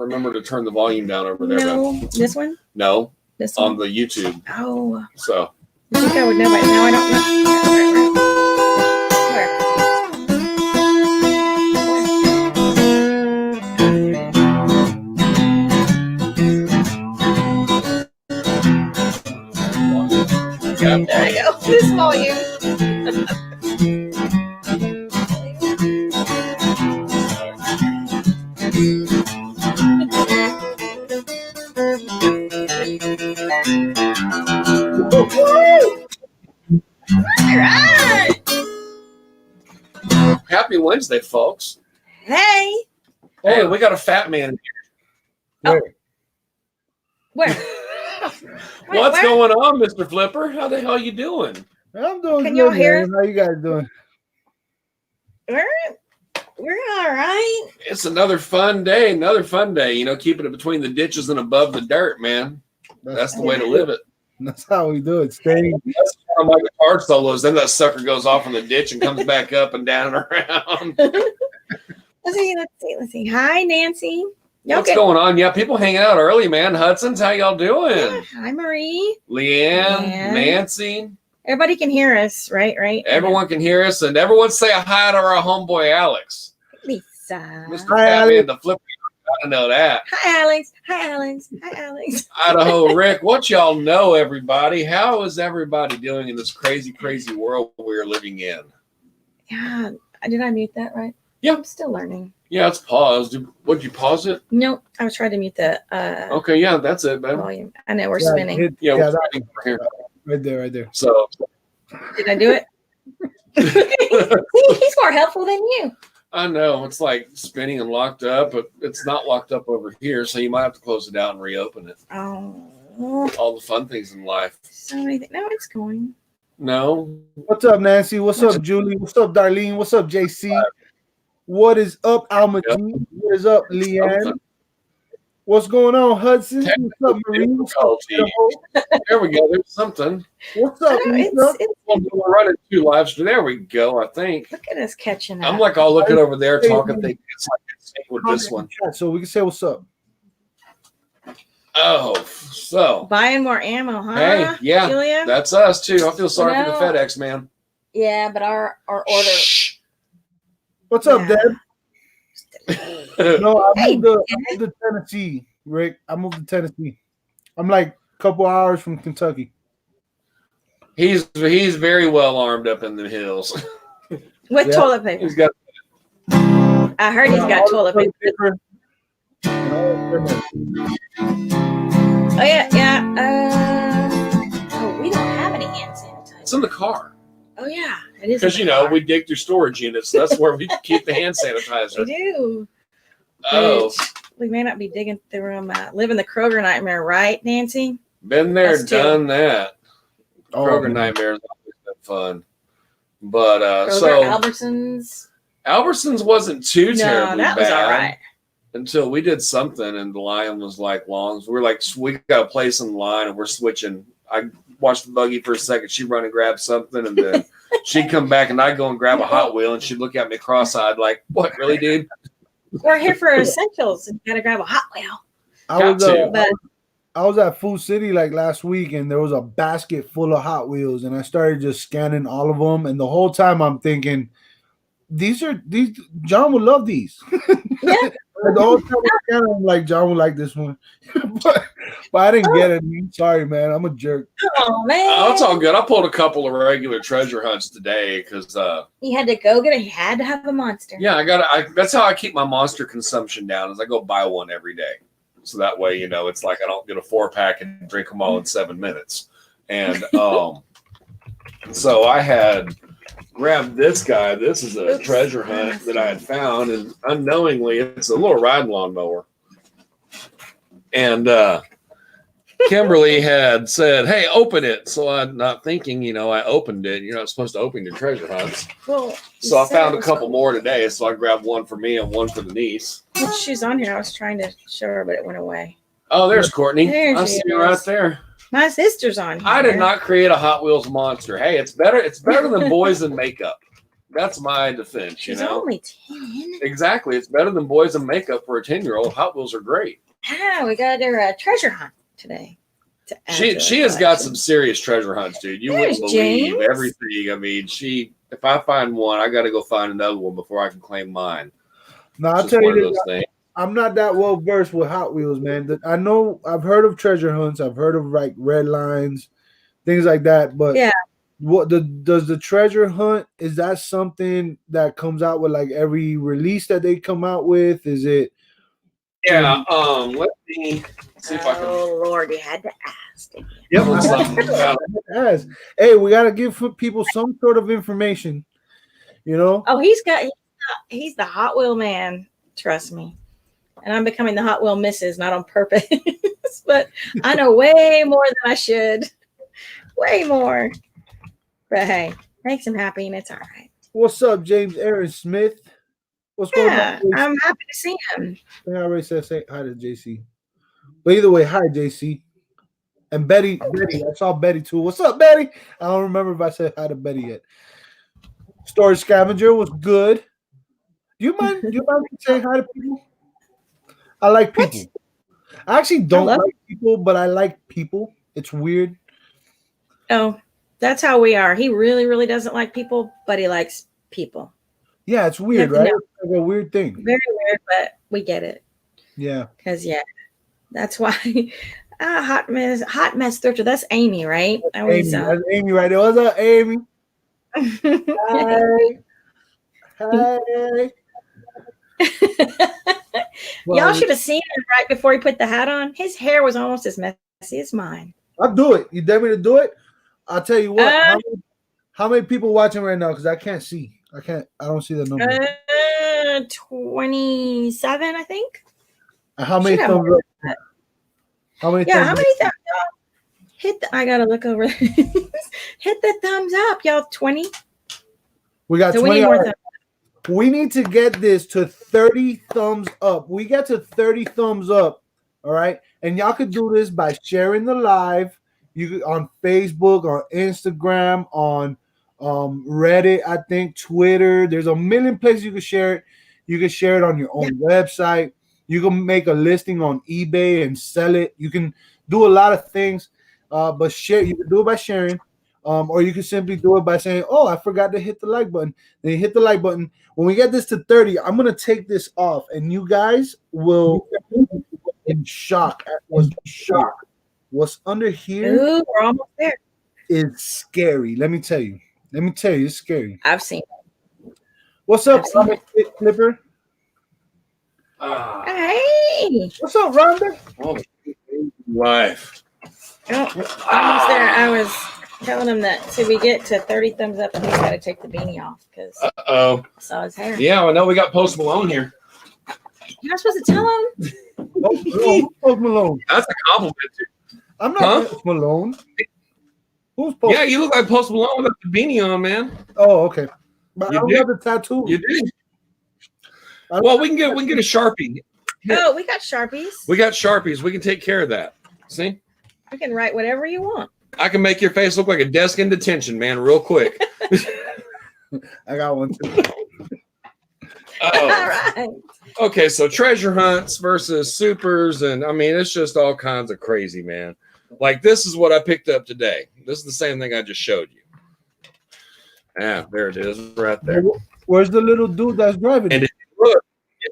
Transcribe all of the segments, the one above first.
remember to turn the volume down over there. No, Ben. this one? No, This one? on the YouTube. Oh. So. I think I would know, but now I don't know. Where? There you go. This volume. All right. Happy Wednesday, folks. Hey. Hey, we got a fat man here. Where? What's going on, Mr. Flipper? How the hell you doing? I'm doing Can good, y'all hear us? man. How you guys doing? We're all right. It's another fun day. You know, keeping it between the ditches and above the dirt, man. That's the way to live it. That's how we do it. Staying. That's one of my guitar solos. Then that sucker goes off in the ditch and comes back up and down and around. Let's see. Hi, Nancy. What's going on? Yeah, people hanging out early, man. Hudson's, how y'all doing? Yeah. Hi, Marie. Leanne, Nancy. Everybody can hear us, right? Everyone can hear us, and everyone say a hi to our homeboy Alex. Lisa. Mr. Fatman, the Flipper. Gotta know that. Hi, Alex. Idaho Rick, what y'all know, everybody? How is everybody doing in this crazy, crazy world we're living in? Yeah, did I mute that right? Yeah. I'm still learning. Yeah, it's paused. Would you pause it? Nope. I was trying to mute the okay, yeah, that's it, man. volume. I know we're spinning. We're spinning here. Right there. So did I do it? He's more helpful than you. I know. It's like spinning and locked up, but it's not locked up over here, so you might have to close it out and reopen it. Oh. All the fun things in life. So many things. No, it's going. No. What's up, Nancy? What's up, Julie? What's up, Darlene? What's up, JC? What is up, Alma G? What is up, Leanne? What's going on, Hudson? What's up, Marie? What's up, there we go. There's something. What's up, we're running 2 live streams. There we go, I think. Look at us catching up. I'm like all looking over there talking. It's like it's with this one. So we can say what's up. Oh, so. Buying more ammo, huh? Hey, yeah. Julia? That's us, too. I feel sorry for the FedEx, man. Yeah, but our order. What's up, Deb? No, I moved to Tennessee, Rick. I moved to Tennessee. I'm like a couple hours from Kentucky. He's very well armed up in the hills. With toilet paper. He's got. I heard he's got toilet paper. Oh yeah. Oh, we don't have any hand sanitizer. It's in the car. Oh yeah, it is. Because we dig through storage units. So that's where we keep the hand sanitizer. We do. Oh. We may not be digging through them. Living the Kroger nightmare, right, Nancy? Been there, done that. Kroger nightmare has always been fun. But Kroger, Albertsons wasn't too terribly that bad. Was all right. Until we did something and the line was like long. So we're like, we got a place in line and we're switching. I watched the buggy for a second. She'd run and grab something and then she'd come back and I'd go and grab a Hot Wheel and she'd look at me cross-eyed like, what, really, dude? We're here for essentials and got to grab a Hot Wheel. I was at Food City like last week and there was a basket full of Hot Wheels and I started just scanning all of them. And the whole time I'm thinking, John would love these. Yeah. The whole time I'm like, John would like this one. but I didn't get it. Sorry, man. I'm a jerk. Oh, man. Oh, it's all good. I pulled a couple of regular treasure hunts today because you had to go get it. You had to have a monster. Yeah, that's how I keep my monster consumption down is I go buy one every day. So that way, it's like I don't get a 4-pack and drink them all in 7 minutes. And so I had grabbed this guy. This is a treasure hunt that I had found, and unknowingly, it's a little riding lawnmower. And Kimberly had said, "Hey, open it." So I'm not thinking, I opened it. You're not supposed to open your treasure hunts. Well, so I found a couple more today. So I grabbed one for me and one for the niece. She's on here. I was trying to show her, but it went away. Oh, there's Courtney. I see you right there. My sister's on here. I did not create a Hot Wheels monster. Hey, it's better. It's better than boys in makeup. That's my defense. She's you know, only 10. exactly. It's better than boys in makeup for a 10-year-old. Hot Wheels are great. Ah, we got her a treasure hunt today. She has got some serious treasure hunts, dude. You There's wouldn't believe James. everything. I mean, if I find one, I got to go find another one before I can claim mine. Now I'll tell you this, I'm not that well versed with Hot Wheels, man. I know I've heard of treasure hunts, I've heard of like red lines, things like that. But yeah, does the treasure hunt, is that something that comes out with like every release that they come out with? Is it? Yeah. Let me see if I can. Oh Lord, you had to ask. Yep. Hey, we gotta give people some sort of information, you know. Oh, he's the Hot Wheel man. Trust me. And I'm becoming the Hot Wheel missus, not on purpose, but I know way more than I should. Way more. But hey, makes him happy, and it's all right. What's up, James Aaron Smith? What's going on? I'm happy to see him. I already said say hi to JC. But either way, hi JC. And Betty, I saw Betty too. What's up, Betty? I don't remember if I said hi to Betty yet. Storage Scavenger was good. Do you mind saying hi to people? I like people. What? I actually don't like people, but I like people. It's weird. Oh, that's how we are. He really, really doesn't like people, but he likes people. Yeah, it's weird, right? It's like a weird thing. Very weird, but we get it. Yeah. Because that's why hot mess thrifter. That's Amy, right? That's Amy right there. What's up, Amy? Hi. Hi. Y'all should have seen him right before he put the hat on. His hair was almost as messy as mine. I'll do it. You dare me to do it? I'll tell you what. How many people watching right now? Because I can't see. I don't see the number. 27, I think. How many thumbs up? How many? Yeah, how many thumbs up? I gotta look over. Hit the thumbs up, y'all. 20. We got 20. We need to get this to 30 thumbs up. We get to 30 thumbs up, all right? And y'all could do this by sharing the live. You could on Facebook, on Instagram, on Reddit, I think, Twitter. There's a million places you can share it. You can share it on your own website. You can make a listing on eBay and sell it. You can do a lot of things, but share. You can do it by sharing, or you can simply do it by saying, "Oh, I forgot to hit the like button." Then you hit the like button. When we get this to 30, I'm gonna take this off, and you guys will be in shock. What's under here? Ooh, we're almost there. Is scary. Let me tell you, it's scary. I've seen it. What's up, Clipper? Hey. What's up, Rhonda? Oh, wife. Almost there. I was telling him that till we get to 30 thumbs up, he's got to take the beanie off because I saw his hair. Yeah, I know we got Post Malone here. You're not supposed to tell him. Post Malone. That's a compliment, too. I'm not Post Malone. Who's Post? Yeah, you look like Post Malone with the beanie on, man. Oh, okay. But I don't have the tattoo. You do. Well, we can get a Sharpie. Oh, we got Sharpies. We got Sharpies. We can take care of that. See? You can write whatever you want. I can make your face look like a desk in detention, man, real quick. I got one too. All right. Okay, so treasure hunts versus supers, and I mean, it's just all kinds of crazy, man. Like this is what I picked up today. This is the same thing I just showed you. Yeah, there it is, right there. Where's the little dude that's driving? And if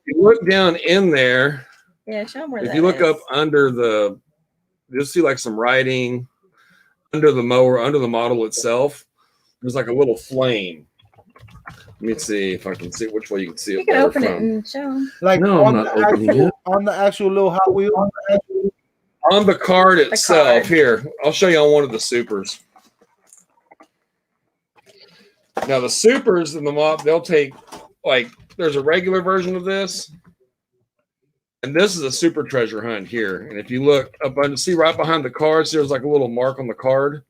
you look down in there, yeah, show them where if you look up under the, you'll see like some writing under the mower, under the model itself. There's like a little flame. Let me see if I can see which way you can see it. You can open it and show them. Like no, on the actual little Hot Wheel. On the card itself. Here, I'll show you on one of the supers. Now the supers in the mob, they'll take like there's a regular version of this, and this is a super treasure hunt here. And if you look up and see right behind the cards, there's like a little mark on the card.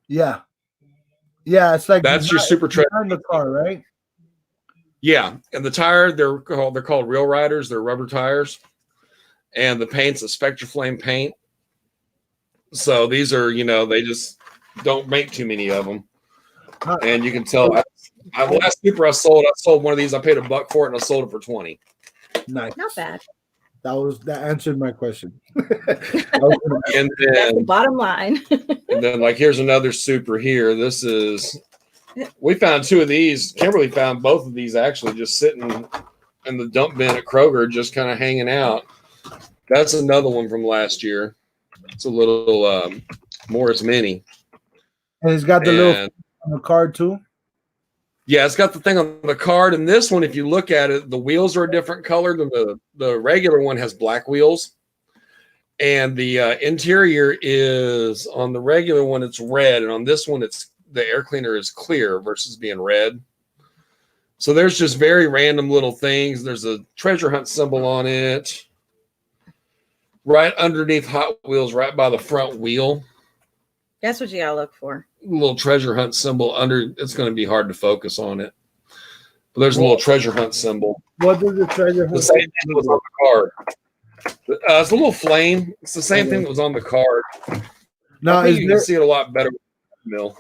Yeah, it's like that's your super treasure behind the car, right? Yeah, and the tire they're called Real Riders. They're rubber tires, and the paint's a Spectraflame paint. So these are they just don't make too many of them. And you can tell The last Super I sold one of these. I paid $1 for it, and I sold it for 20. Nice. Not bad. That answered my question. And That's the then, bottom line. and then, like, here's another Super here. This is. We found 2 of these. Kimberly found both of these actually just sitting in the dump bin at Kroger, just kind of hanging out. That's another one from last year. It's a little Morris Mini. And it's got the little on the card too. Yeah, it's got the thing on the card. And this one, if you look at it, the wheels are a different color. The regular one has black wheels. And the interior is, on the regular one, it's red. And on this one, the air cleaner is clear versus being red. So there's just very random little things. There's a treasure hunt symbol on it. Right underneath Hot Wheels, right by the front wheel. That's what you gotta look for. Little treasure hunt symbol under. It's going to be hard to focus on it. But there's a little treasure hunt symbol. What does the treasure hunt? The same thing that was on the card. It's a little flame. It's the same thing that was on the card. Now, you can see it a lot better with the mill.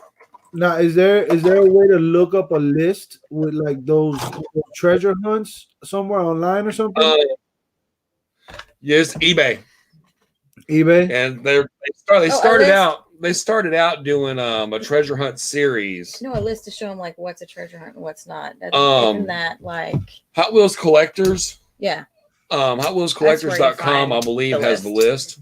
Now, is there a way to look up a list with like those treasure hunts somewhere online or something? Yes, eBay. eBay. And they started out doing a treasure hunt series. A list to show them like what's a treasure hunt and what's not. Isn't that like Hot Wheels Collectors? Yeah. HotWheelsCollectors.com, I believe, has the list.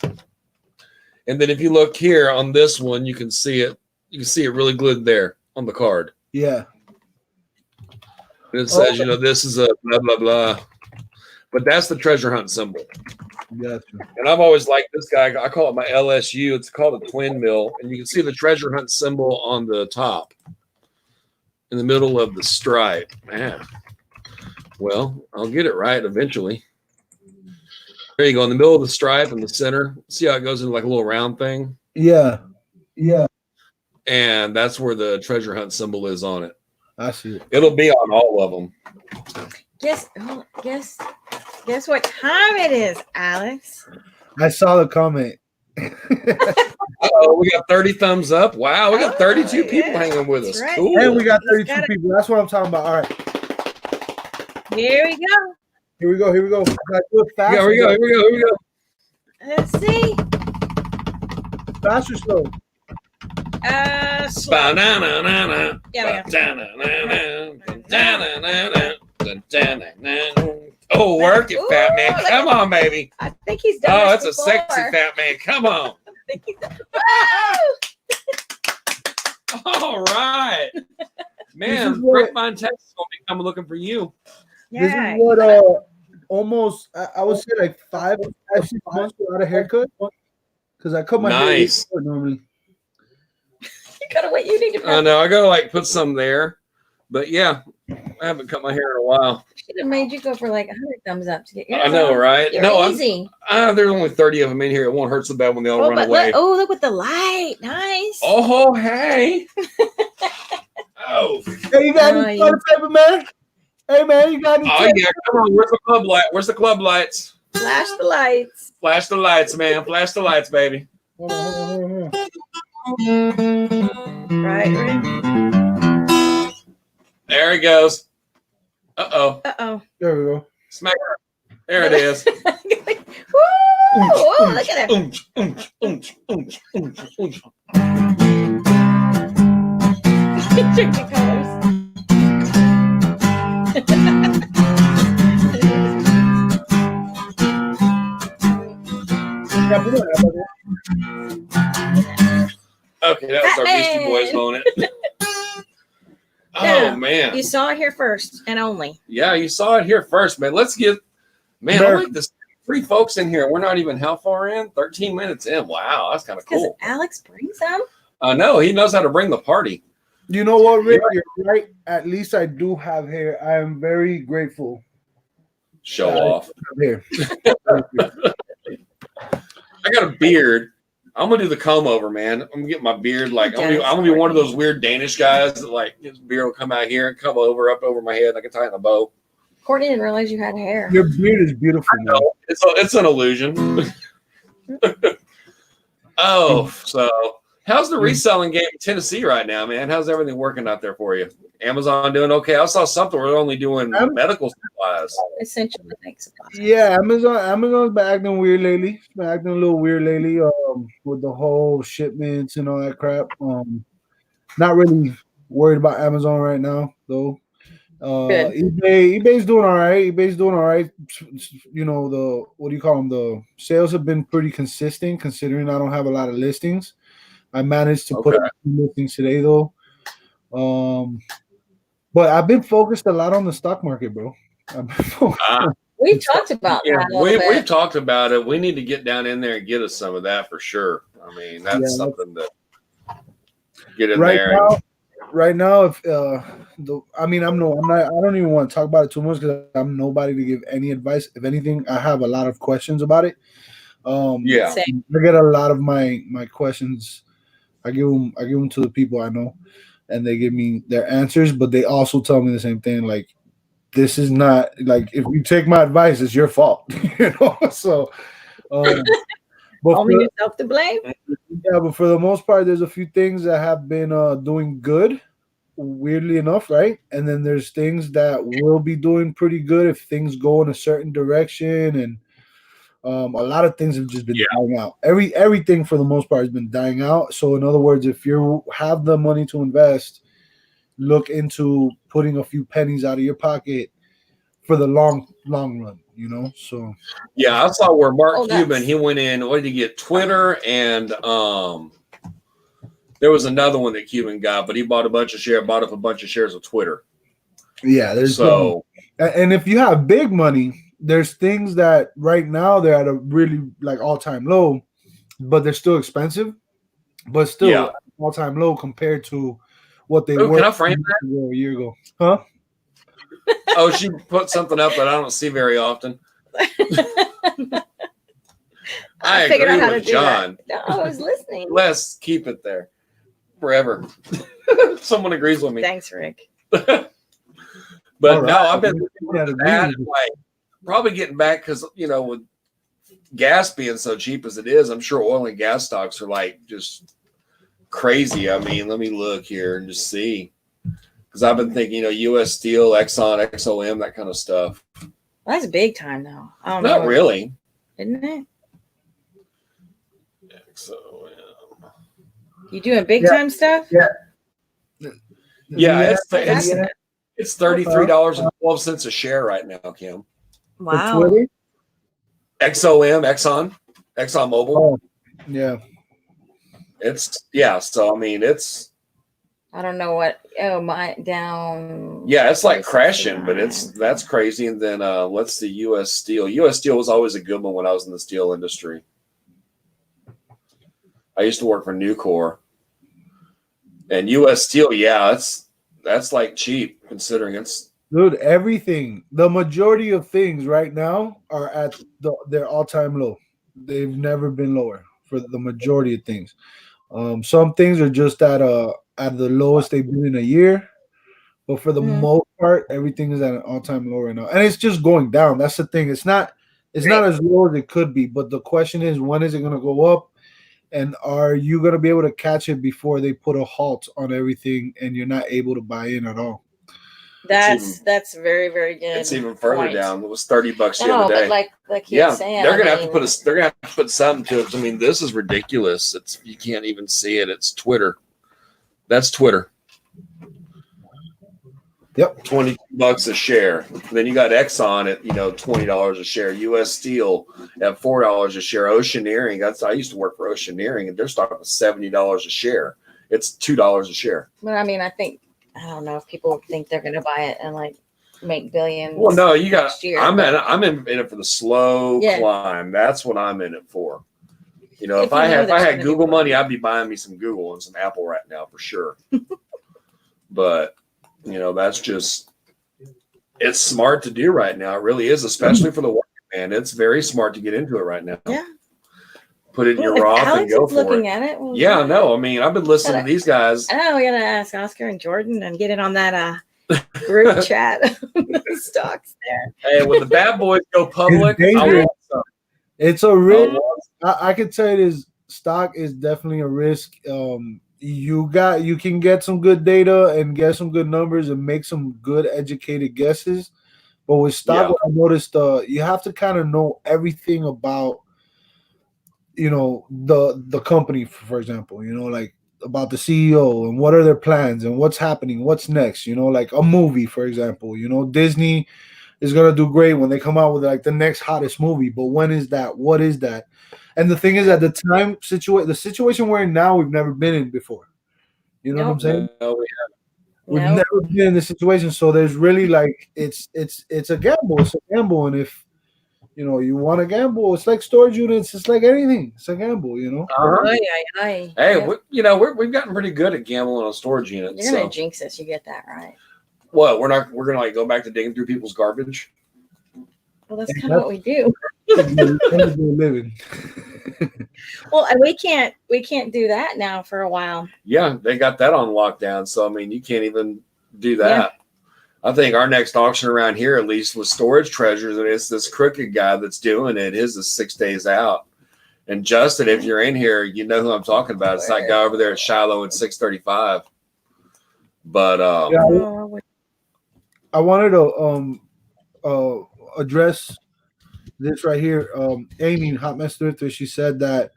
And then if you look here on this one, you can see it. You can see it really good there on the card. Yeah. And it says, this is a blah, blah, blah. But that's the treasure hunt symbol. Gotcha. And I've always liked this guy. I call it my LSU. It's called a twin mill. And you can see the treasure hunt symbol on the top in the middle of the stripe. Man. Well, I'll get it right eventually. There you go. In the middle of the stripe in the center. See how it goes into like a little round thing? Yeah. Yeah. And that's where the treasure hunt symbol is on it. I see it. It'll be on all of them. Guess what time it is, Alex? I saw the comment. Oh, we got 30 thumbs up. Wow, we got 32 people hanging with us. Right. Cool. And we got 32 people. That's what I'm talking about. All right. Here we go. Here we go. Here we go. Do it fast. Here we go. Let's see. Fast or slow? Slow. Oh, work it, Fat Man. Come on, baby. I think he's done. Oh, that's a sexy Fat Man. Come on. I think he's done. All right. Man, Grapevine, Texas is going to be coming looking for you. This is what almost, I would say like 5 or 6 months without a haircut. Because I cut my hair normally. You gotta wait. You need to. I know. I gotta like put some there, but yeah, I haven't cut my hair in a while. Should have made you go for like 100 thumbs up to get yours. I know, right? You're easy. There's only 30 of them in here. It won't hurt so bad when they all run away. Look with the light. Nice. Oh, hey. Oh. Hey, you got any toilet paper, man? Hey, man, you got any? Oh yeah, come on. Where's the club light? Where's the club lights? Flash the lights. Flash the lights, man. Flash the lights, baby. Hold on. Right. There he goes. Uh-oh. There we go. Smack her. There it is. Woo! Look at it. Tricky colors. Okay, that was our Beastie Boys moment. Oh, man. You saw it here first and only. Yeah, you saw it here first, man. Let's get, man, I like this. 3 folks in here. We're not even how far in? 13 minutes in. Wow, that's kind of cool. Alex brings them? No, he knows how to bring the party. You know what, Rick? You're right. At least I do have hair. I am very grateful. Show off. Here. I got a beard. I'm gonna do the comb over, man. I'm gonna get my beard like I'm gonna be one of those weird Danish guys that like his beard will come out here and come up over my head. I can tie it in a bow. Courtney didn't realize you had hair. Your beard is beautiful. No, it's an illusion. Oh, so How's the reselling game in Tennessee right now, man? How's everything working out there for you? Amazon doing okay? I saw something where they're only doing medical supplies. Essential supplies. Yeah, Amazon's been acting weird lately. It's been acting a little weird lately, with the whole shipments and all that crap. Not really worried about Amazon right now, though. Good. eBay's doing all right. eBay's doing all right. You know, the what do you call them? The sales have been pretty consistent considering I don't have a lot of listings. I managed to put up 2 listings today, though. But I've been focused a lot on the stock market, bro. We've talked about that. We've talked about it. We need to get down in there and get us some of that for sure. I mean, that's something to get in right there. Now, right now, if I don't even want to talk about it too much because I'm nobody to give any advice. If anything, I have a lot of questions about it. I get a lot of my questions. I give them to the people I know, and they give me their answers. But they also tell me the same thing. Like, this is not like if you take my advice, it's your fault. You know. So, only yourself to blame. Yeah, but for the most part, there's a few things that have been doing good. Weirdly enough, right? And then there's things that will be doing pretty good if things go in a certain direction, and a lot of things have just been dying out. Everything for the most part has been dying out. So in other words, if you have the money to invest, look into putting a few pennies out of your pocket for the long run, you know. So yeah, I saw where Mark Cuban, he went in, what did he get? Twitter, and there was another one that Cuban got, but he bought up a bunch of shares of Twitter. Yeah, and if you have big money, there's things that right now they're at a really like all-time low, but they're still expensive, but still all-time low compared to what they were. Can I frame that? A year ago? Huh? Oh, she put something up that I don't see very often. I figured out how agree to with John. No, I was listening. Let's keep it there forever. Someone agrees with me. Thanks, Rick. But no, I've been probably getting back because, you know, with gas being so cheap as it is, I'm sure oil and gas stocks are like just crazy. I mean, let me look here and just see. Because I've been thinking, you know, U.S. Steel, Exxon, XOM, that kind of stuff. Well, that's big time, though. Not really. Isn't it? XOM. You doing big time stuff? Yeah, it's $33.12 a share right now, Kim. Wow. Exxon Mobil. Oh, yeah. So I mean, it's. I don't know what. Oh, my down. Yeah, it's like crashing, but that's crazy. And then let's see, U.S. Steel. U.S. Steel was always a good one when I was in the steel industry. I used to work for Nucor, and U.S. Steel. Yeah, that's like cheap considering it's. Dude, everything. The majority of things right now are at their all-time low. They've never been lower for the majority of things. Some things are just at the lowest they've been in a year, but for the most part, everything is at an all-time low right now, and it's just going down. That's the thing. It's not as low as it could be, but the question is, when is it going to go up, and are you going to be able to catch it before they put a halt on everything, and you're not able to buy in at all? That's very, very good. It's even further down. It was $30 the other day. But like you're saying, they're gonna have to put something to it. I mean, this is ridiculous. You can't even see it. It's Twitter. That's Twitter. Yep, $20 a share. Then you got Exxon at $20 a share. U.S. Steel at $4 a share. Oceaneering. I used to work for Oceaneering, and their stock was $70 a share. It's $2 a share. But I mean, I don't know if people think they're going to buy it and like make billions. Well, no, you got. I'm in it for the slow climb. That's what I'm in it for. If I had Google money, I'd be buying me some Google and some Apple right now for sure. But that's just. It's smart to do right now. It really is, especially for the working man. It's very smart to get into it right now. Yeah. Put it in your Roth and go for it. Looking at it. Well, yeah, no, I mean, I've been listening to these guys. I know we gotta ask Oscar and Jordan and get it on that group chat. The stocks there. Hey, when the bad boys go public, it's a real. I can tell you this stock is definitely a risk. You can get some good data and get some good numbers and make some good educated guesses. But with stock, Yeah. what I noticed, you have to kind of know everything about, the company, for example, like about the CEO and what are their plans and what's happening, what's next. Like a movie, for example. Disney is gonna do great when they come out with like the next hottest movie. But when is that? What is that? And the thing is, at the the situation we're in now, we've never been in before. You know what I'm Nope. saying? No, We've Nope. never been in this situation, so there's really like it's a gamble. It's a gamble, and if you want to gamble, it's like storage units. It's like anything. It's a gamble. uh-huh. Ay, ay, ay. Hey, Yep. we've gotten pretty good at gambling on storage units. You're gonna So jinx us. You get that right. what? We're gonna like go back to digging through people's garbage. Well, that's And kind of what we do. that's living. Well, and we can't do that now for a while. Yeah, they got that on lockdown. So I mean, you can't even do that. I think our next auction around here, at least with storage treasures, and it's this crooked guy that's doing it. His is 6 days out. And Justin, if you're in here, you know who I'm talking about. It's that guy over there at Shiloh at 635. But Oh, I wanted to address this right here. Amy, Hot Mess Thrifter, she said that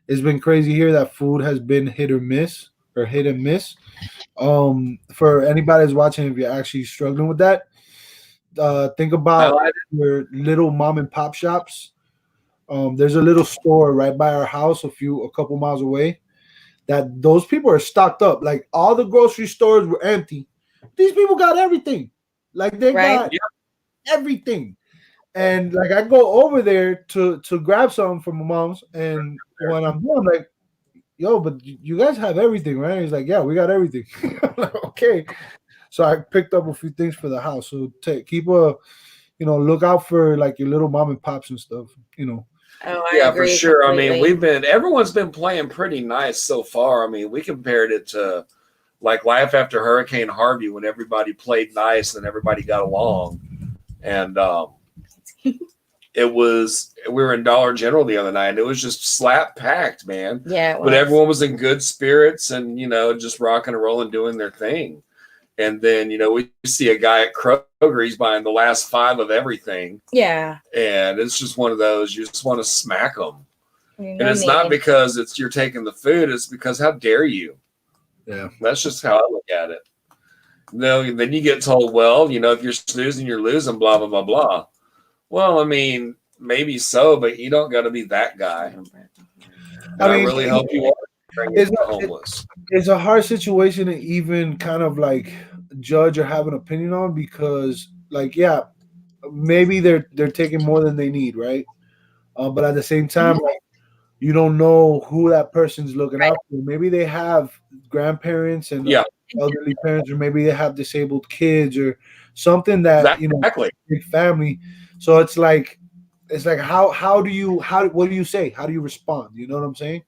it's been crazy here that food has been hit or miss or hit and miss. For anybody that's watching, if you're actually struggling with that, think about your little mom and pop shops. There's a little store right by our house, a couple miles away, that those people are stocked up. Like all the grocery stores were empty. These people got everything. Like they got everything. And like I go over there to grab something from my mom's, and when I'm done, like, yo, but you guys have everything, right? He's like, yeah, we got everything. I'm like, okay. So I picked up a few things for the house. So keep look out for like your little mom and pops and stuff. Oh, I yeah, agree for sure. completely. I mean, everyone's been playing pretty nice so far. I mean, we compared it to like life after Hurricane Harvey when everybody played nice and everybody got along. And we were in Dollar General the other night and it was just slap packed, man. Yeah, it was. But everyone was in good spirits and, just rocking and rolling, doing their thing. And then, we see a guy at Kroger, he's buying the last 5 of everything. Yeah. And it's just one of those, you just want to smack them. And it's not because you're taking the food, it's because how dare you? Yeah. That's just how I look at it. No, then you get told, well, if you're snoozing, you're losing, blah, blah, blah, blah. Well, I mean, maybe so, but you don't got to be that guy. I really hope you are homeless. It's a hard situation to even kind of like judge or have an opinion on because, like, yeah, maybe they're taking more than they need, right? But at the same time, like, you don't know who that person's looking out for. Maybe they have grandparents and elderly parents, or maybe they have disabled kids or something that big family. So it's like what do you say? How do you respond? You know what I'm saying?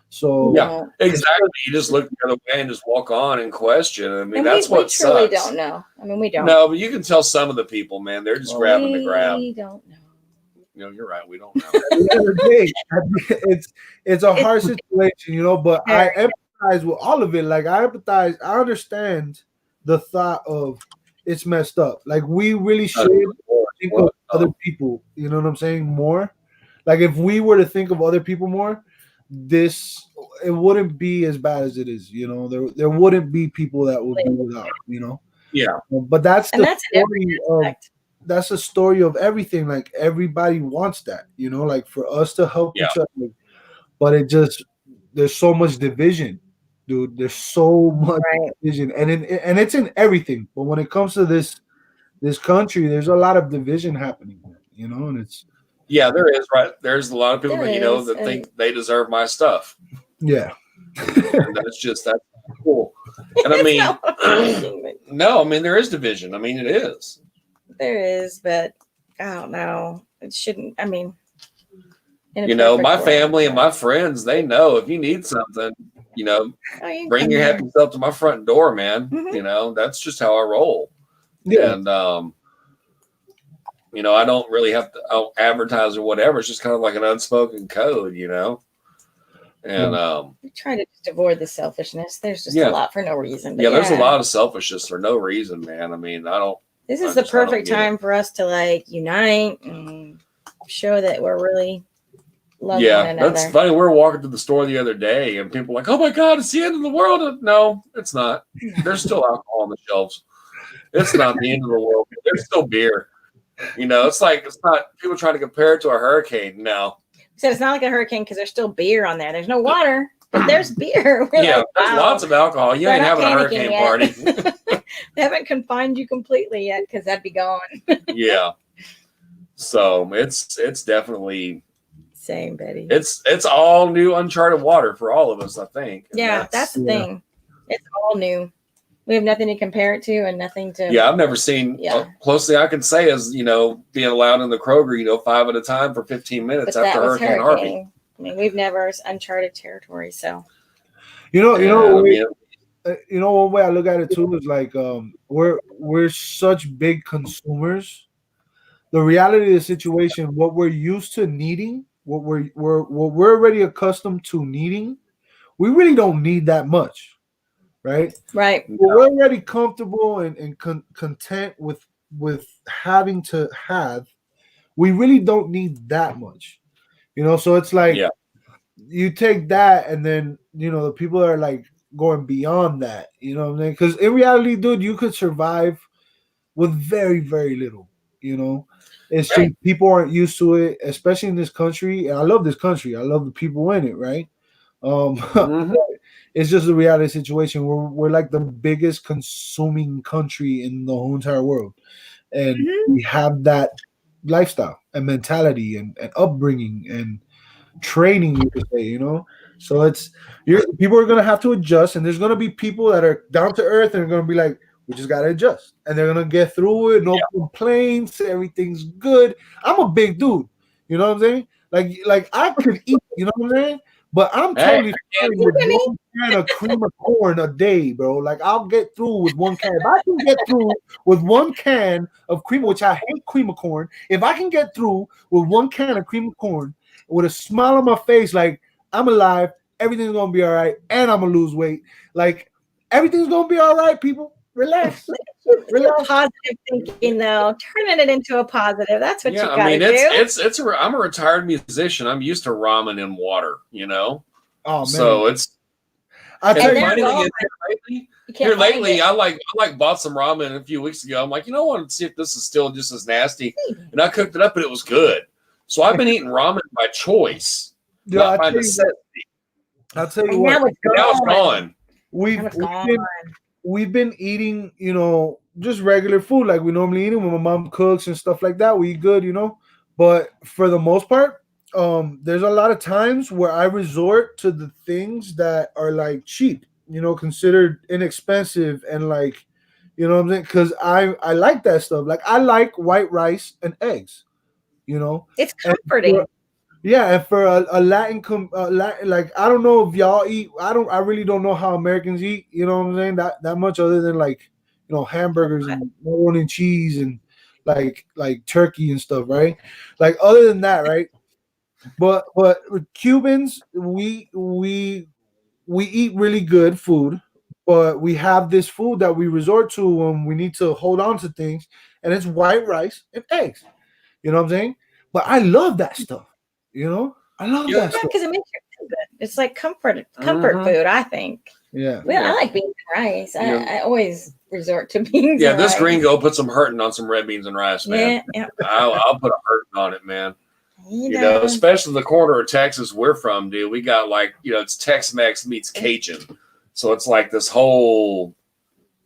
So yeah, exactly. You just look the other way and just walk on and question. I mean, that's what sucks. We truly don't know. I mean, we don't. No, but you can tell some of the people, man, they're just grabbing the grab. We don't know. You're right. We don't know. At the end of the day, it's a hard situation, but I empathize with all of it. Like I understand the thought of it's messed up. Like we really should think of other people. You know what I'm saying? More. Like if we were to think of other people more, it wouldn't be as bad as it is. There wouldn't be people that would be without. Yeah. But that's the story of everything. Like everybody wants that. Like for us to help each other. But there's so much division, dude. There's so much division, and it's in everything. But when it comes to this country, there's a lot of division happening. And it's there is, right. There's a lot of people that think they deserve my stuff. Yeah, and that's cool. And I mean, no, I mean there is division. I mean it is. There is, but I don't know. It shouldn't. I mean. My family and my friends, they know if you need something, bring your happy self to my front door, man. Mm-hmm. That's just how I roll. Yeah. And, I don't really have to advertise or whatever. It's just kind of like an unspoken code, And And we try to just avoid the selfishness. There's just Yeah. a lot for no reason. But yeah, there's a lot of selfishness for no reason, man. I mean, This I is the just- I don't perfect get it. time for us to like unite and show that we're really love one Yeah, another. that's funny. We were walking to the store the other day, and people were like, "Oh my God, it's the end of the world!" No, it's not. There's still alcohol on the shelves. It's not the end of the world. There's still beer. You know, it's not people trying to compare it to a hurricane. No, So it's not like a hurricane because there's still beer on there. There's no water, but there's beer. We're yeah, like, there's wow. lots of alcohol. You They're ain't not having a panicking hurricane yet. party. They haven't confined you completely yet because that'd be gone. Yeah. So it's definitely Same, Betty. it's all new uncharted water for all of us, I think. And Yeah, that's the thing. It's all new. We have nothing to compare it to and nothing to. Yeah, I've never seen closely I can say is, being allowed in the Kroger, 5 at a time for 15 minutes But after that was Hurricane Harvey. I mean, we've never uncharted territory, so. One way I look at it too is like we're such big consumers. The reality of the situation, what we're used to needing, what we're already accustomed to needing, we really don't need that much, right? Right. We're already comfortable and content with having to have. We really don't need that much, So it's like you take that, and then the people are like going beyond that. You know what I mean? Because in reality, dude, you could survive with very, very little. It's just people aren't used to it, especially in this country. And I love this country. I love the people in it, right? It's just a reality situation. We're like the biggest consuming country in the whole entire world, and we have that lifestyle and mentality and upbringing and training, you could say, So people are gonna have to adjust, and there's gonna be people that are down to earth and are gonna be like, we just gotta adjust, and they're gonna get through it. No complaints, everything's good. I'm a big dude, you know what I'm saying? Like I could eat, you know what I'm saying? But I'm totally fine with one can of cream of corn a day, bro. Like I'll get through with one can. If I can get through with one can of cream, which I hate cream of corn, if I can get through with one can of cream of corn with a smile on my face, like I'm alive, everything's gonna be all right, and I'm gonna lose weight. Like everything's gonna be all right, people. Relax. Positive thinking, though, turning it into a positive. That's what you gotta do. I'm a retired musician. I'm used to ramen and water, Oh man. So it's. Lately, I bought some ramen a few weeks ago. I'm like, I want to see if this is still just as nasty, and I cooked it up and it was good. So I've been eating ramen by choice, not by necessity. I'll tell you what. Now it's gone. We've been eating, just regular food like we normally eat when my mom cooks and stuff like that. We eat good, But for the most part, there's a lot of times where I resort to the things that are like cheap, considered inexpensive and like, what I'm saying? Because I like that stuff. Like I like white rice and eggs, It's comforting. And for a Latin, like I don't know if y'all eat. I really don't know how Americans eat. You know what I'm saying? That much other than like hamburgers and macaroni and cheese and like turkey and stuff, right? Like other than that, right? But with Cubans, we eat really good food, but we have this food that we resort to when we need to hold on to things, and it's white rice and eggs. You know what I'm saying? But I love that stuff. I love that stuff because it makes you feel good. It's like comfort food, I think. Yeah. Well, I like beans and rice. I always resort to beans. Yeah, and this rice. gringo put some hurting on some red beans and rice, man. Yeah. I'll put a hurting on it, man. Especially the corner of Texas we're from, dude. We got it's Tex-Mex meets Cajun, so it's like this whole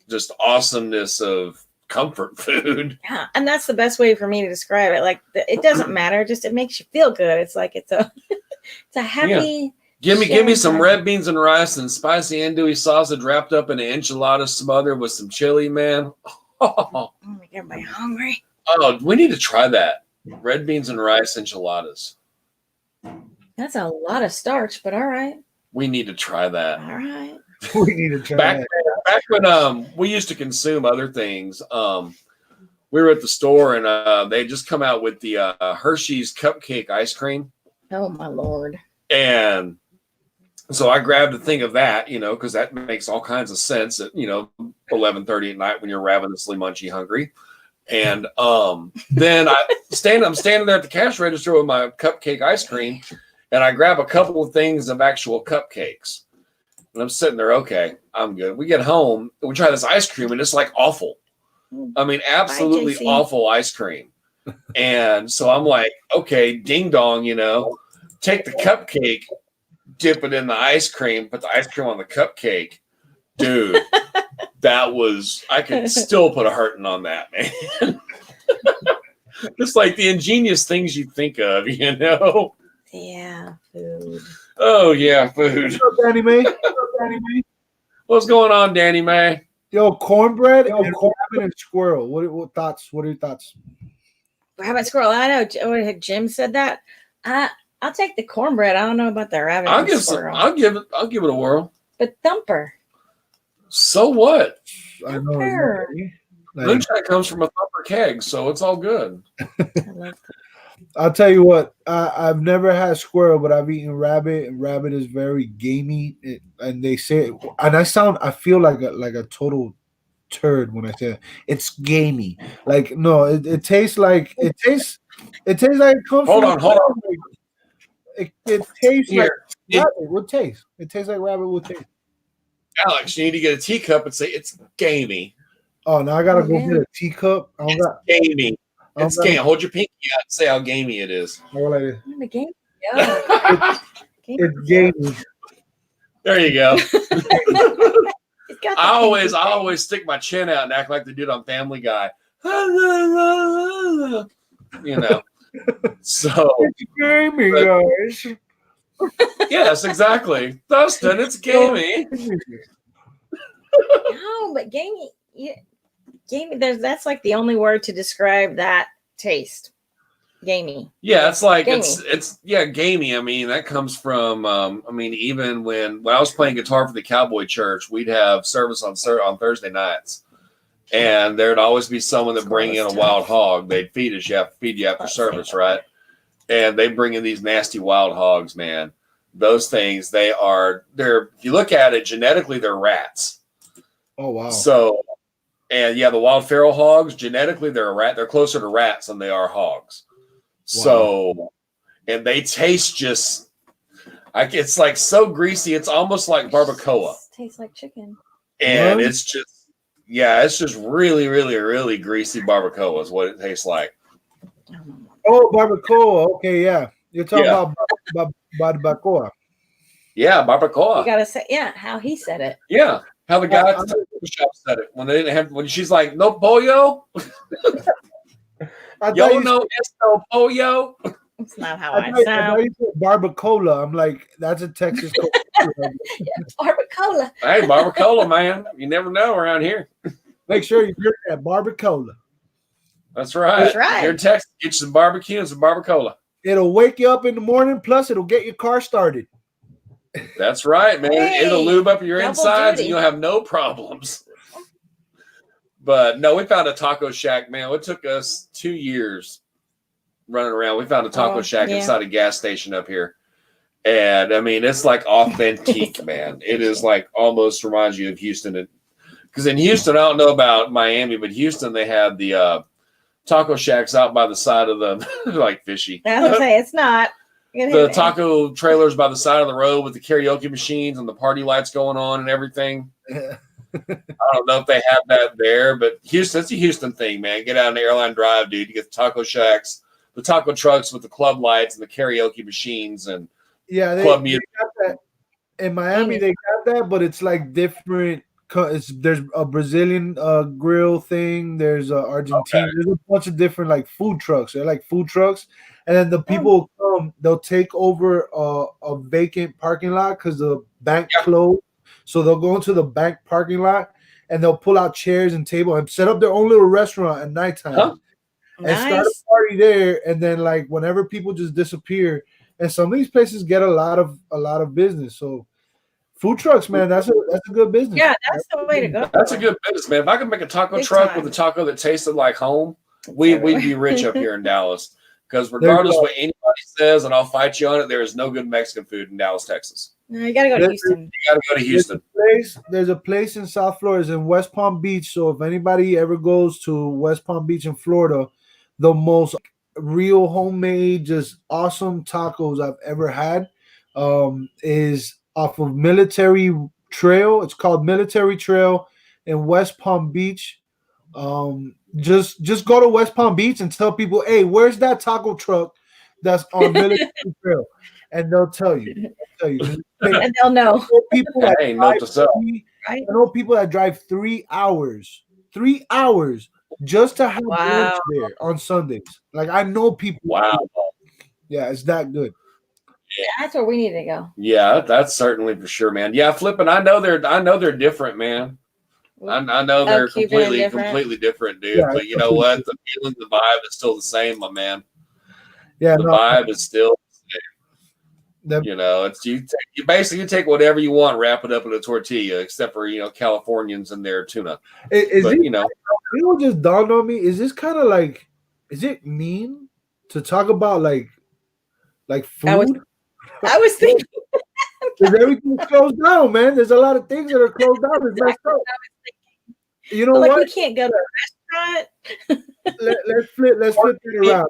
just awesomeness of comfort food. Yeah, and that's the best way for me to describe it. Like it doesn't matter, just it makes you feel good. It's like it's a happy. Yeah. Give me some red beans and rice and spicy andouille sausage wrapped up in an enchilada smothered with some chili, man. Oh, everybody hungry. Oh, we need to try that. Red beans and rice enchiladas. That's a lot of starch, but all right. We need to try that. All right. We need to try back when we used to consume other things. We were at the store and they just come out with the Hershey's cupcake ice cream. Oh my Lord. And So I grabbed a thing of that, because that makes all kinds of sense at 11:30 at night when you're ravenously munchy hungry. And then I'm standing there at the cash register with my cupcake ice cream, and I grab a couple of things of actual cupcakes. And I'm sitting there, okay, I'm good. We get home, and we try this ice cream, and it's like awful. I mean, absolutely awful ice cream. And so I'm like, okay, ding dong, take the cupcake, dip it in the ice cream, put the ice cream on the cupcake. Dude, I could still put a hurting on that, man. Just like the ingenious things you think of, Yeah, food. Oh, yeah, food. What's up, Danny Mae? What's going on, Danny Mae? Yo, cornbread and rabbit and squirrel. What thoughts? What are your thoughts? Rabbit squirrel. I know Jim said that. I'll take the cornbread. I don't know about the rabbit. I'll give it a whirl. But thumper. So what? I know. Moonshine comes from a thumper keg, so it's all good. I love that. I'll tell you what. I've never had squirrel, but I've eaten rabbit, and rabbit is very gamey. And they say, and I feel like a total turd when I say it's gamey. Like no, it tastes like it tastes like it comes. Hold on. It tastes like rabbit would taste. It tastes like rabbit would taste. Alex, you need to get a teacup and say it's gamey. Oh, now I gotta go get a teacup. Gamey. It's gamey. Hold your pinky out and say how gamey it is. I go like this. The game. Yeah. It's gamey. There you go. I always stick my chin out and act like they did on Family Guy. So it's gamey, guys. Yes, exactly. Dustin, it's gamey. No, but gamey. Yeah, gamey. That's like the only word to describe that taste. Gamey. Yeah, it's like gamey. it's gamey. I mean, that comes from even when I was playing guitar for the Cowboy Church, we'd have service on Thursday nights, and there'd always be someone that bring in a wild hog. They'd feed you after service, right? And they bring in these nasty wild hogs, man. Those things, they're if you look at it genetically, they're rats. Oh wow. So, and yeah, the wild feral hogs, genetically they're a rat. They're closer to rats than they are hogs. Wow. So, and they taste just it's like so greasy. It's almost like barbacoa. Tastes like chicken. And it's just really, really, really greasy barbacoa is what it tastes like. Oh, barbacoa. Okay, yeah. You're talking about barbacoa. Yeah, barbacoa. You gotta say, how he said it. Yeah, how the guy at the shop said it when she's like, no pollo. Yo, no, it's no pollo. It's not how I sound. Barbacoa. I'm like, that's a Texas. Barbacoa. Hey, barbacoa, man. You never know around here. Make sure you drink that barbacoa. That's right. That's right. Here in Texas, get you some barbecue and some barbacoa. It'll wake you up in the morning. Plus, it'll get your car started. That's right, man. Hey, it'll lube up your insides, duty. and you'll have no problems. But no, we found a taco shack, man. It took us 2 years running around. We found a taco shack inside a gas station up here. And I mean, it's like authentic, man. It is like almost reminds you of Houston. Because in Houston, I don't know about Miami, but Houston, they have the taco shacks out by the side of the, like fishy. I was going to say, it's not. The taco trailers by the side of the road with the karaoke machines and the party lights going on and everything. I don't know if they have that there, but Houston, it's a Houston thing, man. Get out on the airline drive, dude. You get the taco shacks, the taco trucks with the club lights and the karaoke machines and club music. They got that. In Miami, they got that, but it's like different. There's a Brazilian grill thing. There's Argentine. There's a bunch of different like food trucks. They're like food trucks, and then the people come. They'll take over a vacant parking lot because the bank closed. So they'll go into the bank parking lot and they'll pull out chairs and table and set up their own little restaurant at nighttime and start a party there. And then like whenever people just disappear, and some of these places get a lot of business. So food trucks, man, that's a good business. Yeah, that's the way to go. That's a good business, man. If I could make a taco truck with a taco that tasted like home, we'd be rich up here in Dallas. Because regardless of what anybody says, and I'll fight you on it, there is no good Mexican food in Dallas, Texas. No, you got to go to Houston. You got to go to Houston. There's a place in South Florida, it's in West Palm Beach. So if anybody ever goes to West Palm Beach in Florida, the most real homemade, just awesome tacos I've ever had is off of Military Trail. It's called Military Trail in West Palm Beach. Just go to West Palm Beach and tell people, hey, where's that taco truck that's on Military Trail? And they'll tell you. And they'll know. I know people that drive 3 hours just to have lunch there on Sundays. Like, I know people. Wow. Yeah, it's that good. Yeah, that's where we need to go. Yeah, that's certainly for sure, man. Yeah, flipping. I know they're different, man. I know they're completely different, dude. Yeah, but you know what? The feeling, the vibe is still the same, my man. Yeah, the vibe is still the same. You know, it's you basically take whatever you want, wrap it up in a tortilla, except for Californians and their tuna. You know, just dawned on me. Is this kind of like? Is it mean to talk about like food? I was thinking. Because everything's closed down, man. There's a lot of things that are closed down. It's messed up. You know what? We can't go to a restaurant. Let's flip it around.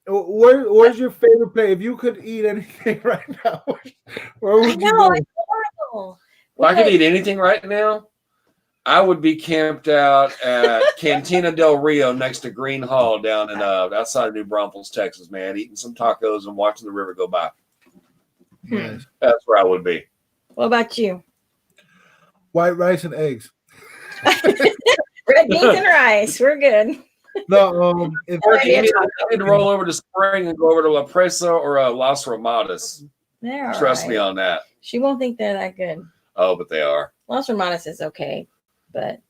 Where's your favorite place? If you could eat anything right now, where would you go? It's horrible. If I could eat anything right now, I would be camped out at Cantina del Rio next to Green Hall down in outside of New Braunfels, Texas, man, eating some tacos and watching the river go by. Nice. That's where I would be. What about you? White rice and eggs. Red beans and rice. We're good. No, if I need to roll over to Spring and go over to La Presa or Las Romadas. Trust me on that. She won't think they're that good. Oh, but they are. Las Romadas is okay, but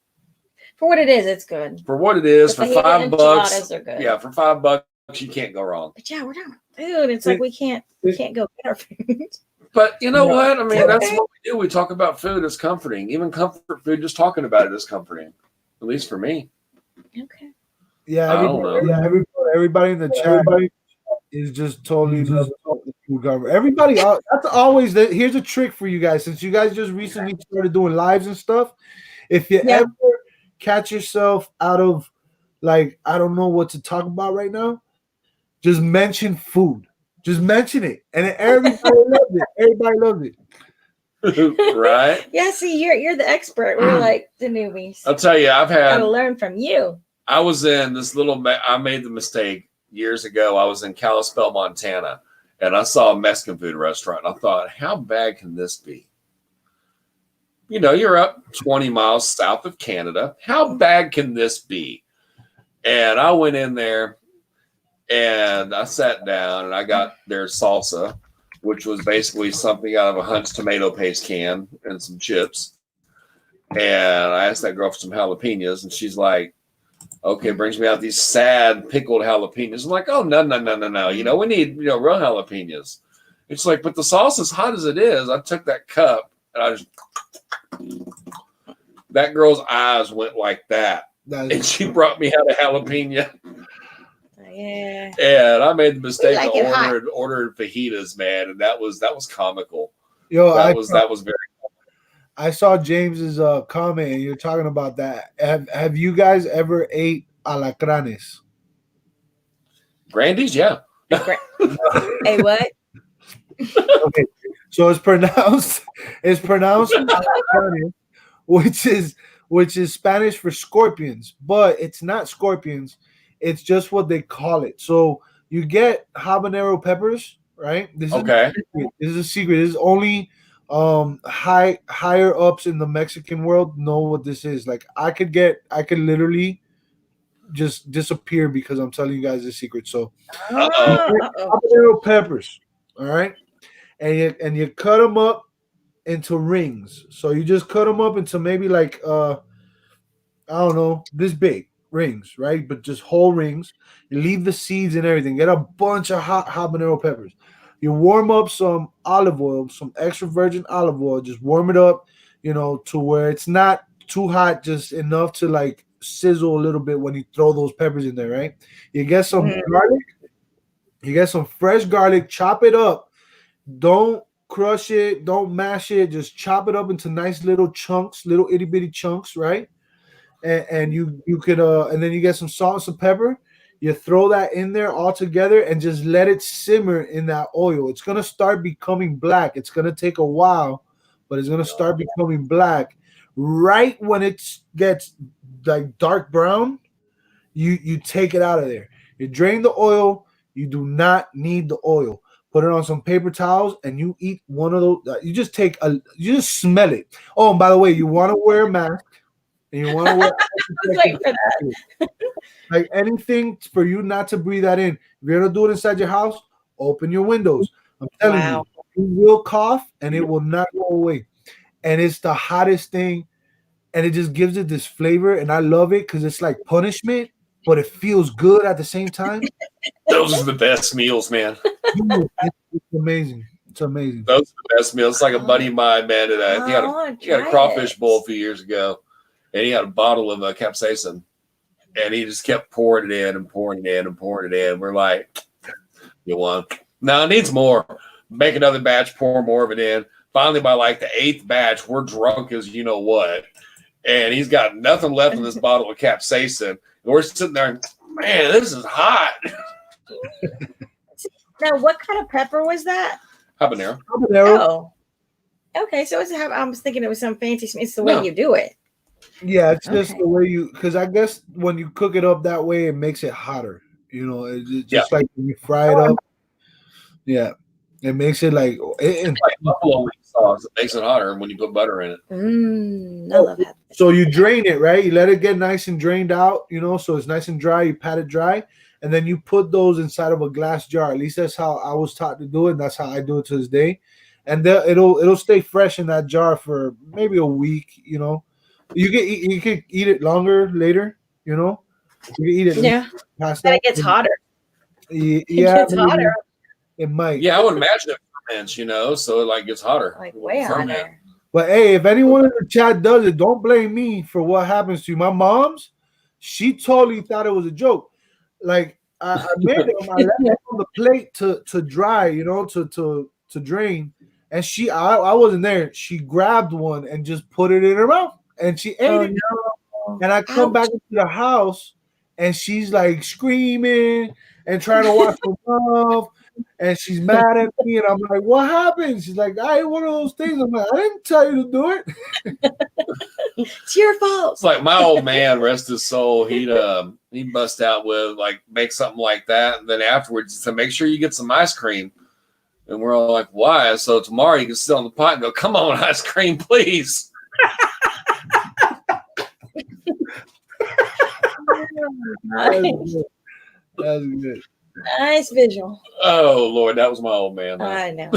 for what it is, it's good. For what it is, for $5, they're good. Yeah, for $5, you can't go wrong. But yeah, we're not food. It's like we can't go get our food. But you know what? I mean, that's what we do. We talk about food. It's comforting. Even comfort food, just talking about it is comforting. At least for me. Okay. Yeah, everybody in the chat is just totally just food government. Everybody, that's always here's a trick for you guys. Since you guys just recently started doing lives and stuff, if you ever catch yourself out of like, I don't know what to talk about right now, just mention food. Just mention it, and everybody loves it. Everybody loves it. Right? Yeah. See, you're the expert. We're like the newbies. I'll tell you, gotta learn from you. I was in this I made the mistake years ago. I was in Kalispell, Montana, and I saw a Mexican food restaurant. I thought, how bad can this be? You know, you're up 20 miles south of Canada. How bad can this be? And I went in there. And I sat down and I got their salsa, which was basically something out of a Hunt's tomato paste can and some chips. And I asked that girl for some jalapenos, and she's like, okay, brings me out these sad pickled jalapenos. I'm like, oh, no. You know, we need, real jalapenos. It's like, but the salsa's hot as it is. I took that cup and I just, that girl's eyes went like that. And she brought me out a jalapeno. Yeah. And I made the mistake of ordering fajitas, man, and that was comical. Yo, that was very cool. I saw James's comment, and you're talking about that. Have you guys ever ate alacranes? Grandy's, yeah. Hey, what? Okay, so it's pronounced alacranes, which is Spanish for scorpions, but it's not scorpions. It's just what they call it. So you get habanero peppers, right? This is a secret. This is only higher ups in the Mexican world know what this is. Like I could literally just disappear because I'm telling you guys a secret. So habanero peppers, all right, and you cut them up into rings. So you just cut them up into maybe like I don't know, this big. Rings, right? But just whole rings. You leave the seeds and everything. Get a bunch of hot habanero peppers. You warm up some olive oil, some extra virgin olive oil. Just warm it up, to where it's not too hot, just enough to like sizzle a little bit when you throw those peppers in there, right? You get some garlic. You get some fresh garlic, chop it up. Don't crush it, don't mash it, just chop it up into nice little chunks, little itty bitty chunks, right? And you could and then you get some salt and some pepper. You throw that in there all together and just let it simmer in that oil. It's gonna start becoming black. It's gonna take a while, but it's gonna start becoming black. Right when it gets like dark brown, you take it out of there. You drain the oil. You do not need the oil. Put it on some paper towels and you eat one of those. You just you just smell it. Oh, and by the way, you want to wear a mask and you want to wear Wait for that. like anything for you not to breathe that in. If you're gonna do it inside your house, open your windows. I'm telling you, you will cough and it will not go away. And it's the hottest thing, and it just gives it this flavor, and I love it because it's like punishment, but it feels good at the same time. Those are the best meals, man. It's amazing. It's amazing. Those are the best meals. It's like a buddy of mine, man. That he had a crawfish bowl a few years ago, and he had a bottle of capsaicin, and he just kept pouring it in and pouring it in and pouring it in. We're like, you want? No, it needs more. Make another batch, pour more of it in. Finally, by like the 8th batch, we're drunk as you know what, and he's got nothing left in this bottle of capsaicin. And we're sitting there, and, man, this is hot. Now, what kind of pepper was that? Habanero. Oh, okay. So I was thinking it was some fancy. It's the way you do it. Yeah, it's just the way because I guess when you cook it up that way, it makes it hotter. You know, it's just like when you fry it up. Yeah, it makes it like it's like buffalo wing sauce. It makes it hotter when you put butter in it. I love that. So you drain it, right? You let it get nice and drained out. You know, so it's nice and dry. You pat it dry. And then you put those inside of a glass jar. At least that's how I was taught to do it, and that's how I do it to this day. And it'll stay fresh in that jar for maybe a week. You know, you can eat it longer later. You know, you can eat it. Yeah, but it gets hotter. Yeah, it gets hotter. It might. Yeah, I would imagine it ferments. You know, so it like gets hotter. Like way hotter. But hey, if anyone in the chat does it, don't blame me for what happens to you. My mom's, she totally thought it was a joke. Like I made them, I left it on the plate to dry, you know, to drain. And I wasn't there. She grabbed one and just put it in her mouth, and she ate it. No. And I come back into the house, and she's like screaming and trying to wash her mouth, and she's mad at me. And I'm like, "What happened?" She's like, "I ate one of those things." I'm like, "I didn't tell you to do it." It's your fault. It's like my old man, rest his soul. He'd bust out with like make something like that, and then afterwards to make sure you get some ice cream. And we're all like, "Why?" So tomorrow you can sit on the pot and go, "Come on, ice cream, please." That's good. Nice visual. Oh Lord, that was my old man. I know.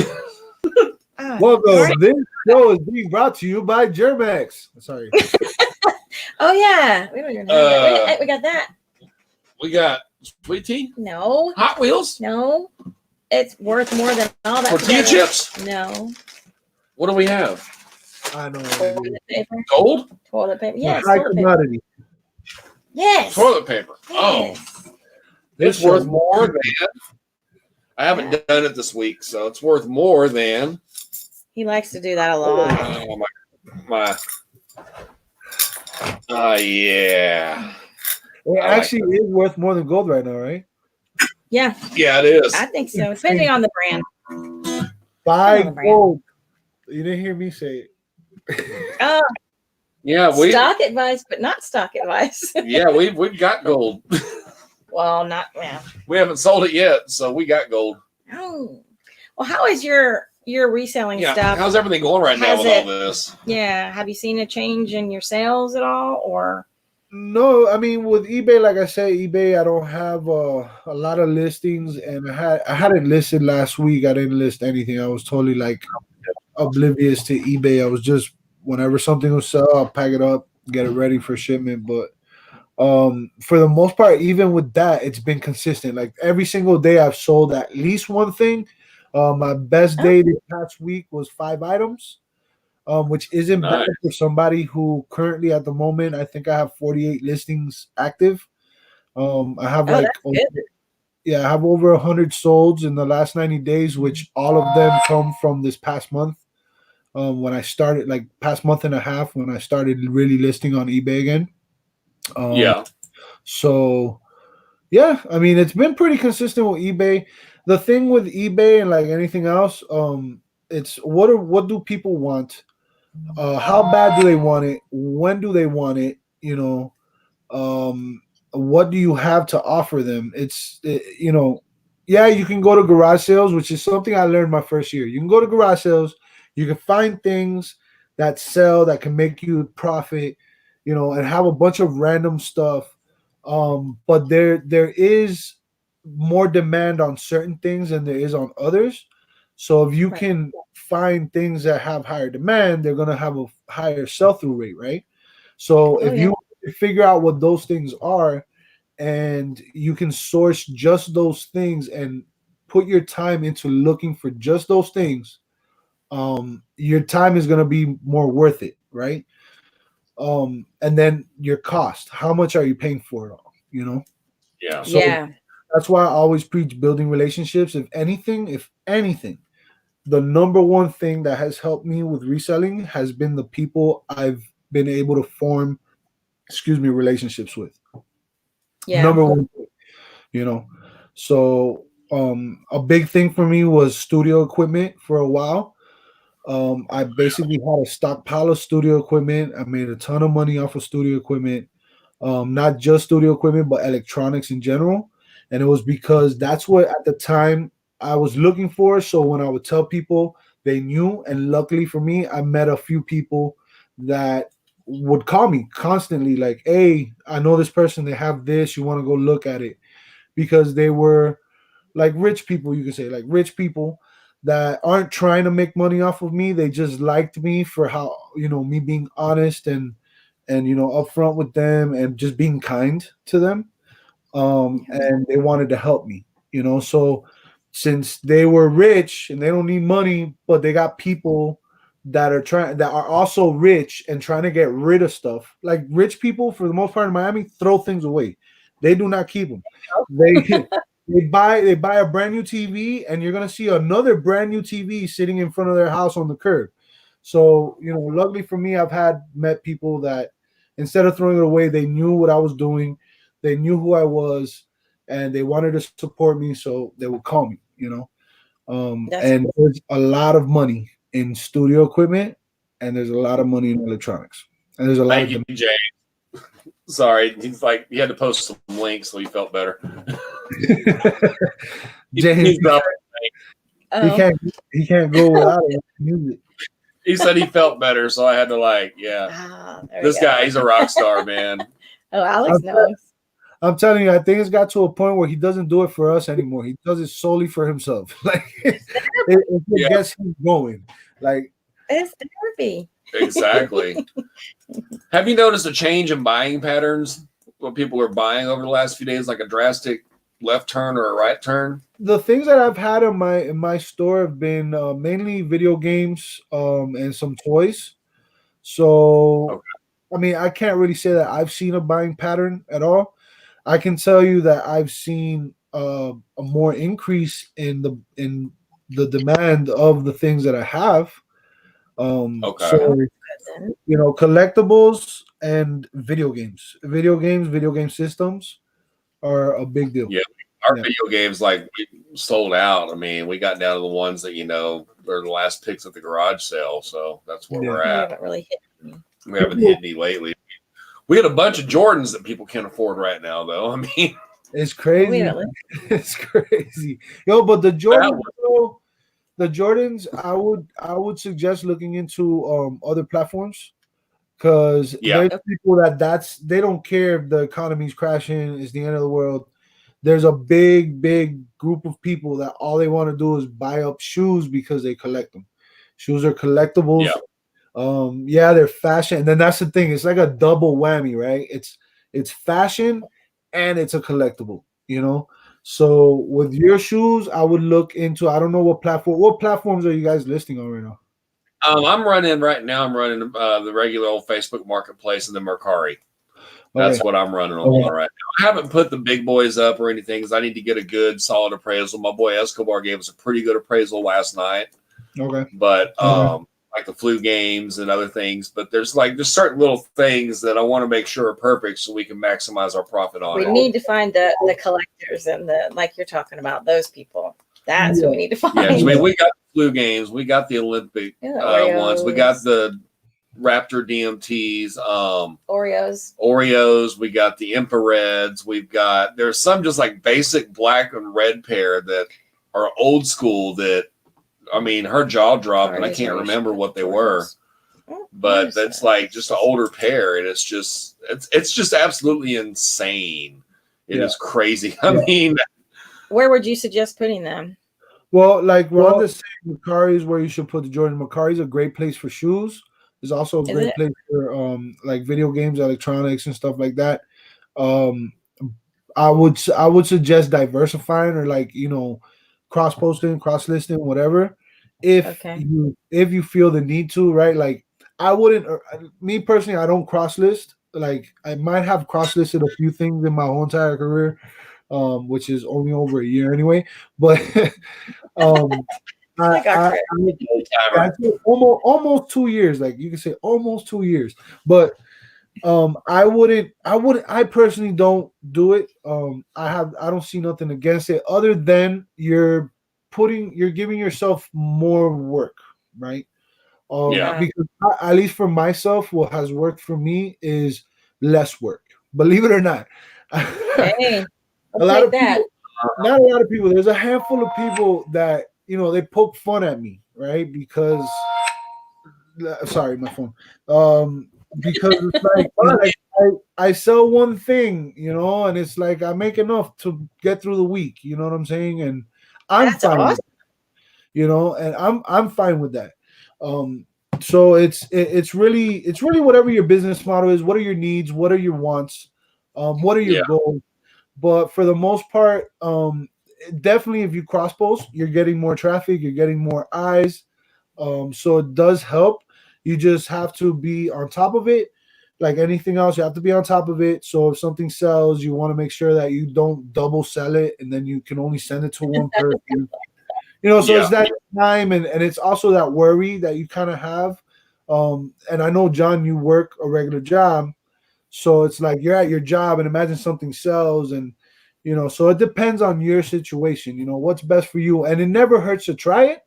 Welcome. This show is being brought to you by Germex. Sorry. Oh yeah, we don't even have that. We got that. We got sweet tea. No. Hot Wheels. No. It's worth more than all that. Tortilla chips. No. What do we have? I know. Toilet paper. Gold. Toilet paper. Yes. High commodity. Yes. Toilet paper. Yes. Oh, it's worth more than. I haven't done it this week, so it's worth more than. He likes to do that a lot. Oh my. Yeah. It actually is worth more than gold right now, right? Yeah. Yeah, it is. I think so, depending on the brand. Buy gold. You didn't hear me say it. Oh. Yeah, stock advice, but not stock advice. Yeah, we've got gold. Well, not well. We haven't sold it yet, so we got gold. Oh. Well, how is your reselling stuff? How's everything going right now with all this? Yeah. Have you seen a change in your sales at all, or? No, I mean with eBay, like I said, eBay, I don't have a lot of listings, and I had it listed last week. I didn't list anything. I was totally like oblivious to eBay. I was just whenever something was sell, I'll pack it up, get it ready for shipment. But for the most part, even with that, it's been consistent. Like every single day, I've sold at least one thing. My best day this past week was 5 items. which isn't Nice. bad for somebody who currently at the moment, I think I have 48 listings active. I have Oh, like that's good. yeah, I have over 100 solds in the last 90 days, which all of them come from this past month. When I started, like past month and a half, when I started really listing on eBay again. Um, Yeah. so yeah, I mean it's been pretty consistent with eBay. The thing with eBay and like anything else, it's what do people want? How bad do they want it? When do they want it? Um, what do you have to offer them? Yeah, you can go to garage sales, which is something I learned my first year. You can go to garage sales, you can find things that sell that can make you profit, and have a bunch of random stuff. But there is more demand on certain things than there is on others. So if you Right. can find things that have higher demand, they're gonna have a higher sell through rate, right? So Oh, if yeah. you figure out what those things are and you can source just those things and put your time into looking for just those things, your time is going to be more worth it, right? And then your cost, how much are you paying for it all, Yeah. so Yeah. that's why I always preach building relationships. If anything, the number one thing that has helped me with reselling has been the people I've been able to form, relationships with. Yeah. Number one thing, you know. So a big thing for me was studio equipment for a while. I basically had a stockpile of studio equipment. I made a ton of money off of studio equipment, not just studio equipment, but electronics in general. And it was because that's what at the time I was looking for. So when I would tell people, they knew. And luckily for me, I met a few people that would call me constantly, like, hey, I know this person, they have this, you want to go look at it, because they were like rich people, you could say, like rich people that aren't trying to make money off of me. They just liked me for how, me being honest and upfront with them and just being kind to them. And they wanted to help me, so since they were rich and they don't need money, but they got people that are also rich and trying to get rid of stuff. Like rich people, for the most part in Miami, throw things away. They do not keep them. They they buy a brand new TV, and you're gonna see another brand new TV sitting in front of their house on the curb. So, luckily for me, I've met people that instead of throwing it away, they knew what I was doing, they knew who I was, and they wanted to support me, so they would call me. That's And there's a lot of money in studio equipment, and there's a lot of money in electronics, and there's a lot Thank of you, Jay. Sorry, he's like he had to post some links so he felt better. James, He's dropping. he oh. can't he can't go without it. Music. He said he felt better, so I had to yeah. There we This go. guy, he's a rock star, man. Oh, Alex knows. I'm telling you, I think it's got to a point where he doesn't do it for us anymore. He does it solely for himself. Like it Yeah. gets him going. Like It's therapy. Exactly. Have you noticed a change in buying patterns? What people are buying over the last few days, like a drastic left turn or a right turn? the things that I've had in my store have been mainly video games and some toys. So Okay. I mean, I can't really say that I've seen a buying pattern at all. I can tell you that I've seen a more increase in the demand of the things that I have. Okay. So Then. collectibles and video games, video game systems are a big deal. Yeah. Our Yeah. video games we sold out. I mean, we got down to the ones that are the last picks at the garage sale. So that's where Yeah. we're You at. haven't really hit me. We haven't hit any lately. We had a bunch of Jordans that people can't afford right now, though. I mean, It's crazy. Really? It's crazy. Yo, but the Jordans, I would suggest looking into other platforms, because yeah, there's people they don't care if the economy's crashing, it's the end of the world. There's a big group of people that all they want to do is buy up shoes because they collect them. Shoes are collectibles. yeah. Yeah, they're fashion, and then that's the thing. It's like a double whammy, right? It's fashion and it's a collectible. So with your shoes, I would look into. I don't know what platforms are you guys listing on right now? I'm running right now. I'm running the regular old Facebook Marketplace and the Mercari. That's what I'm running on right now. I haven't put the big boys up or anything because I need to get a good, solid appraisal. My boy Escobar gave us a pretty good appraisal last night. Okay. But like the flu games and other things. But there's certain little things that I want to make sure are perfect so we can maximize our profit on We it. need to find the collectors and the, like you're talking about, those people. That's what we need to find. Yeah, so we got the flu games. We got the Olympic ones. We got the Raptor DMTs, Oreos. We got the infrareds. There's some just like basic black and red pair that are old school that, I mean, her jaw dropped and I can't remember what they were, but that's like just an older pair. And it's just absolutely insane. It is crazy. I mean, where would you suggest putting them? Well, like Ron is saying, Mercari is where you should put the Jordan. Mercari is a great place for shoes. It's also a great place for like video games, electronics, and stuff like that. I would suggest diversifying or like cross posting, cross listing, whatever. If you feel the need to, right? Like I wouldn't. Me personally, I don't cross list. Like I might have cross listed a few things in my whole entire career, which is only over a year anyway. But I almost 2 years. Like you can say almost 2 years. But I personally don't do it. I don't see nothing against it other than you're giving yourself more work, right? Because at least for myself, what has worked for me is less work. Believe it or not. Hey, not a lot of people. There's a handful of people that they poke fun at me, right? Because sorry, my phone. Because it's like I sell one thing, and it's like I make enough to get through the week. You know what I'm saying? And I'm fine with it, and I'm fine with that. So it's really whatever your business model is. What are your needs? What are your wants? What are your goals? But for the most part, definitely if you cross post, you're getting more traffic, you're getting more eyes. So it does help. You just have to be on top of it. Like anything else, you have to be on top of it. So if something sells, you want to make sure that you don't double sell it and then you can only send it to one person. It's that time and it's also that worry that you kind of have. And I know, John, you work a regular job. So it's like you're at your job and imagine something sells and, so it depends on your situation, what's best for you. And it never hurts to try it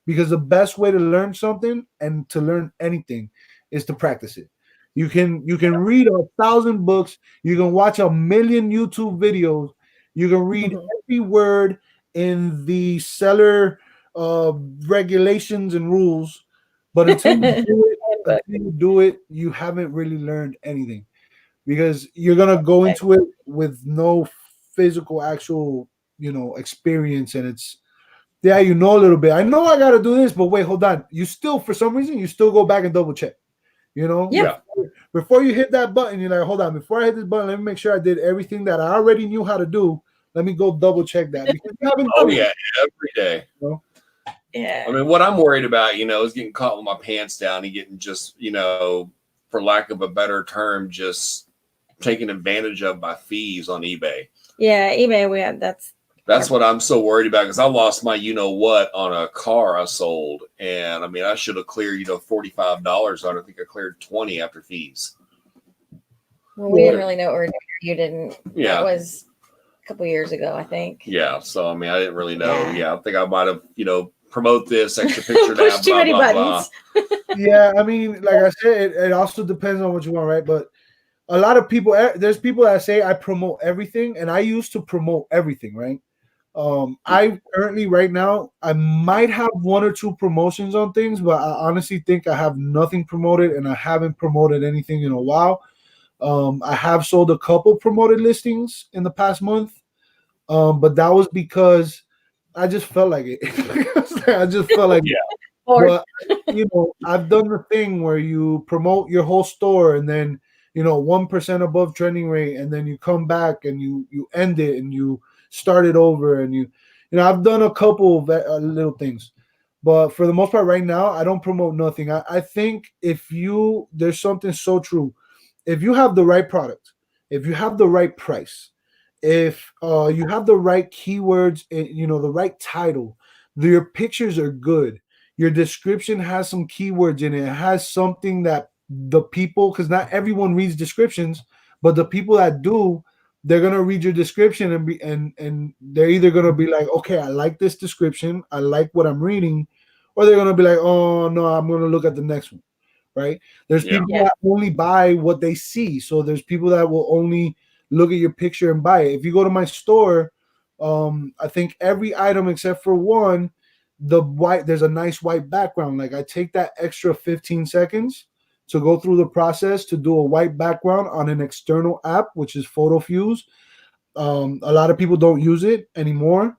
because the best way to learn something and to learn anything is to practice it. You can read 1,000 books. You can watch 1,000,000 YouTube videos. You can read every word in the seller regulations and rules. But until you do it, you haven't really learned anything. Because you're gonna go into it with no physical, actual, experience, and it's a little bit. I know I gotta do this, but wait, hold on. You still, for some reason, you still go back and double check. Before you hit that button, you're like, hold on. Before I hit this button, let me make sure I did everything that I already knew how to do. Let me go double check that. Because you haven't done it. Every day. Yeah. I mean, what I'm worried about, is getting caught with my pants down and getting just, for lack of a better term, just taken advantage of by thieves on eBay. Yeah, eBay. That's what I'm so worried about because I lost my what on a car I sold, and I mean I should have cleared $45 on it. I think I cleared 20 after fees. Well, we didn't really know, or you didn't. Yeah, that was a couple years ago, I think. Yeah, so I mean I didn't really know. Yeah, I think I might have promote this extra picture now. Push too many buttons. Yeah, I mean, like I said, it also depends on what you want, right? But a lot of people, there's people that say I promote everything, and I used to promote everything, right? I currently right now I might have 1 or 2 promotions on things, but I honestly think I have nothing promoted, and I haven't promoted anything in a while. I have sold a couple promoted listings in the past month, but that was because I just felt like it. I just felt like it. But I've done the thing where you promote your whole store and then 1% above trending rate, and then you come back and you end it and you start it over, and I've done a couple of little things. But for the most part, right now, I don't promote nothing. I think there's something so true. If you have the right product, if you have the right price, if you have the right keywords, the right title, your pictures are good, your description has some keywords in it, it has something that the people, because not everyone reads descriptions, but the people that do, they're gonna read your description and they're either gonna be like, okay, I like this description, I like what I'm reading, or they're gonna be like, oh no, I'm gonna look at the next one, right? There's Yeah. people that only buy what they see. So there's people that will only look at your picture and buy it. If you go to my store, I think every item except for one, there's a nice white background. Like I take that extra 15 seconds to go through the process to do a white background on an external app, which is PhotoFuse. A lot of people don't use it anymore.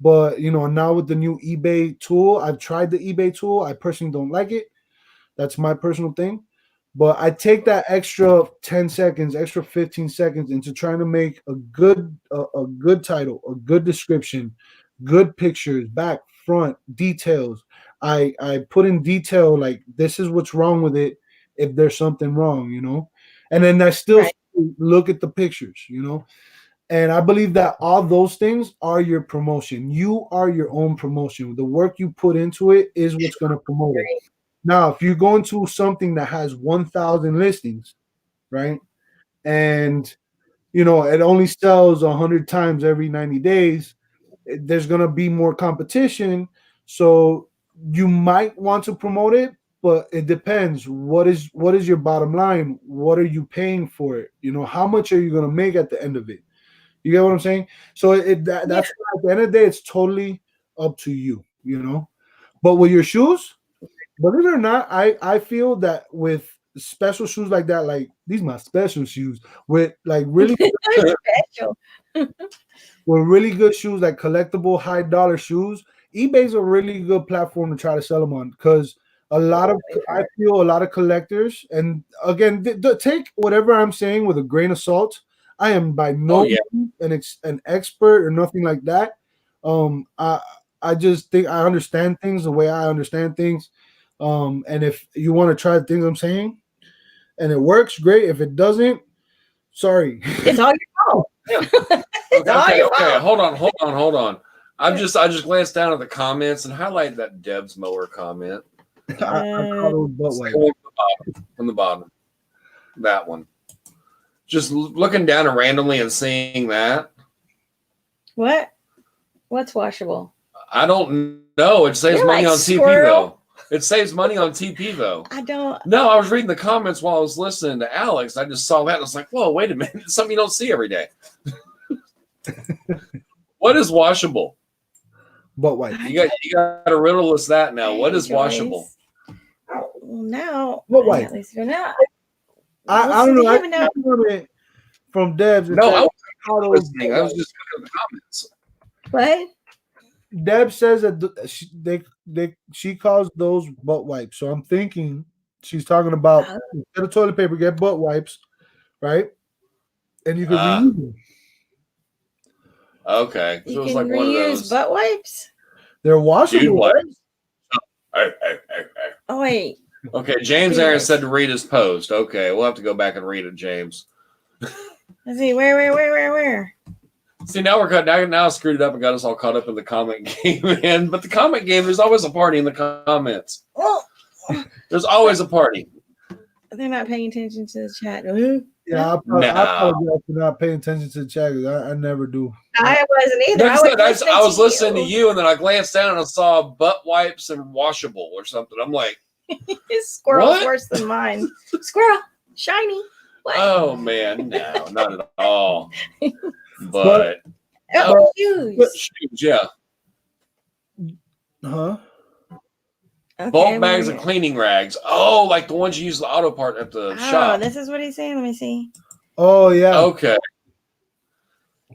But now with the new eBay tool, I've tried the eBay tool. I personally don't like it. That's my personal thing. But I take that extra 10 seconds, extra 15 seconds into trying to make a good title, a good description, good pictures, back, front, details. I put in detail like this is what's wrong with it if there's something wrong. And then I still look at the pictures. And I believe that all those things are your promotion. You are your own promotion. The work you put into it is what's going to promote it. Now, if you go into something that has 1,000 listings, right, and it only sells 100 times every 90 days, there's going to be more competition. So you might want to promote it, but it depends. What is your bottom line? What are you paying for it? How much are you going to make at the end of it? You get what I'm saying? So that's why at the end of the day, it's totally up to you. But with your shoes, believe it or not, I feel that with special shoes like that, like these are my special shoes with like really special. with really good shoes, like collectible high dollar shoes, eBay's a really good platform to try to sell them on because I feel a lot of collectors, and again, take whatever I'm saying with a grain of salt. I am by no means an expert or nothing like that. I just think I understand things the way I understand things. And if you want to try the things I'm saying and it works, great. If it doesn't, sorry. It's all your fault. Yeah. Okay. Hold on. I just glanced down at the comments and highlighted that Deb's mower comment. I call it butt wipe. From the bottom. That one. Just looking down and randomly and seeing that. What's washable? I don't know. It saves money on TP though. It saves money on TP though. I don't. No, I was reading the comments while I was listening to Alex. I just saw that and I was like, whoa, wait a minute. It's something you don't see every day. What is washable? Butt wipe. You got to riddle us that now. What is washable? Well, now. Butt wipe. At least you're not. I don't know. I know it from Debs. No, I was listening. I was just looking at the comments. What? Deb says that she calls those butt wipes. So I'm thinking she's talking about instead of toilet paper, get butt wipes, right? And you can reuse them. Okay, so it was like one of those butt wipes. They're washable wipes. Oh wait. Okay, James Aaron said to read his post. Okay, we'll have to go back and read it, James. Let's see, where? See, now now screwed it up and got us all caught up in the comment game, man. But the comment game, there's always a party in the comments. Oh. There's always a party. They're not paying attention to the chat. Yeah, I apologize for not paying attention to the chat. I never do. I wasn't either. I was listening to you, and then I glanced down and I saw butt wipes and washable or something. I'm like, his squirrel's worse than mine. Squirrel, shiny. What? Oh man, no, not at all. But shoes, yeah. Huh? Okay, bulk bags of cleaning rags. Oh, like the ones you use the auto part at the shop. Oh, this is what he's saying. Let me see. Oh yeah. Okay.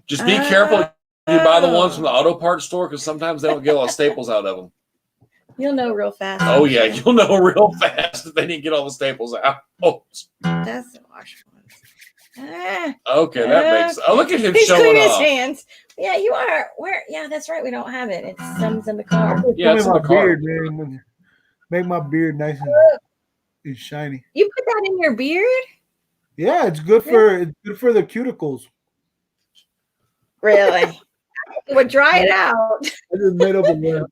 Just be careful. You buy the ones from the auto parts store because sometimes they don't get all the staples out of them. You'll know real fast. Oh yeah, you'll know real fast if they didn't get all the staples out. Oh. That's the wash ones. Okay, that makes. Oh, look at him He's showing cleaning his off. hands. Yeah, you are. Where? Yeah, that's right. We don't have it. It's some's in the car. Yeah, it's in my the car. beard, man. Make my beard nice and shiny. You put that in your beard? Yeah, it's good for the cuticles. Really? Well, dry it out. I just made up a word.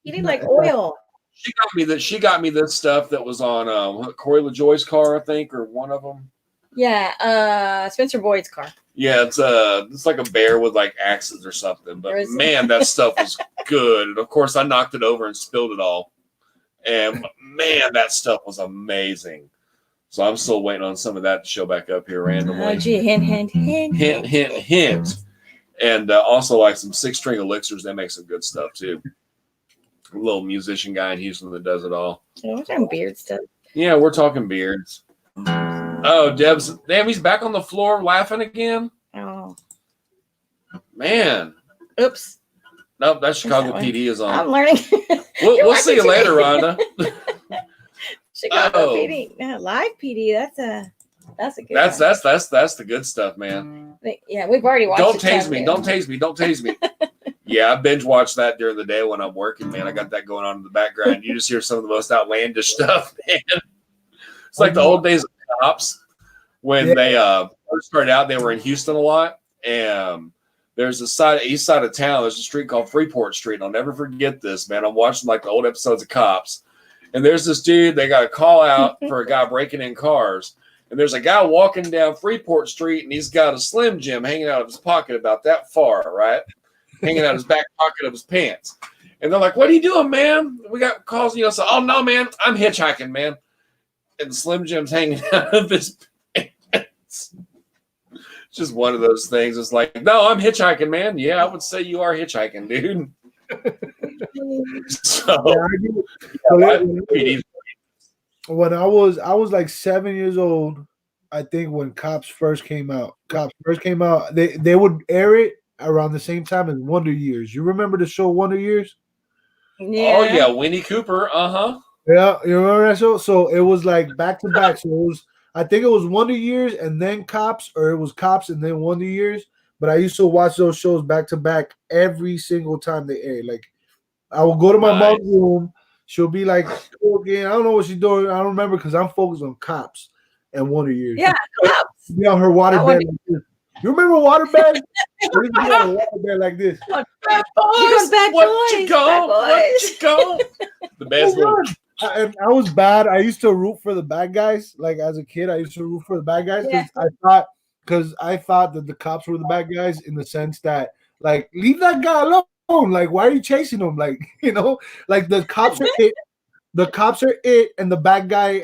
You need like oil. She got me this stuff that was on Corey LaJoy's car, I think, or one of them. Yeah, Spencer Boyd's car. Yeah, it's like a bear with like axes or something. But man, that stuff was good. And of course, I knocked it over and spilled it all. And man, that stuff was amazing. So I'm still waiting on some of that to show back up here randomly. Oh, gee, hint. And also like some 6-string elixirs. They make some good stuff too. A little musician guy in Houston that does it all. Yeah, we're talking beard stuff. Yeah, we're talking beards. Oh, damn, he's back on the floor laughing again. Oh, man. Oops. Nope, that Chicago PD is on. I'm learning. We'll see you later, Rhonda. Chicago PD, live PD. That's a good. That's the good stuff, man. Yeah, we've already watched. Don't tase me. Don't tase me. Yeah, I binge watch that during the day when I'm working, man. I got that going on in the background. You just hear some of the most outlandish stuff, man. It's like the old days of Cops when they first started out. They were in Houston a lot, and there's a east side of town. There's a street called Freeport Street. And I'll never forget this, man. I'm watching like the old episodes of Cops, and there's this dude. They got a call out for a guy breaking in cars, and there's a guy walking down Freeport Street, and he's got a Slim Jim hanging out of his pocket about that far, right? Hanging out his back pocket of his pants. And they're like, "What are you doing, man? We got calls." So, "Oh, no, man, I'm hitchhiking, man." And the Slim Jim's hanging out of his pants. Just one of those things. It's like, "No, I'm hitchhiking, man." Yeah, I would say you are hitchhiking, dude. When I was like 7 years old, I think when Cops first came out, they would air it around the same time as Wonder Years. You remember the show Wonder Years? Yeah. Oh yeah, Winnie Cooper. Yeah, you remember that show? So it was like back to back. So it was, I think it was Wonder Years and then Cops, or it was Cops and then Wonder Years. But I used to watch those shows back to back every single time they aired. Like I would go to my mom's room. She'll be like, "Oh, again, I don't know what she's doing. I don't remember because I'm focused on Cops and Wonder Years." Yeah, Cops. Be on her waterbed. You remember waterbed? Waterbed like this. Bad boys. What you go? The best one. And I was bad. I used to root for the bad guys. Like as a kid, I used to root for the bad guys because I thought that the cops were the bad guys in the sense that, like, leave that guy alone. Like, why are you chasing him? Like, like the cops are it. The cops are it, and the bad guy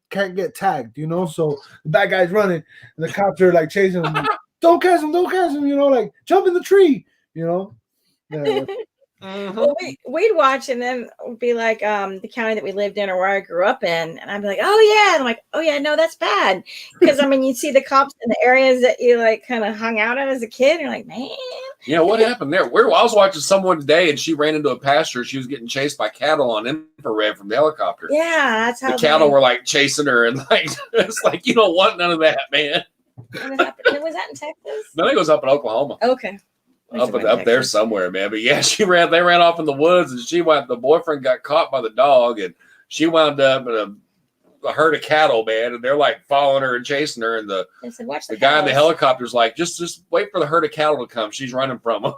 can't get tagged. So the bad guy's running, and the cops are like chasing him. Like, don't catch him! Like jump in the tree. Yeah. Well, we'd watch and then be like the county that we lived in or where I grew up in, and I'd be like, "Oh yeah," and I'm like, "Oh yeah, no, that's bad," because you see the cops in the areas that you like kind of hung out at as a kid, and you're like, "Man, yeah, what happened there?" I was watching someone today, and she ran into a pasture. She was getting chased by cattle on infrared from the helicopter. Yeah, that's how the cattle were like chasing her, and like it's like you don't want none of that, man. Was that in Texas? No, I think it was up in Oklahoma. Okay. Up there somewhere, man. But yeah, they ran off in the woods, and the boyfriend got caught by the dog, and she wound up in a herd of cattle, man, and they're like following her and chasing her, and the guy in the helicopter's like, just wait for the herd of cattle to come. She's running from them.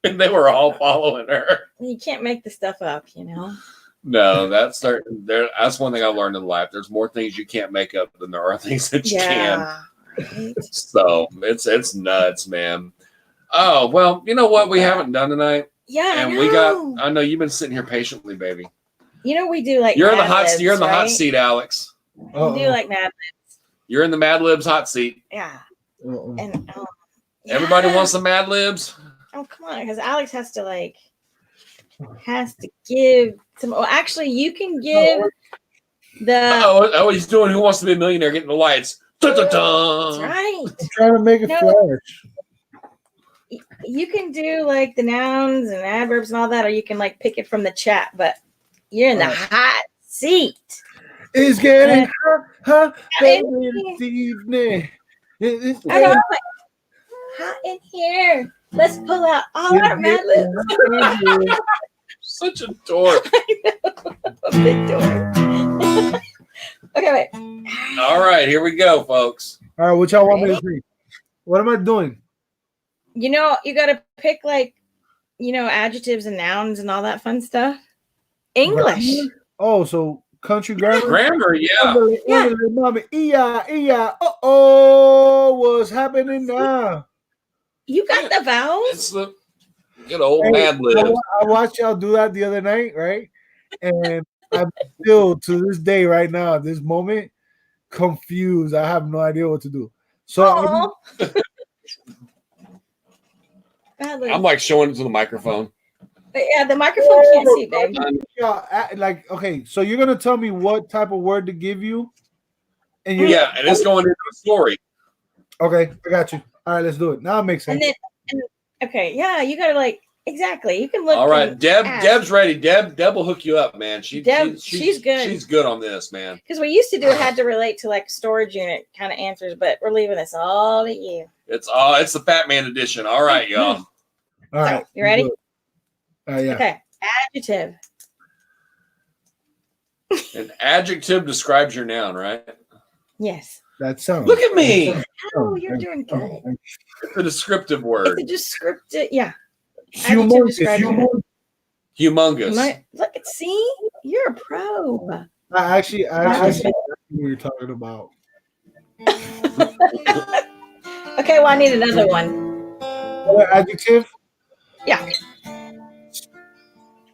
And they were all following her. You can't make the stuff up, No, that's certain. That's one thing I learned in life. There's more things you can't make up than there are things that you can. Right. So it's nuts, man. Oh, well, you know what we haven't done tonight? Yeah. And I know you've been sitting here patiently, baby. We do like you're in the hot seat, Alex. We do like Mad Libs. You're in the Mad Libs hot seat. Yeah. And everybody wants some Mad Libs. Oh, come on, because Alex has to give some. Well, actually, you can give he's doing Who Wants to Be a Millionaire, getting the lights. That's right. I'm trying to make it flash. You can do like the nouns and adverbs and all that, or you can like pick it from the chat, but you're in the hot seat. It's getting hot this evening. I know. I'm like, hot in here. Let's pull out all our Mad Libs. Such a dork. A big dork. Okay, wait. All right, here we go, folks. All right, what y'all want me to say? What am I doing? You know, you got to pick like, you know, adjectives and nouns and all that fun stuff. English. Grammar? Oh, so country grammar? Grammar, yeah. Yeah. Uh-oh, what's happening now? You got the vowels? It's the good old Hey, Mad Libs. I watched y'all do that the other night, right? And I'm still, to this day, right now, at this moment, confused. I have no idea what to do. So I'm like showing it to the microphone. Yeah, the microphone can't see, baby. like, okay, so you're gonna tell me what type of word to give you, and Yeah, and it's going into a story. Okay, I got you. All right, let's do it. Now it makes sense. Okay, yeah, you gotta like exactly. You can look. All right, Deb's ready. Deb will hook you up, man. She's good. She's good on this, man. Because we used to do it had to relate to like storage unit kind of answers, but we're leaving this all to you. It's the Fatman edition. All right, y'all. All right, so, you ready? Yeah. Okay, adjective. An adjective describes your noun, right? Yes. That sounds. Look at me. Oh, you're doing good. It's a descriptive word. It's a descriptive, yeah. Humongous. Look at see, you're a pro. I actually see what you're talking about. Okay, well, I need another one. What adjective? Yeah.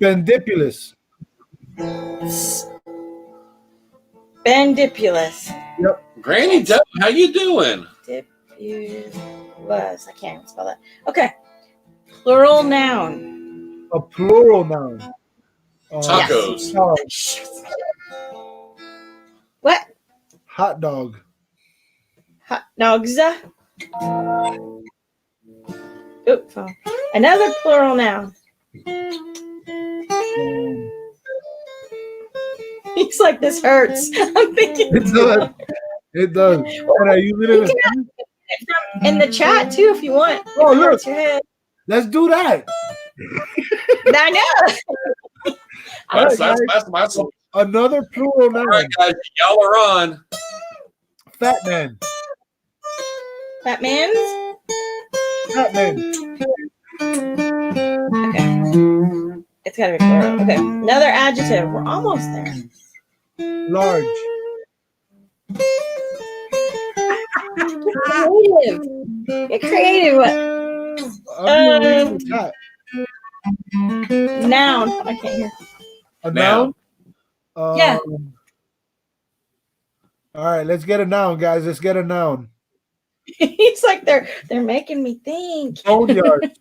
Spendipulous. Spendipulous. Yep. Granny Deb, how you doing? Spendipulous. I can't spell that. Okay. Plural noun. A plural noun. Tacos. Yes. What? Hot dog. Hot dogs. Oops. Another plural noun. He's like, this hurts. I'm thinking it does. It does. And I use it in the chat too if you want. Oh, look. Your head. Let's do that. I know. That's my solution. Another plural noun. All right, guys, y'all are on. Fatman. Fatman's? Fatman. Okay. It's gotta be plural. Okay. Another adjective. We're almost there. Large. Creative. Get creative. Noun. I can't hear. A noun? Yeah. All right, let's get a noun, guys. Let's get a noun. He's like, they're making me think. Boneyard.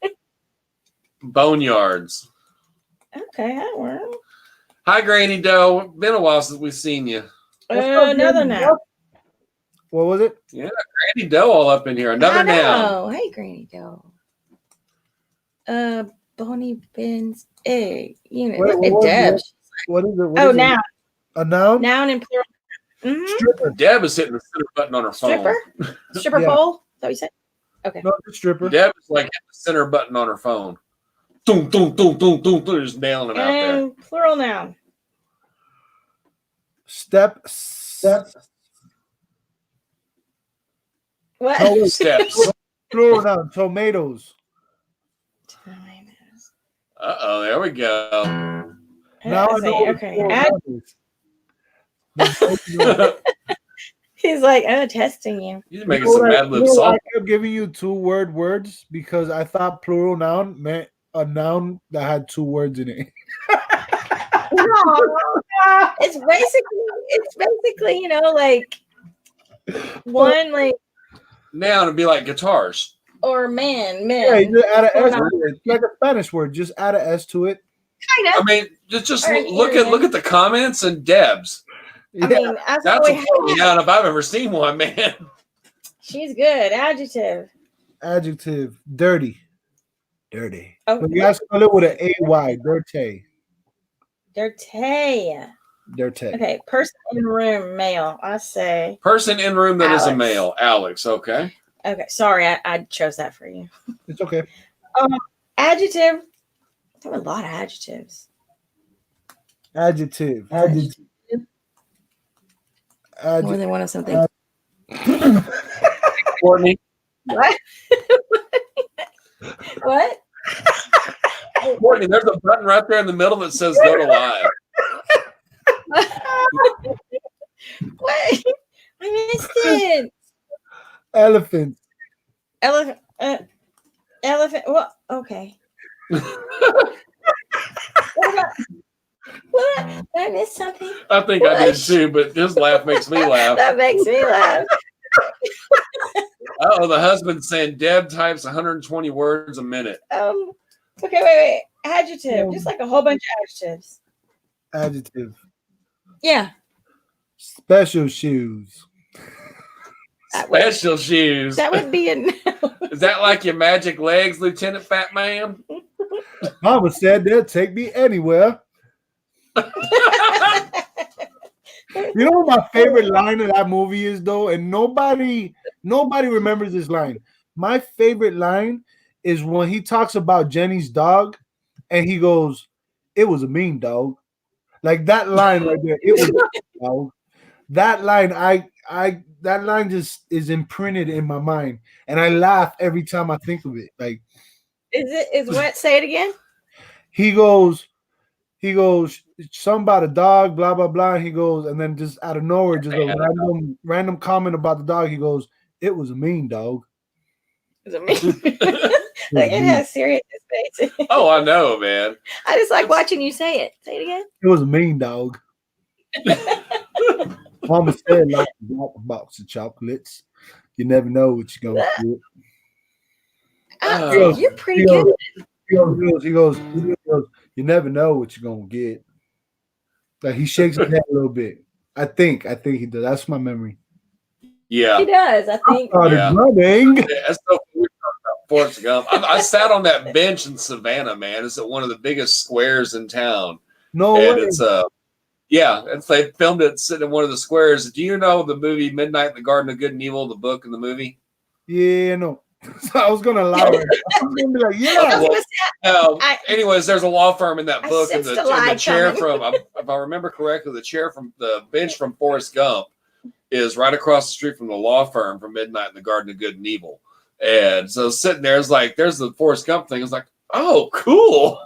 Boneyards. Okay, that works. Hi, Granny Doe. Been a while since we've seen you. Another noun. What was it? Yeah, Granny Doe all up in here. Another noun. Oh, hey, Granny Doe. Bonnie Ben's egg. You know, look at Deb. What is it? Oh, noun. A noun? Noun and plural. Mm-hmm. Stripper. Deb is hitting the center button on her phone. Stripper Yeah. pole? Is that what you said? Okay. No, the stripper. Deb is like hitting the center button on her phone. Doom, doom, doom, doom, doom, doom, just nailing them out there. And plural noun. Step. What? No, wait. Steps. Plural noun. Tomatoes. Uh-oh, there we go. Now I know what okay. plural noun is. He's like, testing you. You're making some Mad Lib song. I kept giving you 2-word words because I thought plural noun meant a noun that had 2 words in it. It's basically, you know, like one like Now it'd be like guitars. or man. Yeah, you just add an S to it. It's like a Spanish word. Just add an S to it. Kind of. I mean, just Or look at the comments and Deb's. I mean, That's a noun if I've ever seen one, man. She's good. Adjective. Dirty. Oh, But you guys spell it with an AY. Dirty. Dirty. They're tech. Okay, person in room, male. I say Person in room that is a Alex. male. Alex, okay. Okay, sorry, I chose that for you. It's okay. Adjective. There were a lot of adjectives. Adjective. More than one of something. Courtney. What? What? Courtney, there's a button right there in the middle that says go to live. What? I missed it. Elephant. Elephant. Elephant. Well, okay. What? Did I miss something? I think I did too, but his laugh makes me laugh. That makes me laugh. Oh, the husband's saying Deb types 120 words a minute. Okay, wait. Adjective. Just like a whole bunch of adjectives. Adjective. Yeah. Special shoes. Special shoes. That would be a no. Is that like your magic legs, Lieutenant Fatman? Mama said they'll take me anywhere. You know what my favorite line of that movie is though, and nobody remembers this line. My favorite line is when he talks about Jenny's dog, and he goes, "It was a mean dog." Like that line right there. It was a mean dog. That line, that line just is imprinted in my mind, and I laugh every time I think of it. Like, Is what? Say it again. he goes, something about a dog, blah blah blah. And he goes, and then just out of nowhere, just a random comment about the dog. He goes, "It was a mean dog." Is it mean? Like it has serious face. Oh, I know, man. I just like watching you say it. Say it again. It was a mean dog. Mama said, like a box of chocolates. You never know what you're gonna get. You're pretty good. He goes, you never know what you're gonna get. Like he shakes his head a little bit. I think he does. That's my memory. Yeah. He does, I think. Yeah. Running. Yeah, that's so cool. Forrest Gump. I sat on that bench in Savannah, man. It's at one of the biggest squares in town. No and way. It's they filmed it sitting in one of the squares. Do you know the movie Midnight in the Garden of Good and Evil, the book and the movie? Yeah, no. So I was gonna lie. I was gonna be like, yeah. Anyways, there's a law firm in that book, and sensed the chair from, if I remember correctly, the chair from the bench from Forrest Gump is right across the street from the law firm from Midnight in the Garden of Good and Evil. And so sitting there is like, there's the Forrest Gump thing. It's like, oh, cool.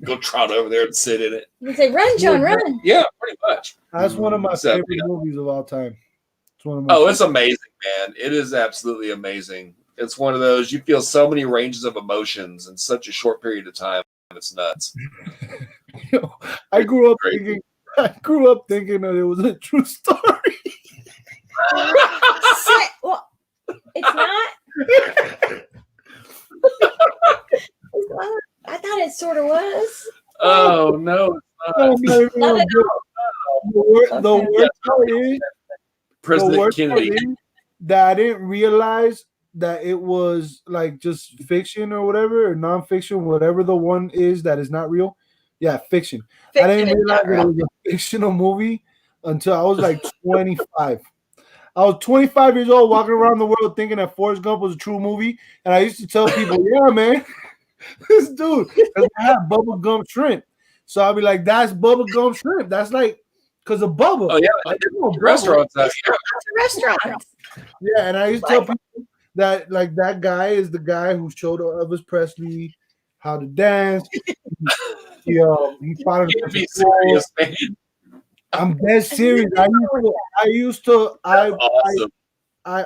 Go trot over there and sit in it. You say, "Run, John, run." Yeah, pretty much. That's one of my favorite movies of all time. It's one of my it's amazing, man. It is absolutely amazing. It's one of those, you feel so many ranges of emotions in such a short period of time. It's nuts. I grew up thinking that it was a true story. Well, it's not. I thought it sort of was. Oh no, it's not. The worst part is President Kennedy. That I didn't realize that it was like just fiction or whatever, or nonfiction, whatever the one is that is not real. Yeah, fiction. I didn't realize that it was a fictional movie until I was like 25. I was 25 years old walking around the world thinking that Forrest Gump was a true movie. And I used to tell people, yeah, man, this dude, because I have bubble gum shrimp. So I'll be like, that's bubble gum shrimp. That's like, because of Bubba. Oh, yeah. Like, restaurants. Restaurants. Yeah, and I used to tell people that, like, that guy is the guy who showed Elvis Presley how to dance. He fought Can't be serious, man. I'm dead serious. I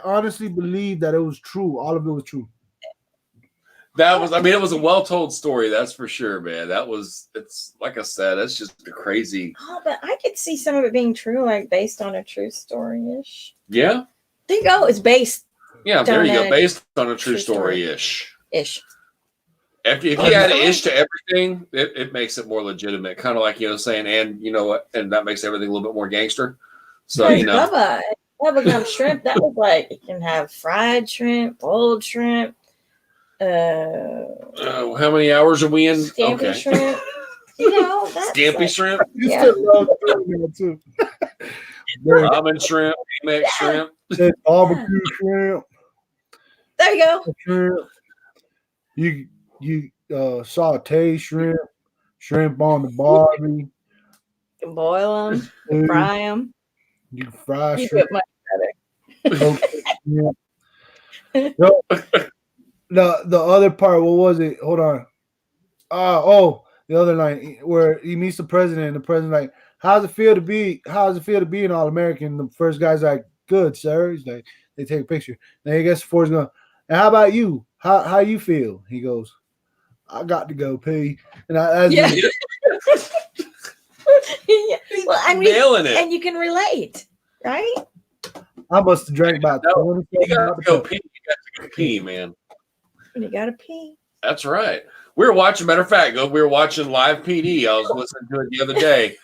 honestly believe that it was true. All of it was true. It was a well-told story, that's for sure, man. It's like I said, that's just crazy. Oh, but I could see some of it being true, like based on a true story-ish. Yeah. There you go. It's based. Yeah, there you go. Based on a true story-ish. Ish. If you add an ish to everything, it makes it more legitimate. Kind of like, saying, and that makes everything a little bit more gangster. So, Bubba gum shrimp, that was like, it can have fried shrimp, boiled shrimp. How many hours are we in? Scampi shrimp. That's Scampi like, shrimp, You Yeah. still love doing that too. There's, ramen shrimp, Amex shrimp. there's barbecue shrimp, there you go. shrimp. You saute shrimp, shrimp on the barbie. You can boil them, you can Mm. fry them. You fry You shrimp. put much Coconut shrimp. No, the other part, what was it? Hold on. The other line where he meets the president, and the president like, how's it feel to be an All-American? The first guy's like, good, sir. He's like, they take a picture. Then he gets Forrest going, and how about you? How you feel? He goes, I got to go pee. And Yeah. Yeah. Well, Nailing it. and you can relate, right? I must have drank about No, 20 You got to go pee. You got to go pee, man. When you gotta pee. That's right. We were watching. Matter of fact, we were watching live PD. I was listening to it the other day,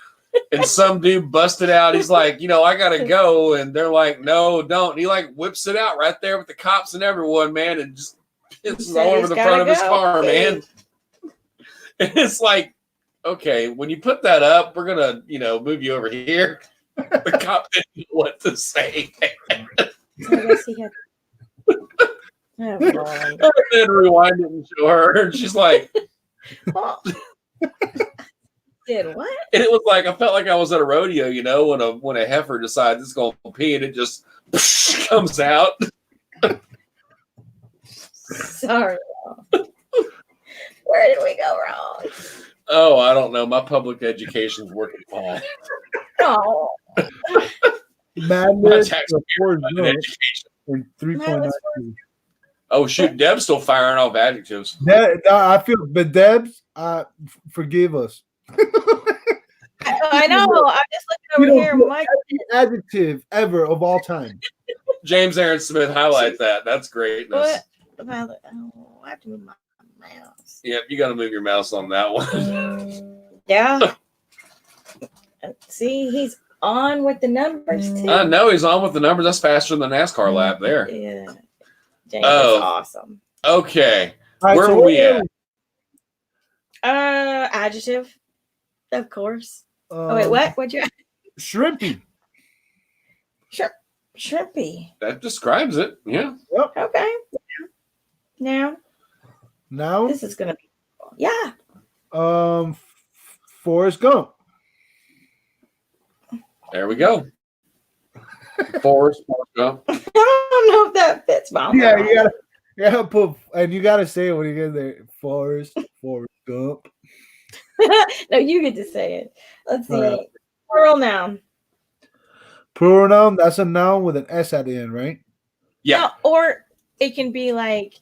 and some dude busted out. He's like, I gotta go, and they're like, no, don't. And he like whips it out right there with the cops and everyone, man, and just pisses all over the front of his car, man. And it's like, okay, when you put that up, we're gonna, move you over here. The cop didn't know what to say. I guess he had. Oh, Lord. And then rewind it and show her, and she's like, Oh. Did what? and it was like I felt like I was at a rodeo, when a heifer decides it's going to pee, and it just comes out. Sorry. Where did we go wrong? Oh, I don't know. My public education's working fine. Oh, My Madness tax of Forrest and Gump education. in 3.9. Oh shoot, Deb's still firing off adjectives. I feel, but Debs, forgive us. I know. I'm just looking over here. Mike, Adjective ever of all time. James Aaron Smith, highlight that. That's greatness. what? I have to move my mouse. Yep, you got to move your mouse on that one. Yeah. See, he's on with the numbers too. I know he's on with the numbers. That's faster than the NASCAR lap there. Yeah. James is awesome. Okay, All right, where so are we at? Adjective, of course. Wait, what? What'd you? Shrimpy. Shrimpy. That describes it. Yeah. Okay. Now Now, this is gonna be. Yeah. Forrest Gump. There we go. Forrest Gump. I don't know if that fits, but Yeah, you gotta put, and you gotta say it when you get there. Forrest Gump. No, you get to say it. Let's see. All right. Plural noun. Plural noun. That's a noun with an S at the end, right? Yeah. No, or it can be like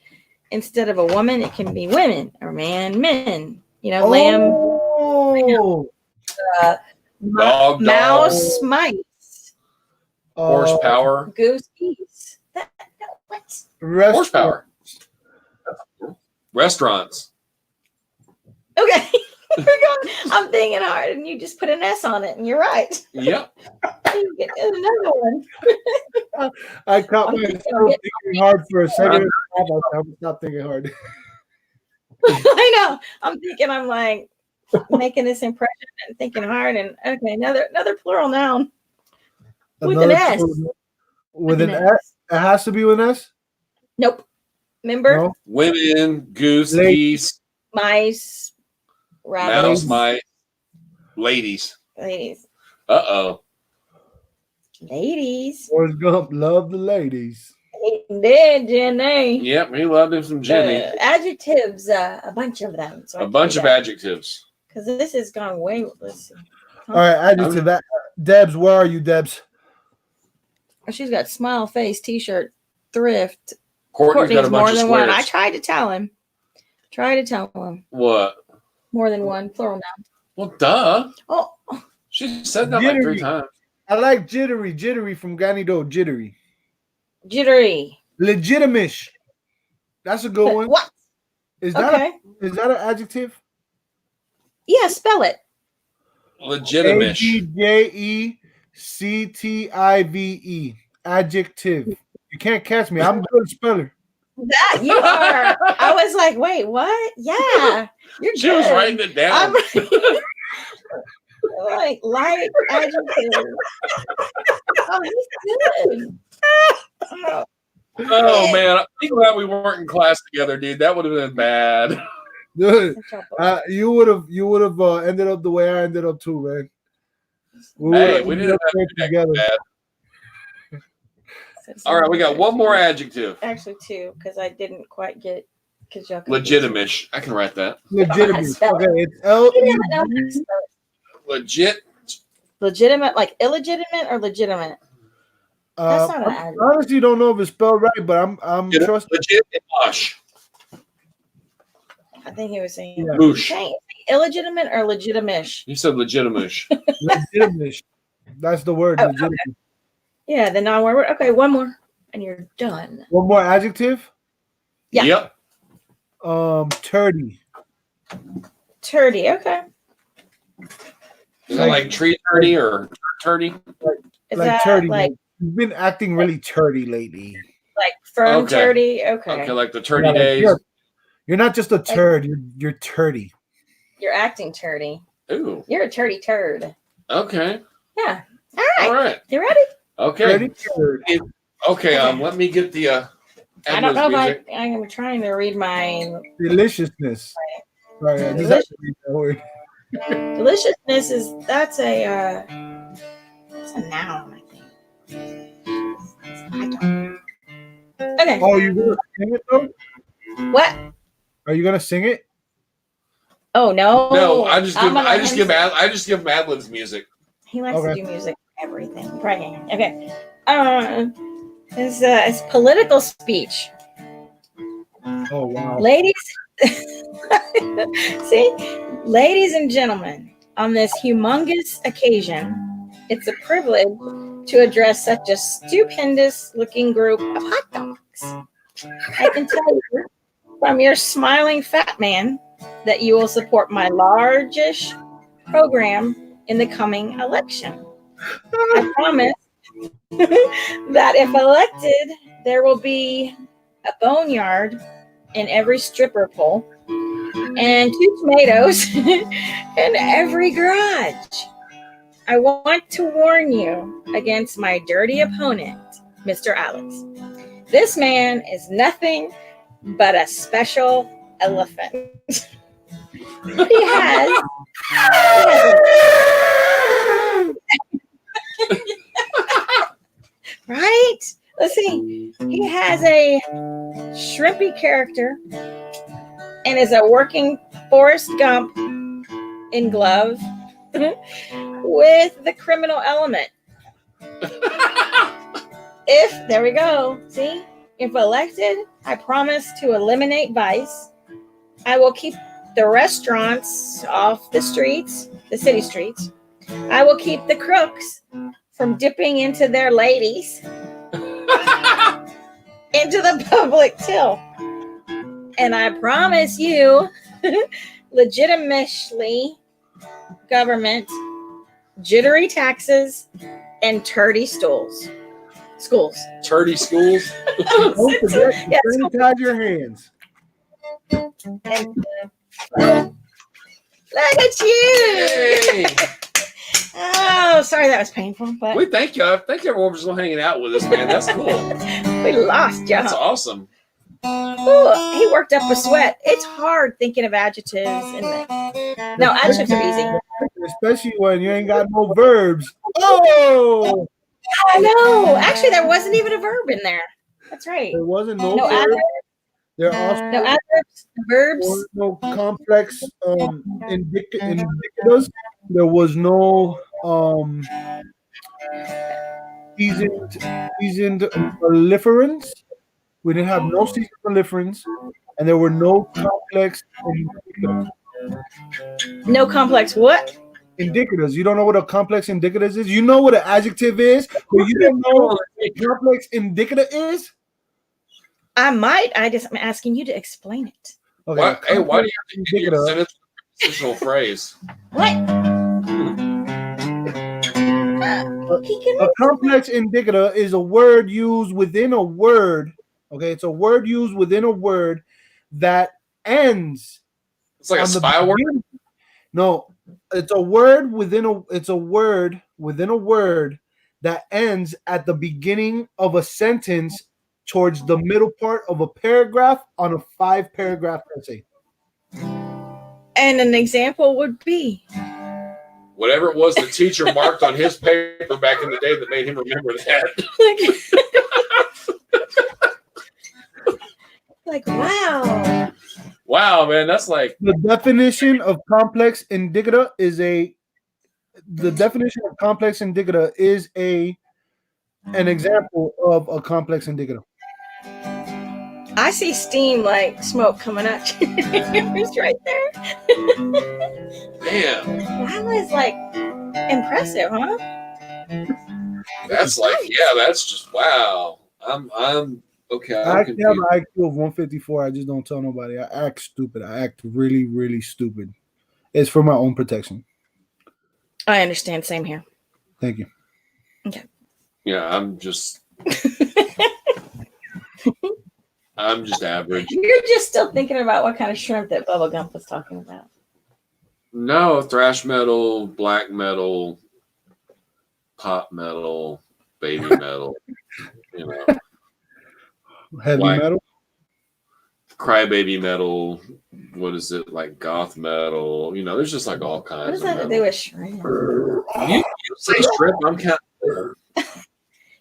instead of a woman, it can be women or man, men. Lamb, Oh, Dog, mouse, mice, horsepower. goose, geese. What? Horsepower. Restaurants. Okay. We're going. I'm thinking hard, and you just put an S on it, and you're right. Yep. You get another one. I caught myself thinking hard for a second. I stopped thinking hard. I know. I'm thinking. I'm like making this impression and thinking hard, and okay, another plural noun with an S. With an S. It has to be with an S. Nope. Remember? No? Women, goose, Lady. geese, Mice, rabbits, mouse, mice, ladies. ladies. Uh-oh. Ladies. Forrest Gump loved the ladies. He did, Jenny. Yep, he loved him some Jenny. Adjectives, a bunch of them. So A bunch of adjectives. Because this has gone way. Let's see. All right, adjective. Debs, where are you, Debs? Oh, she's got smile face, t-shirt, thrift. Courtney's got a bunch more of than squares. one. I tried to tell him. What? More than one, plural noun. Well, duh. Oh, She said that like 3 times. I like jittery from Ganido, jittery. jittery. Legitimish. That's a good one. What? Is that Okay. is that an adjective? Yeah, spell it. Legitimish. ADJECTIVE. Adjective. You can't catch me. I'm a good speller. That you are. I was like, wait, what? Yeah, you're She was good. writing it down. I'm like light adjective. Oh, he's good. Oh man, I'm glad we weren't in class together, dude. That would have been bad. Dude, you would have ended up the way I ended up too, man. We didn't have to do together. that. All right, we got one more adjective. Actually, two, because I didn't quite get because y'all Legitimate. I can write that. Legitimate. Okay, it's L. Legit. Legitimate, like illegitimate or legitimate? That's not an adjective. I honestly don't know if it's spelled right, but I'm trusting. Legit and mush. I think he was saying Moosh. Illegitimate or legitimish? You said legitimish. Legitimate. That's the word. Legitimate. Okay. Yeah, the non-word word. Okay, one more, and you're done. One more adjective. Yeah. Yep. Turdy. Turdy. Okay. Is it like tree turdy or turdy? Like turdy. Like you've been acting really turdy lately. Like firm turdy. Okay. Okay, like the turdy days. You're not just a turd. You're turdy. You're acting turdy. Ooh. You're a turdy turd. Okay. Yeah. All right. All right. You ready? Okay. Okay. Let me get the. I don't know if I'm trying to read my deliciousness. Sorry, I just have to read that word. Deliciousness that's a noun, I think. Okay. Oh, you gonna sing it though? What? Are you gonna sing it? Oh no! No, I just give Mad Libs music. He likes to do music for everything. Right. Okay. It's political speech. Oh wow. Ladies, see, ladies and gentlemen, on this humongous occasion, it's a privilege to address such a stupendous looking group of hot dogs. I can tell you from your smiling fat man that you will support my largest program in the coming election. I promise that if elected, there will be a boneyard in every stripper pole and 2 tomatoes in every garage. I want to warn you against my dirty opponent, Mr. Alex. This man is nothing but a special elephant. He has right? Let's see. He has a shrimpy character and is a working Forrest Gump in glove with the criminal element. There we go. See? If elected, I promise to eliminate vice. I will keep the restaurants off the streets, the city streets. I will keep the crooks from dipping into their ladies into the public till. And I promise you, legitimately, government, jittery taxes, and turdy schools. Turdy schools? Don't forget to sanitize your hands. Look at you! Hey. Oh, sorry that was painful, but we thank you. Thank you everyone for still hanging out with us, man. That's cool. We lost you. That's awesome. Ooh, he worked up a sweat. It's hard thinking of adjectives. No, adjectives are easy. Especially when you ain't got no verbs. Oh! I know. Actually, there wasn't even a verb in there. That's right. There wasn't no verb. There also no adverbs, verbs. No complex indicatives. There was no seasoned proliferants. We didn't have no seasoned proliferants, and there were no complex indicatives. No complex what? Indicatives. You don't know what a complex indicative is? You know what an adjective is, but you don't know what a complex indicative is? I might. I'm asking you to explain it. Okay. Why do you have to give your sentence a prepositional phrase? What? A complex indicator is a word used within a word Okay, it's a word used within a word that ends. It's like a spy word. No, it's a word within a. It's a word within a word that ends at the beginning of a sentence towards the middle part of a paragraph on a 5-paragraph essay. And an example would be Whatever it was the teacher marked on his paper back in the day that made him remember that. like wow. Wow, man, that's like The definition of complex indicator is a. The definition of complex indicator is an example of a complex indicator. I see steam like smoke coming out. It's right there. man. Mm-hmm. That was like impressive, huh? That's like, yeah, that's just wow. I'm okay. I actually have an IQ of 154. I just don't tell nobody. I act stupid. I act really, really stupid. It's for my own protection. I understand. Same here. Thank you. Okay. Yeah, I'm just average. You're just still thinking about what kind of shrimp that Bubba Gump was talking about. No, thrash metal, black metal, pop metal, baby metal, you know. Heavy metal? Crybaby metal, what is it, like goth metal? You know, there's just like all kinds. What does that have to do with shrimp? You say shrimp, I'm kind of...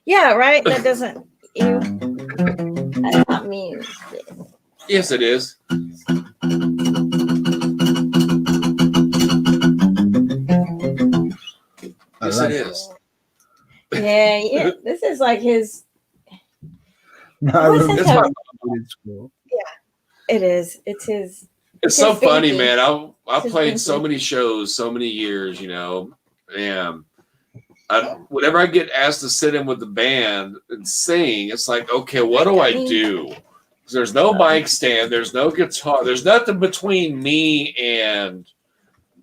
Yeah, right? That doesn't you that's not me. Yes, it is. Yes, it is. Yeah. This is like his. It's yeah, it is. It's his. It's so funny, man. I his played thinking. so many shows, so many years, you know, and whenever I get asked to sit in with the band and sing, it's like, okay, what do I do? There's no mic stand, there's no guitar, there's nothing between me and,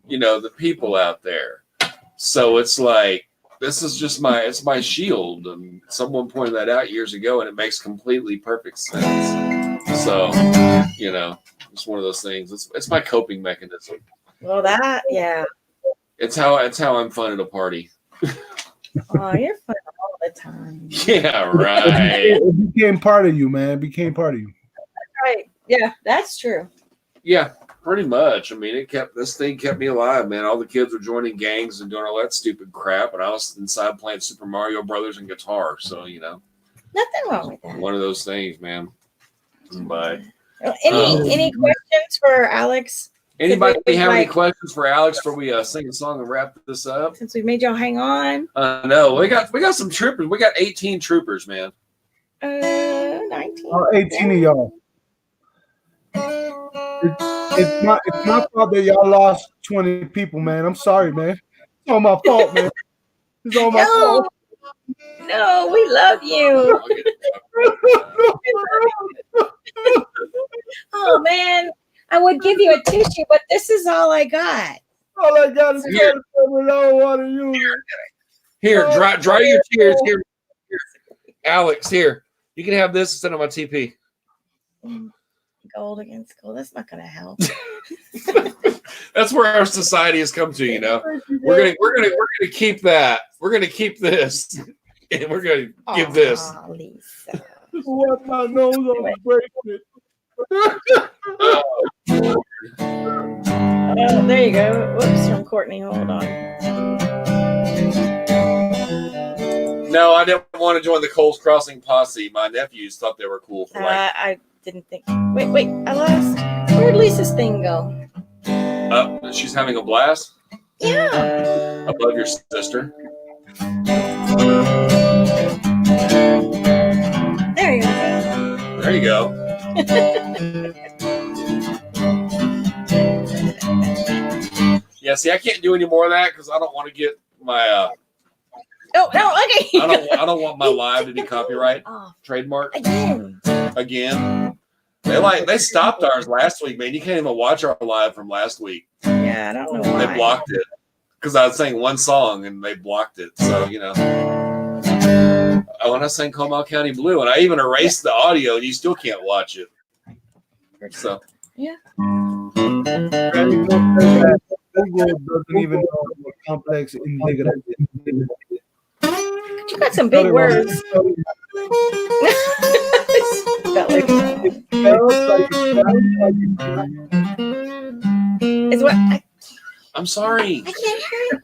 you know, the people out there. So it's like, this is just it's my shield. And someone pointed that out years ago, and it makes completely perfect sense. So, you know, it's one of those things. It's my coping mechanism. Well, yeah. It's how I'm fun at a party. Oh, you're fun all the time. Yeah, right. It became part of you, man. It became part of you. Right. Yeah, that's true. Yeah, pretty much. I mean, this thing kept me alive, man. All the kids were joining gangs and doing all that stupid crap, and I was inside playing Super Mario Brothers and guitar. So, you know, Nothing wrong with that. one of those things, man. But any questions for Alex? anybody have any questions for Alex before we sing a song and wrap this up? Since we made y'all hang on. No, we got some troopers. We got 18 troopers, man. 19. 18 of y'all. It's my fault that y'all lost 20 people, man. I'm sorry, man. It's all my fault, man. It's all my fault. No, we love you. Oh man, I would give you a tissue, but this is all I got. All I got is here. I don't want to use it. Here, dry your tears. Here, Alex. Here, you can have this instead of my TP. Gold against gold. That's not going to help. That's where our society has come to. You know, we're gonna keep that. We're gonna keep this, and we're gonna give this. Lisa. What my nose on breaking Oh, there you go. Whoops, from Courtney. Hold on. No, I didn't want to join the Coles Crossing posse. My nephews thought they were cool for I didn't think. Wait. I lost. Where'd Lisa's thing go? She's having a blast. Yeah. Above your sister. There you go. There you go. Yeah, see, I can't do any more of that because I don't want to get my. Oh no! Okay. I don't want my live to be copyright trademark again. They stopped ours last week, man. You can't even watch our live from last week. Yeah, I don't know why. They blocked it because I was saying one song and they blocked it. So you know, when I sang Comal County Blue, and I even erased the audio, and you still can't watch it. So yeah. Google doesn't even know what complex indicative is. You got some big words. It's what I'm sorry. I can't hear you.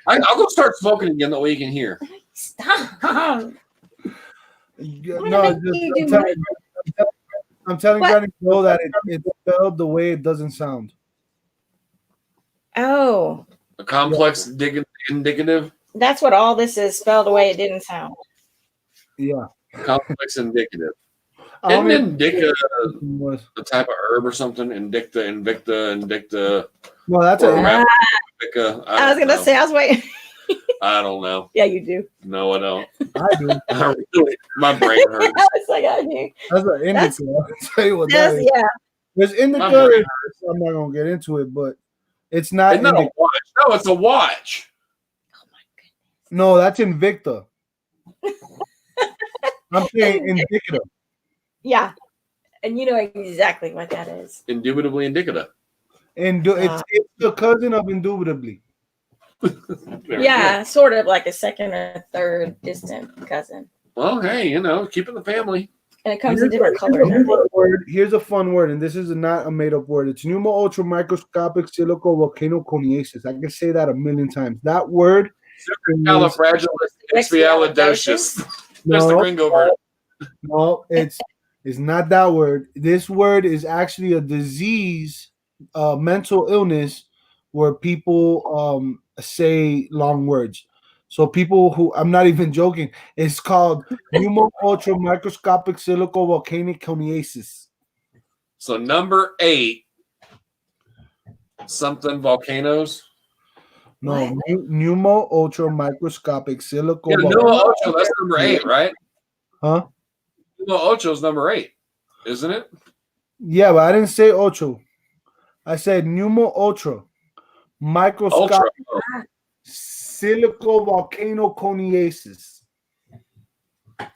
I'll go start smoking again that way you can hear. Stop. No, I'm telling Granny Joe that it's spelled the way it doesn't sound. Oh. A complex indicative? That's what all this is, spelled the way it didn't sound. Yeah. Complex indicative. Isn't indica the type of herb or something? Indicta. Well, that's I was going to say, I was waiting. I don't know. Yeah, you do. No, I don't. I do. My brain hurts. I was like, I knew. That's an indica. I'll tell you what that is. Yeah. There's indica. I'm not going to get into it, but it's not. It's not a watch. No, it's a watch. Oh, my goodness. No, that's Invicta. I'm saying indicative. Yeah. And you know exactly what that is. Indubitably indicative. It's the cousin of indubitably. Yeah, sort of like a second or third distant cousin. Well, hey, keeping the family. And it comes in different colors. Here's a fun word, and this is not a made-up word. It's pneumo-ultramicroscopic silico-volcanoconiosis. I can say that a million times. That word. Supercalifragilisticexpialidocious. That's the gringo word. No, it's not that word. This word is actually a disease, mental illness, where people say long words. So people who, I'm not even joking, it's called pneumo-ultramicroscopic silico-volcanoconiosis. So number 8, something volcanoes. No, pneumo-ultramicroscopic silico. Yeah, pneumo-ultra, that's number 8, right? Huh? Pneumo-ultra is number 8, isn't it? Yeah, but I didn't say ocho. I said pneumo-ultra microscopic silico-volcanoconiosis.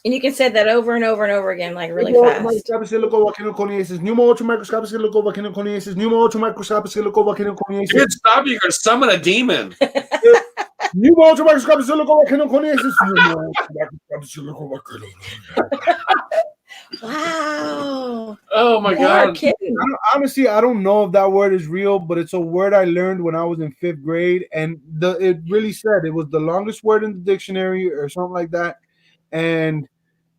And you can say that over and over and over again, like really fast. Microscopic silico-volcanoconiosis. Pneumo-ultramicroscopic silico-volcanoconiosis. Pneumo-ultramicroscopic silico-volcanoconiosis. Dude, stop! You're gonna summon a demon. Pneumo-ultramicroscopic silico-volcanoconiosis. Pneumo-ultramicroscopic silico-volcanoconiosis. Wow. Oh my God. Honestly, I don't know if that word is real, but it's a word I learned when I was in 5th grade, and it really said it was the longest word in the dictionary or something like that, and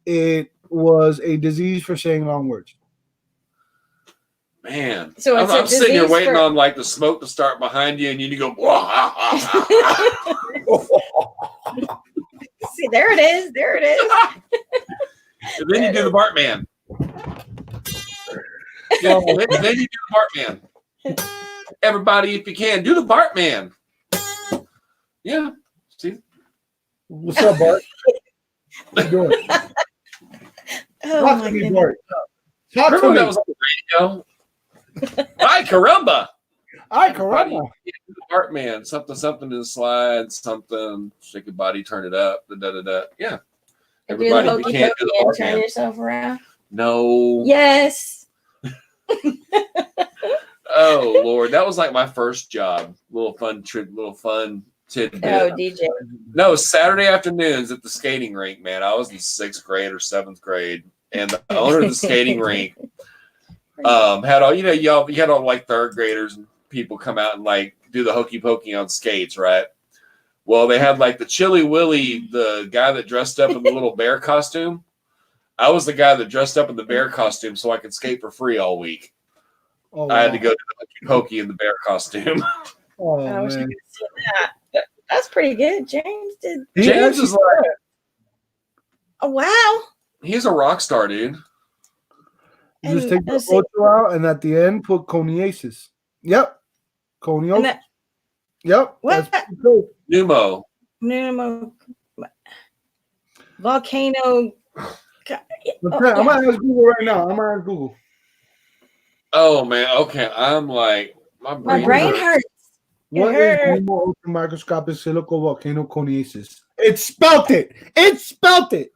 it was a disease for saying long words. Man, so I'm sitting here waiting on like the smoke to start behind you, and you go. See, there it is. There it is. And then you do the Bartman. Then you do the Bartman. Everybody, if you can, do the Bartman. Yeah. See? What's up, Bart? What you doing? Talk to me, Bart. Talk to me. That was on the radio. Ay, caramba. Ay, caramba. Bartman. Something in the slide. Something. Shake your body, turn it up. Da. Yeah. Everybody, you can't do the Bartman. Turn yourself around. No. Yes. Oh Lord, that was like my first job. Little fun tidbit. Oh, DJ. No, Saturday afternoons at the skating rink. Man, I was in 6th grade or 7th grade, and the owner of the skating rink had all you had all like 3rd graders and people come out and like do the hokey pokey on skates, right? Well, they had like the Chili Willy, the guy that dressed up in the little bear costume. I was the guy that dressed up in the bear costume so I could skate for free all week. Oh, I had to go to the hokey pokey in the bear costume. Oh, I wish I man. could see that. That's pretty good. James did. James is like, oh, wow. He's a rock star, dude. You just take the ultra out and at the end put coniosis. Yep. Coniosis. Yep. What? That's cool. Pneumo. Volcano. I'm gonna ask Google right now. I'm gonna ask Google. Oh man, okay. I'm like my brain hurts. What is pneumo-ultramicroscopic silico-volcanoconiosis? It spelt it. It spelt it.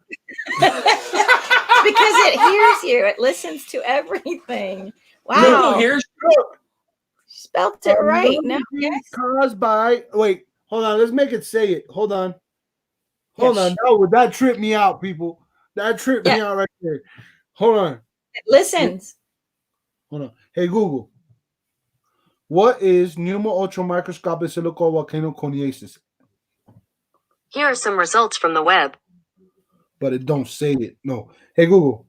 Because it hears you. It listens to everything. Wow. Google hears you. Spelt it right. Now, yes. Caused by. Wait, hold on. Let's make it say it. Hold on. Hold Yes. on. No, that tripped me out, people. That tripped me out right there. Hold on. It listens. Hold on. Hey, Google. What is pneumo-ultramicroscopic silicovolcanoconiasis? Here are some results from the web. But it don't say it. No. Hey, Google.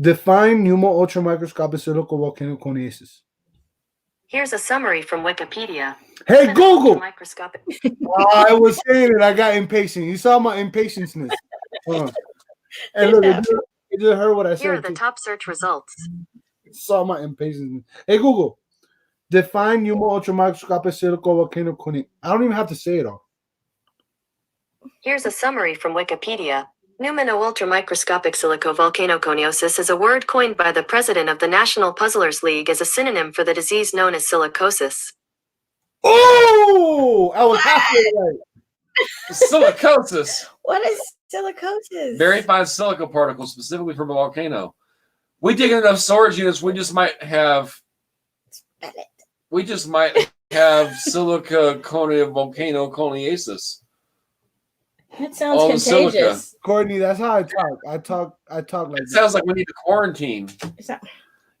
Define pneumo-ultramicroscopic silicovolcanoconiasis. Here's a summary from Wikipedia. Hey, Google. Microscopic. I was saying it. I got impatient. You saw my impatience-ness. Hold on. And look, you just heard what I said. Here are the top search results. Saw my impatience. Hey, Google. Define pneumo-ultramicroscopic silicovolcanoconiasis. I don't even have to say it all. Here's a summary from Wikipedia. Pneumo-ultramicroscopic silicovolcanoconiosis is a word coined by the president of the National Puzzlers League as a synonym for the disease known as silicosis. Oh, I was halfway right. Silicosis. What is silicosis? Very fine silica particles, specifically from a volcano. We dig enough storage units, we just might have silica volcanoconiosis. That sounds All the contagious. silica. Courtney, that's how I talk. I talk like It sounds like we need to quarantine. Is that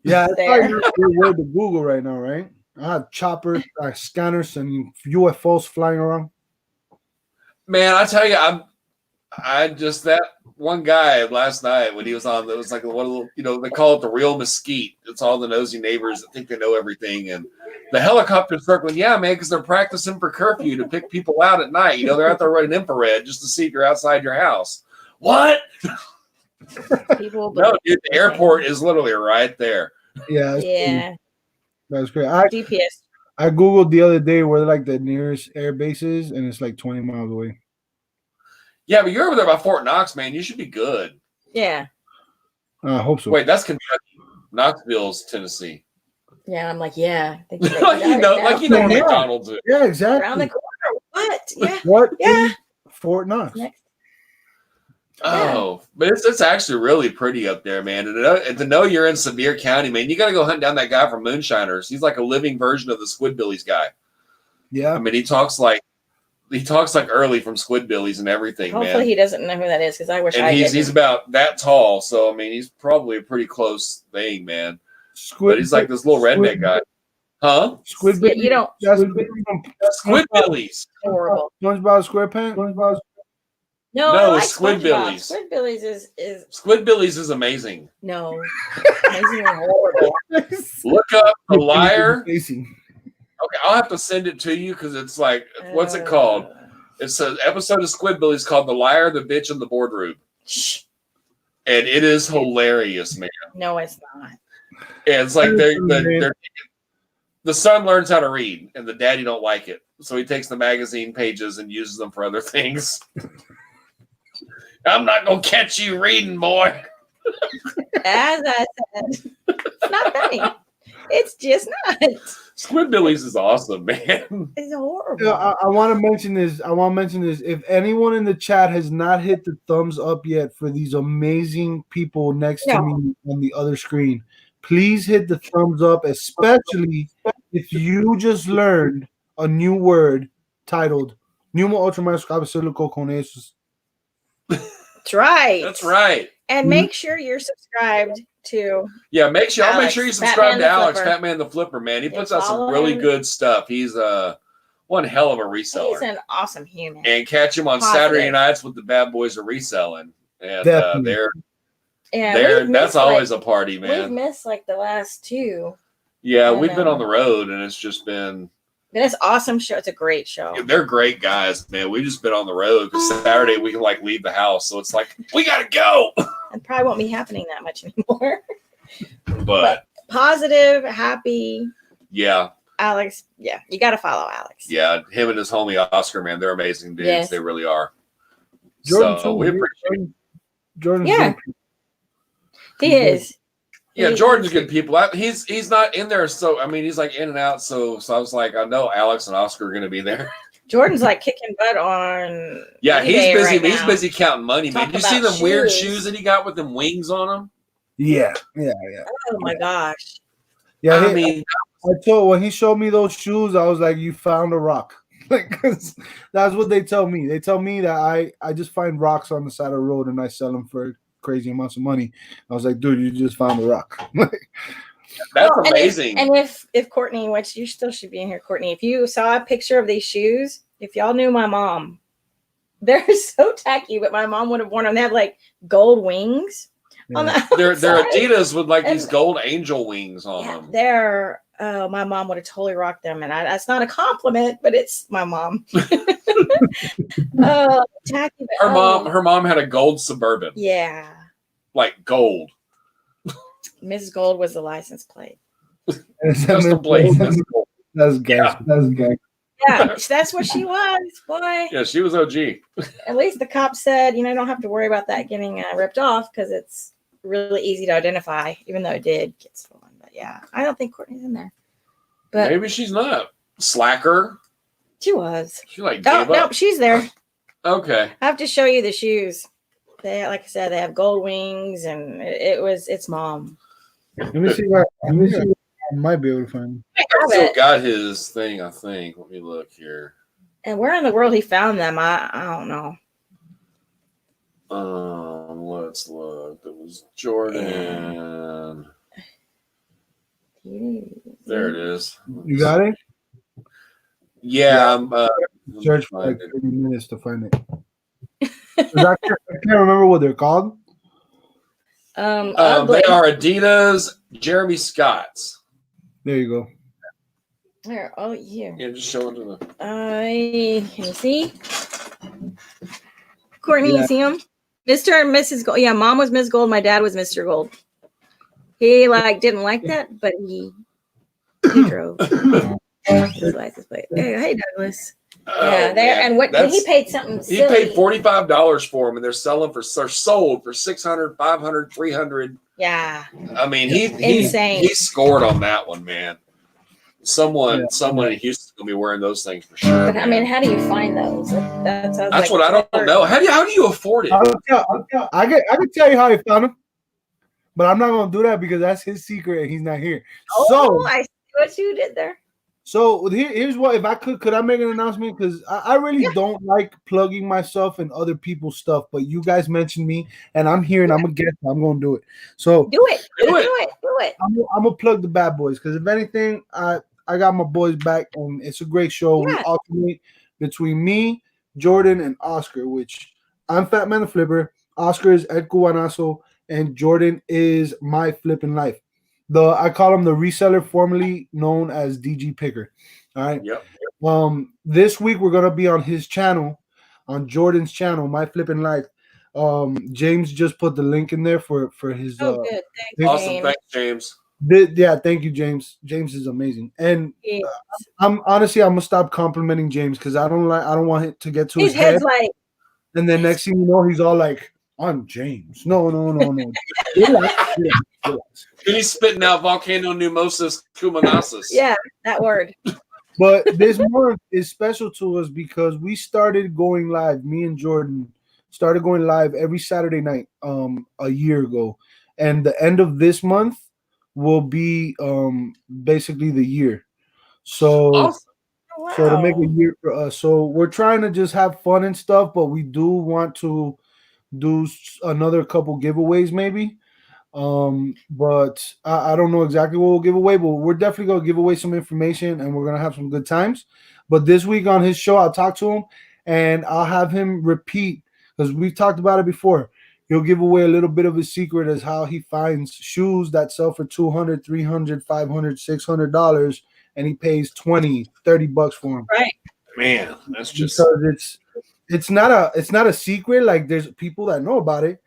yeah, that's there? your word to Google right now, right? I have choppers, scanners, and UFOs flying around. Man, I tell you, I just that one guy last night when he was on, it was like one of the, they call it the real mesquite. It's all the nosy neighbors that think they know everything, and the helicopter circling. Yeah, man, because they're practicing for curfew to pick people out at night. They're out there running infrared just to see if you're outside your house. What? People? No, dude, the airport is literally right there. Yeah, Yeah. that's great. GPS. I googled the other day where like the nearest air base is, and it's like 20 miles away. Yeah, but you're over there by Fort Knox, man. You should be good. Yeah. I hope so. Wait, that's Kentucky. Knoxville's Tennessee. Yeah, I'm like, yeah. I think like you know where McDonald's is. Yeah, exactly. around the corner. What? Yeah. What? Yeah. Fort Knox. Next. Oh, but it's actually really pretty up there, man. And to know you're in Sevier County, man, you got to go hunt down that guy from Moonshiners. He's like a living version of the Squidbillies guy. Yeah. I mean, he talks like Early from Squidbillies and everything, Hopefully man. he doesn't know who that is because I wish And I did. he's about that tall, so I mean, he's probably a pretty close thing, man. But he's like this little redneck guy, huh? Squidbillies. You don't. Squidbillies. Horrible. SpongeBob SquarePants. No, No, I like Squidbillies. SpongeBob. Squidbillies is Squidbillies is amazing. no, amazing and horrible. Look up The Liar. Facing. Okay, I'll have to send it to you because it's like, what's it called? It's an episode of Squidbillies called The Liar, the Bitch, and the Boardroom. Shh. And it is hilarious, man. No, it's not. And it's like the son learns how to read, and the daddy don't like it. So he takes the magazine pages and uses them for other things. I'm not going to catch you reading, boy. As I said, it's not funny. It's just not. Squidbillies is awesome, man. It's horrible. Yeah, I want to mention this. If anyone in the chat has not hit the thumbs up yet for these amazing people next to me on the other screen, please hit the thumbs up, especially if you just learned a new word titled pneumo-ultramicroscopic silicoconiosis. That's right. That's right. And make sure you're subscribed to. Yeah, make sure you subscribe to Alex, Flipper. Fatman the Flipper, man. He puts And out some follow really him. good stuff. He's one hell of a reseller. He's an awesome human. And catch him on Saturday nights with the bad boys are reselling. And that's always a party, man. We've missed like the last two. Yeah, And, we've been on the road, and it's just been. It's an awesome show. It's a great show. They're great guys, man. We've just been on the road because Saturday we can like leave the house, so it's like we gotta go. It probably won't be happening that much anymore. But positive, happy. Yeah. Alex, yeah, you got to follow Alex. Yeah, him and his homie Oscar, man, they're amazing dudes. Yes. They really are. Jordan, so we appreciate it. Jordan's Yeah. good. He is. Yeah, Jordan's good people. He's not in there, so I mean he's like in and out. So I was like, I know Alex and Oscar are gonna be there. Jordan's like kicking butt on. Yeah, he's eBay busy. right He's now. busy counting money, man. Talk Did you see about them weird shoes. shoes that he got with them wings on them? Yeah. Oh my gosh. Yeah, I mean, I told when he showed me those shoes, I was like, "You found a rock." Like, 'cause that's what they tell me. They tell me that I just find rocks on the side of the road and I sell them for crazy amounts of money. I was like, "Dude, you just found a rock." that's And amazing. if Courtney, which you still should be in here, Courtney, if you saw a picture of these shoes, if y'all knew my mom, they're so tacky, but my mom would have worn them. They have like gold wings on the They're outside. Adidas with like these And- gold angel wings on Yeah, them. they're my mom would have totally rocked them, and that's not a compliment, but it's my mom. Oh, tacky. But, Her mom had a gold Suburban, yeah, like gold. Mrs. Gold was the license plate. Custom plate. That's gas. That's gas. Yeah, that's what she was, boy. Yeah, she was OG. At least the cop said, you don't have to worry about that getting ripped off because it's really easy to identify, even though it did get stolen. But yeah, I don't think Courtney's in there. But Maybe she's not. Slacker. she was. She like Oh, gave nope, up. she's there. Okay. I have to show you the shoes. They, like I said, they have gold wings, and it's mom. Let me see what I might be able to find. I I have still it. got his thing, I think. Let me look here. And where in the world he found them, I don't know. Let's look. It was Jordan. There it is. You got it? Yeah, I'm Search for like 30 minutes to find it. 'Cause I can't remember what they're called. Ugly. they are Adidas Jeremy Scott's. There you go. There. Oh, here. Yeah, just show it to the. Can you see? Courtney, Yeah. you see him? Mr. and Mrs. Gold. Yeah, mom was Miss Gold. My dad was Mr. Gold. He didn't like that, but he drove his license plate. Hey, Douglas. Yeah, there. And what he paid something. He Silly. paid $45 for them, and they're sold for $600, $500, $300. Yeah. I mean, Insane. he scored on that one, man. Someone in Houston's gonna be wearing those things for sure. But I mean, how do you find those? That's what I don't know. How do you afford it? I can tell you how he found him, but I'm not gonna do that because that's his secret and he's not here. Oh, So I see what you did there. So here's what, if I could I make an announcement? Because I really don't like plugging myself and other people's stuff, but you guys mentioned me and I'm here and I'm a guest. I'm gonna do it. So do it. I'm gonna plug the bad boys because if anything, I got my boys back and it's a great show. Yeah. We alternate between me, Jordan, and Oscar, which I'm Fatman the Flipper. Oscar is Ed Cubanazo, and Jordan is My Flippin' Life. I call him the reseller, formerly known as DG Picker. All right. Yep. This week we're gonna be on his channel, on Jordan's channel, My Flippin' Life. James just put the link in there for his. Oh, good. Thanks, Awesome. James. Thanks, James. Yeah, thank you, James. James is amazing, and I'm gonna stop complimenting James because I don't want it to get to his head. And then next thing you know, he's all like, "I'm James." No. Relax. Then he's spitting out volcano pneumosis cumanasis. Yeah, that word. But this month is special to us because we started going live. Me and Jordan started going live every Saturday night a year ago, and the end of this month will be basically the year. So Awesome. Wow. So to make a year for us. So we're trying to just have fun and stuff, but we do want to do another couple giveaways maybe. But I don't know exactly what we'll give away, but we're definitely going to give away some information and we're going to have some good times. But this week on his show, I'll talk to him and I'll have him repeat because we've talked about it before. He'll give away a little bit of his secret as how he finds shoes that sell for $200, $300, $500, $600, and he pays $20-$30 for them. Right, man, that's just because it's not a secret. Like there's people that know about it,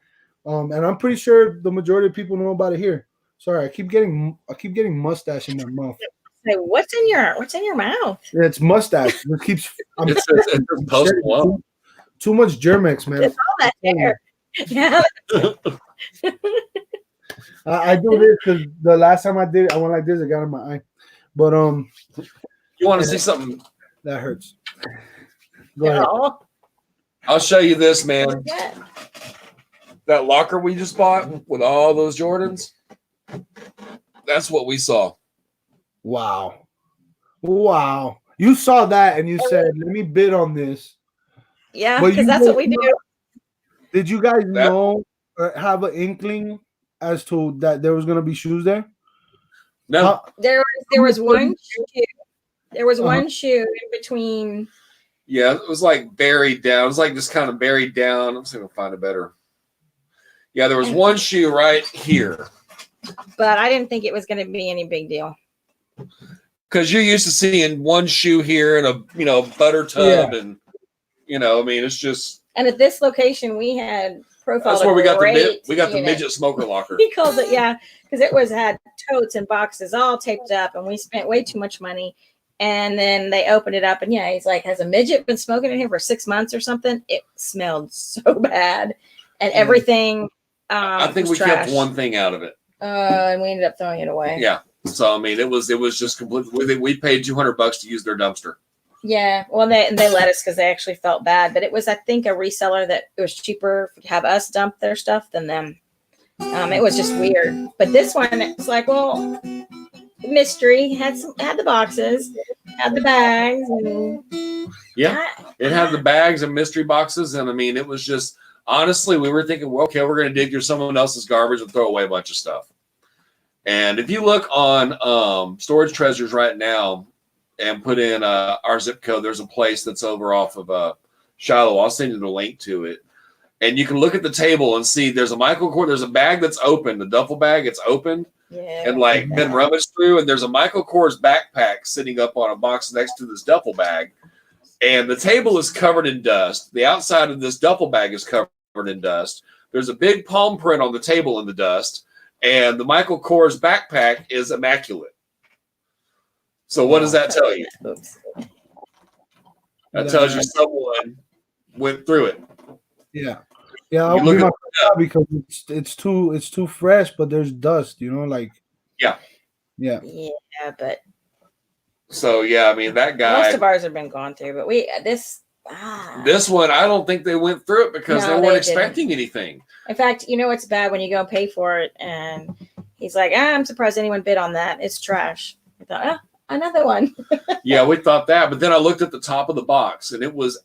and I'm pretty sure the majority of people know about it here. Sorry, I keep getting mustache in my mouth. Say, what's in your mouth? Yeah, it's mustache. It keeps. It's post one. Too much Germex, man. It's all that hair. Yeah. I do this because the last time I did it, I went like this. I got in my eye, but You want to see something? That hurts. Go ahead. Oh, I'll show you this, man. what's that? That locker we just bought with all those Jordans. That's what we saw. Wow. Wow. You saw that and you said, let me bid on this. Yeah, But because you that's what don't we do. Did you guys know or have an inkling as to that there was going to be shoes there? No, There was one shoe. There was one shoe in between. yeah, it was like buried down. It was like just kind of buried down. I'm just gonna find a better. Yeah, there was one shoe right here. But I didn't think it was going to be any big deal. Because you're used to seeing one shoe here and a butter tub and I mean it's just. And at this location we had profiled. That's where we got the midget smoker locker. He calls it, because it had totes and boxes all taped up, and we spent way too much money. And then they opened it up, and he's like, "Has a midget been smoking in here for 6 months or something?" It smelled so bad, and everything. I think we kept one thing out of it, and we ended up throwing it away. Yeah, so I mean, it was just completely. We paid $200 to use their dumpster. Yeah, well, they let us because they actually felt bad, but it was, I think, a reseller that it was cheaper to have us dump their stuff than them. It was just weird, but this one, it's like, well, mystery had the boxes, had the bags, and it had the bags and mystery boxes, and I mean, it was just honestly, we were thinking, well, okay, we're going to dig through someone else's garbage and throw away a bunch of stuff. And if you look on Storage Treasures right now and put in our zip code, there's a place that's over off of Shiloh. I'll send you the link to it. And you can look at the table and see there's a Michael Kors. There's a bag that's open, the duffel bag. It's opened and been rummaged through. And there's a Michael Kors backpack sitting up on a box next to this duffel bag. And the table is covered in dust. The outside of this duffel bag is covered in dust. There's a big palm print on the table in the dust. And the Michael Kors backpack is immaculate. So what does that tell you? That tells you someone went through it. Yeah. I'll be my because it's too fresh, but there's dust, Yeah. But so I mean that guy. Most of ours have been gone through, but this one I don't think they went through it because they weren't expecting anything. In fact, it's bad when you go pay for it, and he's like, "I'm surprised anyone bid on that. It's trash." I thought, another one. Yeah, we thought that, but then I looked at the top of the box, and it was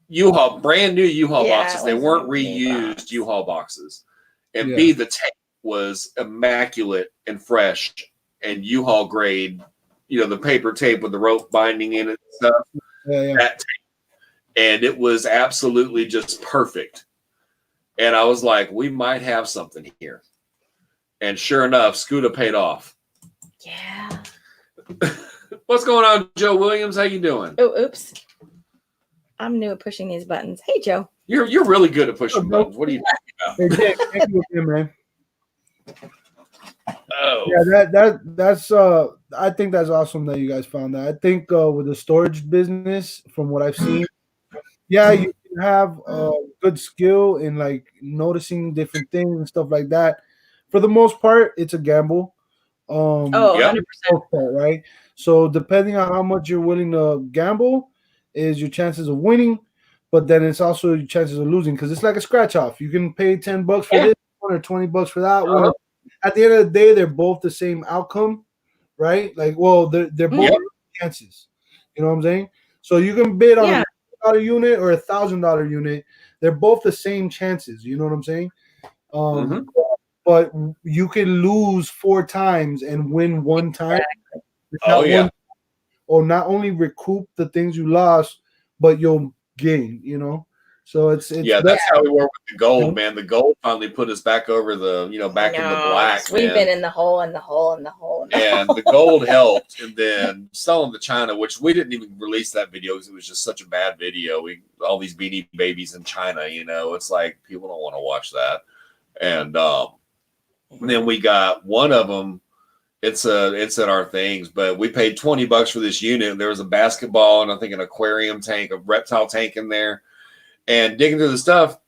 U-Haul, brand new U-Haul boxes. They weren't reused U-Haul boxes. And B, the tape was immaculate and fresh and U-Haul grade, the paper tape with the rope binding in it and stuff. That tape. And it was absolutely just perfect. And I was like, we might have something here. And sure enough, Scooter paid off. Yeah. What's going on, Joe Williams? How you doing? Oh, oops. I'm new at pushing these buttons. Hey, Joe. You're really good at pushing buttons. What are you talking about? Hey, Jake, thank you again, man. Oh. Yeah, that's I think that's awesome that you guys found that. I think with the storage business, from what I've seen, you can have good skill in like noticing different things and stuff like that. For the most part, it's a gamble. 100%. Right? So depending on how much you're willing to gamble is your chances of winning, but then it's also your chances of losing because it's like a scratch off. You can pay $10 for this one or $20 for that one. At the end of the day, they're both the same outcome, right? Like, well, they're both chances. You know what I'm saying? So you can bid on $1,000 unit or $1,000 unit. They're both the same chances. You know what I'm saying? But you can lose 4 times and win 1 time. Or not only recoup the things you lost, but you'll gain. So it's that's how we were with the gold, man. The gold finally put us back over the back in the black. We've been in the hole and the hole and the hole. And the gold helped, and then selling to China, which we didn't even release that video because it was just such a bad video. All these Beanie Babies in China, it's like people don't want to watch that. And then we got one of them. It's at our things, but we paid $20 for this unit. There was a basketball and I think an aquarium tank, a reptile tank in there. And digging through the stuff,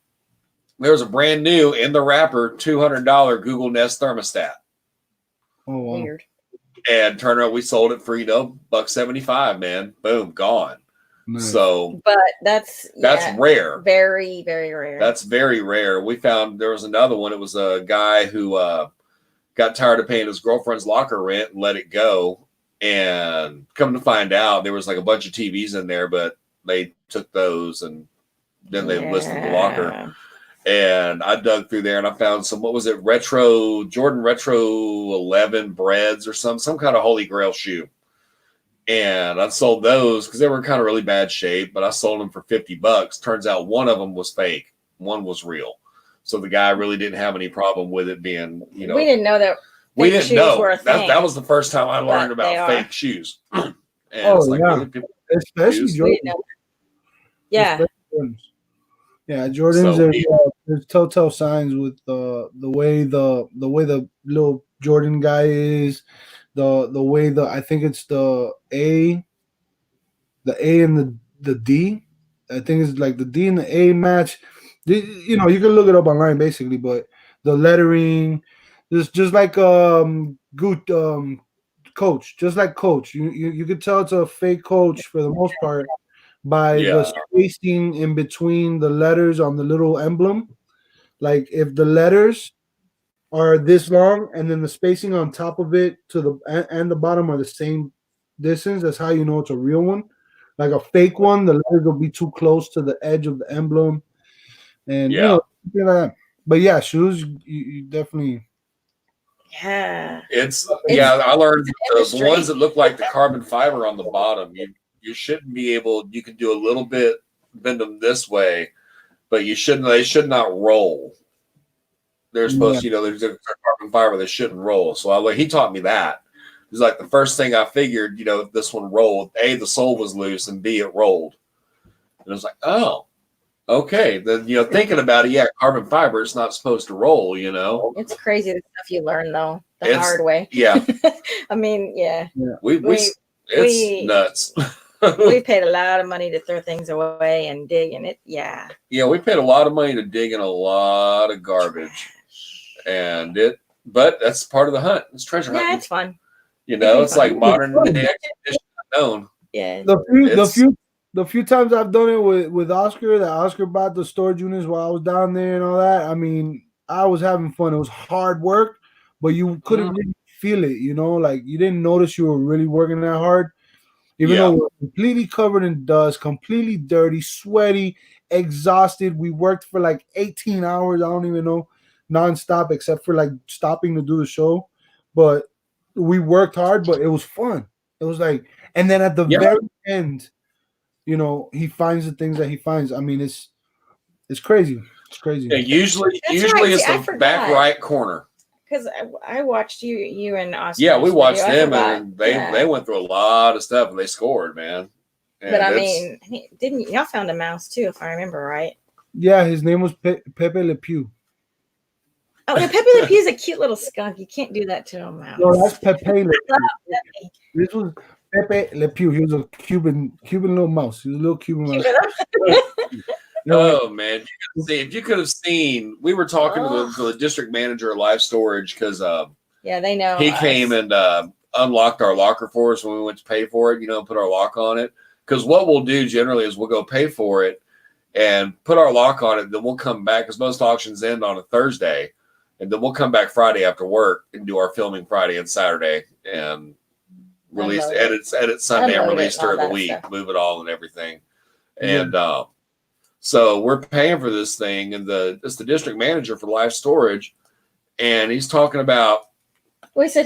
there was a brand new in the wrapper $200 Google Nest thermostat. Oh, wow. Weird. And turn around, we sold it for $1.75, man. Boom, gone. Nice. So, but that's rare. Very, very rare. That's very rare. We found there was another one. It was a guy who got tired of paying his girlfriend's locker rent and let it go. And come to find out, there was like a bunch of TVs in there, but they took those and then they listed the locker. And I dug through there and I found some, what was it? Jordan Retro 11 breads or some kind of Holy Grail shoe. And I sold those because they were kind of really bad shape, but I sold them for $50. Turns out one of them was fake. One was real. So the guy really didn't have any problem with it being, we didn't know that. We didn't know. That was the first time I learned about fake shoes. And it's like, really, people especially Jordan. Yeah. Yeah, Jordans. There's telltale signs with the way the little Jordan guy is, the way I think it's the A and the D. I think it's like the D and the A match. You can look it up online basically, but the lettering, just like good Coach, just like Coach. You could tell it's a fake Coach for the most part by the spacing in between the letters on the little emblem. Like if the letters are this long and then the spacing on top of it to the and the bottom are the same distance, that's how you know it's a real one. Like a fake one, the letters will be too close to the edge of the emblem. And but yeah, shoes you definitely. Yeah. I learned the ones that look like the carbon fiber on the bottom, you shouldn't be able, you can do a little bit, bend them this way, but they should not roll. They're supposed to, there's a carbon fiber, they shouldn't roll. So he taught me that. It was like the first thing I figured, if this one rolled, A, the sole was loose, and B, it rolled. And I was like, oh, okay. Then, thinking about it, carbon fiber is not supposed to roll, It's crazy the stuff you learn, though, the hard way. Yeah. I mean, yeah. It's nuts. We paid a lot of money to throw things away and dig in it. Yeah. Yeah, we paid a lot of money to dig in a lot of garbage. But that's part of the hunt. It's treasure hunting. Yeah, it's fun. It's like modern day expedition unknown. Yeah. The few times I've done it with Oscar, that Oscar bought the storage units while I was down there and all that. I mean, I was having fun. It was hard work, but you couldn't really feel it, like you didn't notice you were really working that hard. Even though we're completely covered in dust, completely dirty, sweaty, exhausted. We worked for like 18 hours. I don't even know, nonstop, except for like stopping to do the show. But we worked hard, but it was fun. It was like, and then at the very end, he finds the things that he finds. I mean, it's crazy. It's crazy. Yeah, usually it's the back right corner. Because I watched you and Oscar. Yeah, we watched them, and they went through a lot of stuff, and they scored, man. And but I mean, y'all found a mouse too, if I remember right? Yeah, his name was Pepe Le Pew. Oh, yeah, Pepe Le Pew is a cute little skunk. You can't do that to a mouse. No, that's Pepe Le Pew. This was Pepe Le Pew. He was a Cuban little mouse. He was a little Cuban mouse. Oh man, if you could have seen, we were talking to the district manager of Live Storage because they know he came and unlocked our locker for us when we went to pay for it, put our lock on it. Because what we'll do generally is we'll go pay for it and put our lock on it, then we'll come back because most auctions end on a Thursday, and then we'll come back Friday after work and do our filming Friday and Saturday and edit Sunday and release during the week, move it all and everything. And so we're paying for this thing, and it's the district manager for Live Storage, and he's talking about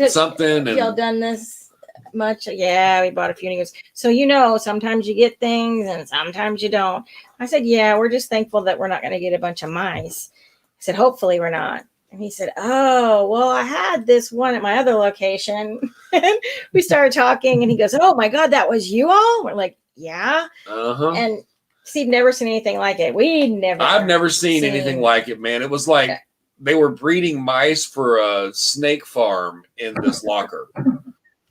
something. Have y'all done this much? Yeah, we bought a few. And he goes, so sometimes you get things and sometimes you don't. I said, yeah, we're just thankful that we're not going to get a bunch of mice. I said, hopefully we're not. And he said, oh, well, I had this one at my other location. And we started talking, and he goes, oh my God, that was you all? We're like, yeah. And Steve never seen anything like it. I've never seen anything like it, man. It was like they were breeding mice for a snake farm in this locker.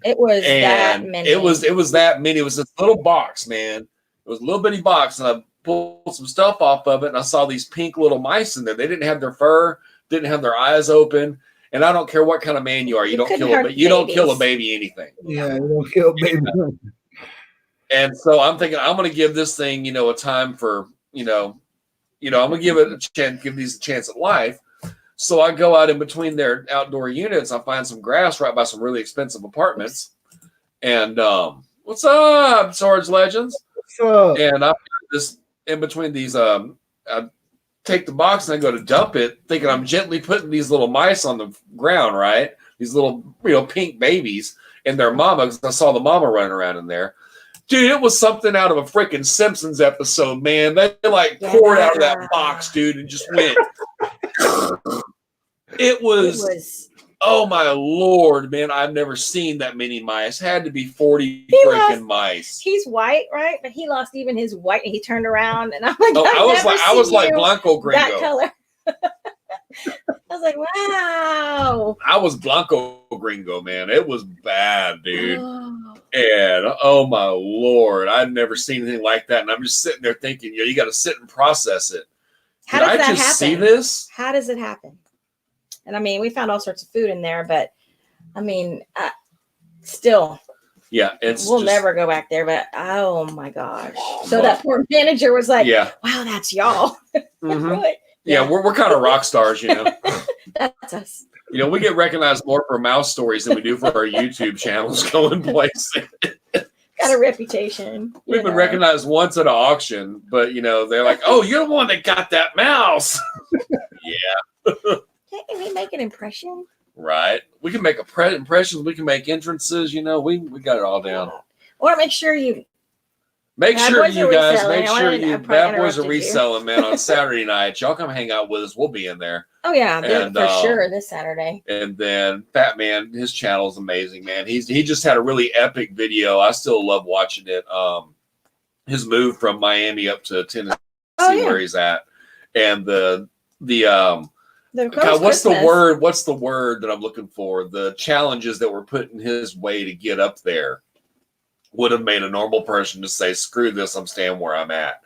It was that many. It was that many. It was this little box, man. It was a little bitty box, and I pulled some stuff off of it, and I saw these pink little mice in there. They didn't have their fur, didn't have their eyes open. And I don't care what kind of man you are, you don't kill a baby anything. Yeah, you don't kill a baby. And so I'm thinking I'm going to give this thing, a time for, I'm going to give it a chance, give these a chance at life. So I go out in between their outdoor units. I find some grass right by some really expensive apartments. And what's up, Sarge Legends? What's up? And I find this in between these. I take the box and I go to dump it, thinking I'm gently putting these little mice on the ground, right? These little, pink babies and their mama, because I saw the mama running around in there. Dude, it was something out of a freaking Simpsons episode, man. They poured out of that box, dude, and just went. It was, oh my Lord, man. I've never seen that many mice. Had to be 40 freaking mice. He's white, right? But he lost even his white, and he turned around, and I'm like, I was like Blanco Gringo. That color. I was like, wow. I was Blanco Gringo, man. It was bad, dude. And oh my Lord, I'd never seen anything like that. And I'm just sitting there thinking, you got to sit and process it. How does that happen? See this? How does it happen? And I mean, we found all sorts of food in there, but I mean, still. Yeah, we'll never go back there, but oh my gosh. So that poor manager was like, wow, that's y'all. Mm-hmm. Yeah, we're kind of rock stars, That's us. We get recognized more for mouse stories than we do for our YouTube channels going places. Got a reputation. We've been recognized once at an auction, but they're like, "Oh, you're the one that got that mouse." Yeah. Can't we make an impression? Right. We can make impressions. We can make entrances. We got it all down. Or make sure you. Make sure you Bad Boys are reselling, man, on Saturday night. Y'all come hang out with us. We'll be in there. Oh yeah, for sure this Saturday. And then Fatman, his channel is amazing, man. He just had a really epic video. I still love watching it. His move from Miami up to Tennessee, where he's at, and God, what's the word? What's the word that I'm looking for? The challenges that were put in his way to get up there would have made a normal person to say, "Screw this! I'm staying where I'm at."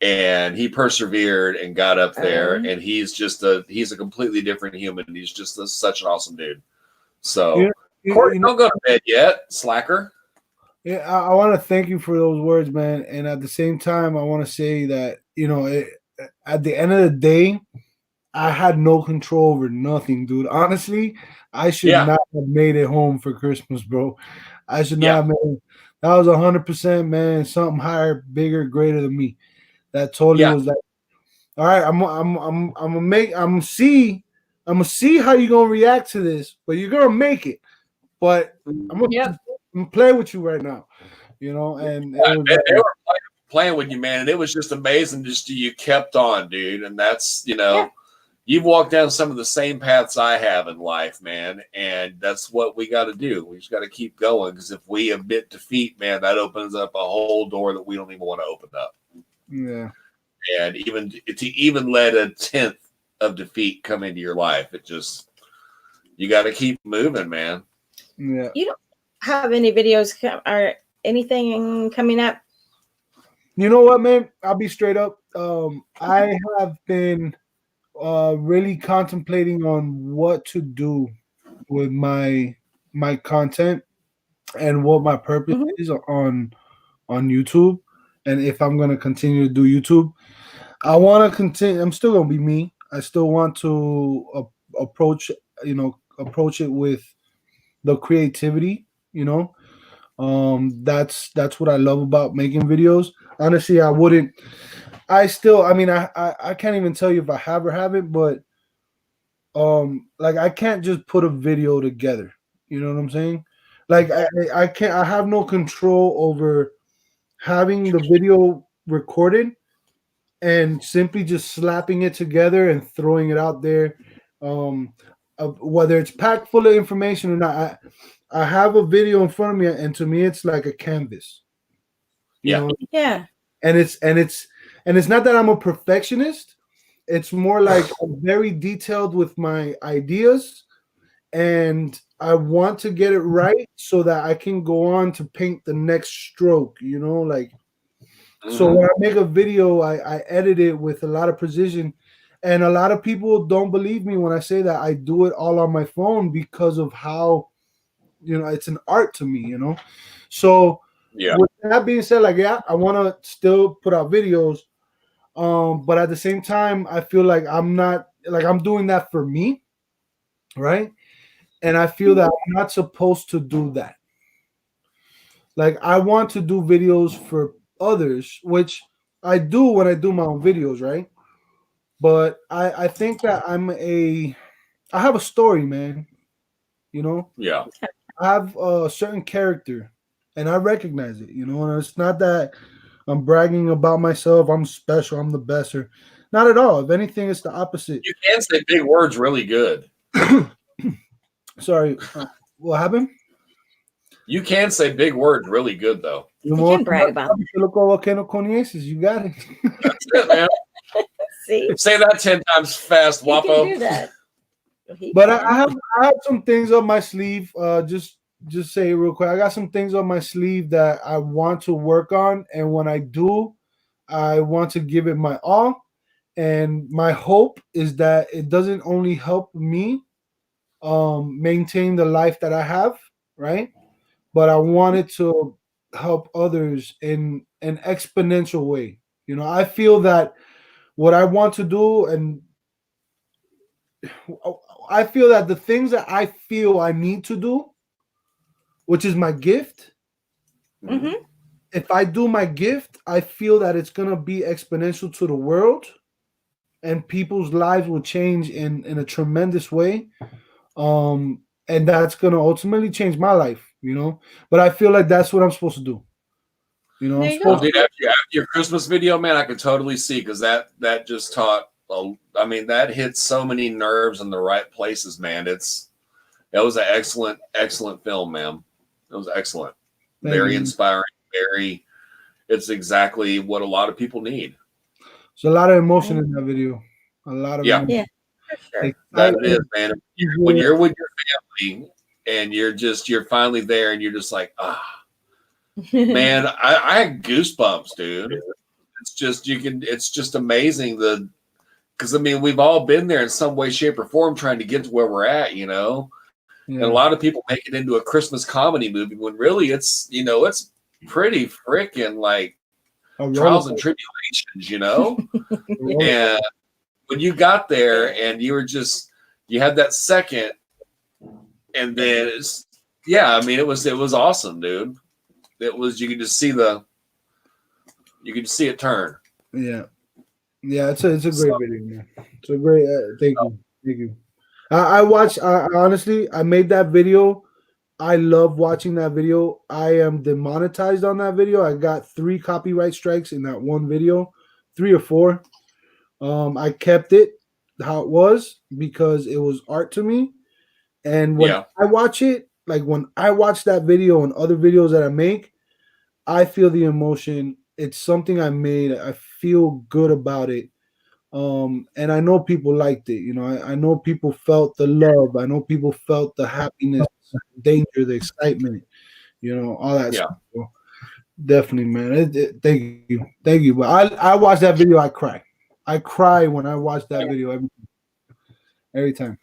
And he persevered and got up there, and he's a completely different human. He's just such an awesome dude. So, Courtney, don't go to bed yet, slacker. Yeah, I want to thank you for those words, man. And at the same time, I want to say that at the end of the day, I had no control over nothing, dude. Honestly, I should not have made it home for Christmas, bro. I should not have made it. That was 100%, man. Something higher, bigger, greater than me. That totally was like, all right, I'm gonna see how you're gonna react to this, but you're gonna make it. But I'm gonna play with you right now, and they were playing with you, man, and it was just amazing. Just you kept on, dude, and that's you've walked down some of the same paths I have in life, man, and that's what we got to do. We just got to keep going, because if we admit defeat, man, that opens up a whole door that we don't even want to open up. Yeah, and even let a 10th of defeat come into your life, you got to keep moving, man. Yeah. You don't have any videos or anything coming up? You know what, man? I'll be straight up. I have been really contemplating on what to do with my content and what my purpose is on YouTube. And if I'm going to continue to do YouTube, I want to continue. I'm still going to be me. I still want to approach it with the creativity, that's what I love about making videos. Honestly, I can't even tell you if I have or haven't, but I can't just put a video together. You know what I'm saying? I have no control over having the video recorded and simply just slapping it together and throwing it out there. Whether it's packed full of information or not, I have a video in front of me, and to me, it's like a canvas. Yeah. And it's not that I'm a perfectionist. It's more like I'm very detailed with my ideas, and I want to get it right so that I can go on to paint the next stroke, So when I make a video, I edit it with a lot of precision. And a lot of people don't believe me when I say that I do it all on my phone because of how, it's an art to me, So Yeah. With that being said, like, yeah, I want to still put out videos. But at the same time, I feel like I'm not like I'm doing that for me, right? And I feel that I'm not supposed to do that. Like I want to do videos for others, which I do when I do my own videos, right? But I think that I have a story, man. You know, Yeah. I have a certain character, and I recognize it. You know, and it's not that I'm bragging about myself. I'm special. I'm the best, or not at all. If anything, it's the opposite. You can say big words really good. Sorry, what happened? You can say big words really good, though. You can brag about it. You got it. That's it, man. See, Say that 10 times fast, he can Wapo. do that. He But can. I have some things up my sleeve. Just say it real quick. I got some things on my sleeve that I want to work on, and when I do, I want to give it my all. And my hope is that it doesn't only help me maintain the life that I have, right? But I want it to help others in an exponential way. You know, I feel that what I want to do, and I feel that the things that I feel I need to do, which is my gift, Mm-hmm. if I do my gift, I feel that it's gonna be exponential to the world, and people's lives will change in a tremendous way. And that's gonna ultimately change my life, you know. But I feel like that's what I'm supposed to do. You know, There I'm you supposed go. Dude, after your Christmas video, man, I could totally see because that just taught. I mean, that hit so many nerves in the right places, man. It was an excellent film, man. It was excellent, Thank very you. inspiring, very. It's exactly what a lot of people need. There's a lot of emotion in that video. A lot of Yeah. emotion. Yeah, for sure. That it is, man. When you're with your family and you're finally there and you're just like, man, I had goosebumps, dude. It's just it's just amazing because I mean we've all been there in some way, shape, or form trying to get to where we're at, you know. Yeah. And a lot of people make it into a Christmas comedy movie when really it's it's pretty freaking like trials and tribulations, you know. And when you got there and you had that second, and then I mean it was awesome, dude. It was you could just see it turn. Yeah, it's a great video, man. It's a great. Thank you. I watched. Honestly, I made that video. I love watching that video. I am demonetized on that video. I got 3 copyright strikes in that one video, 3 or 4. I kept it how it was because it was art to me. And when I watch it, like when I watch that video and other videos that I make, I feel the emotion. It's something I made. I feel good about it. And I know people liked it. You know, I know people felt the love. I know people felt the happiness, the danger, the excitement. You know, all that stuff. So definitely, man. Thank you. But I watched that video. I cry when I watch that video every time.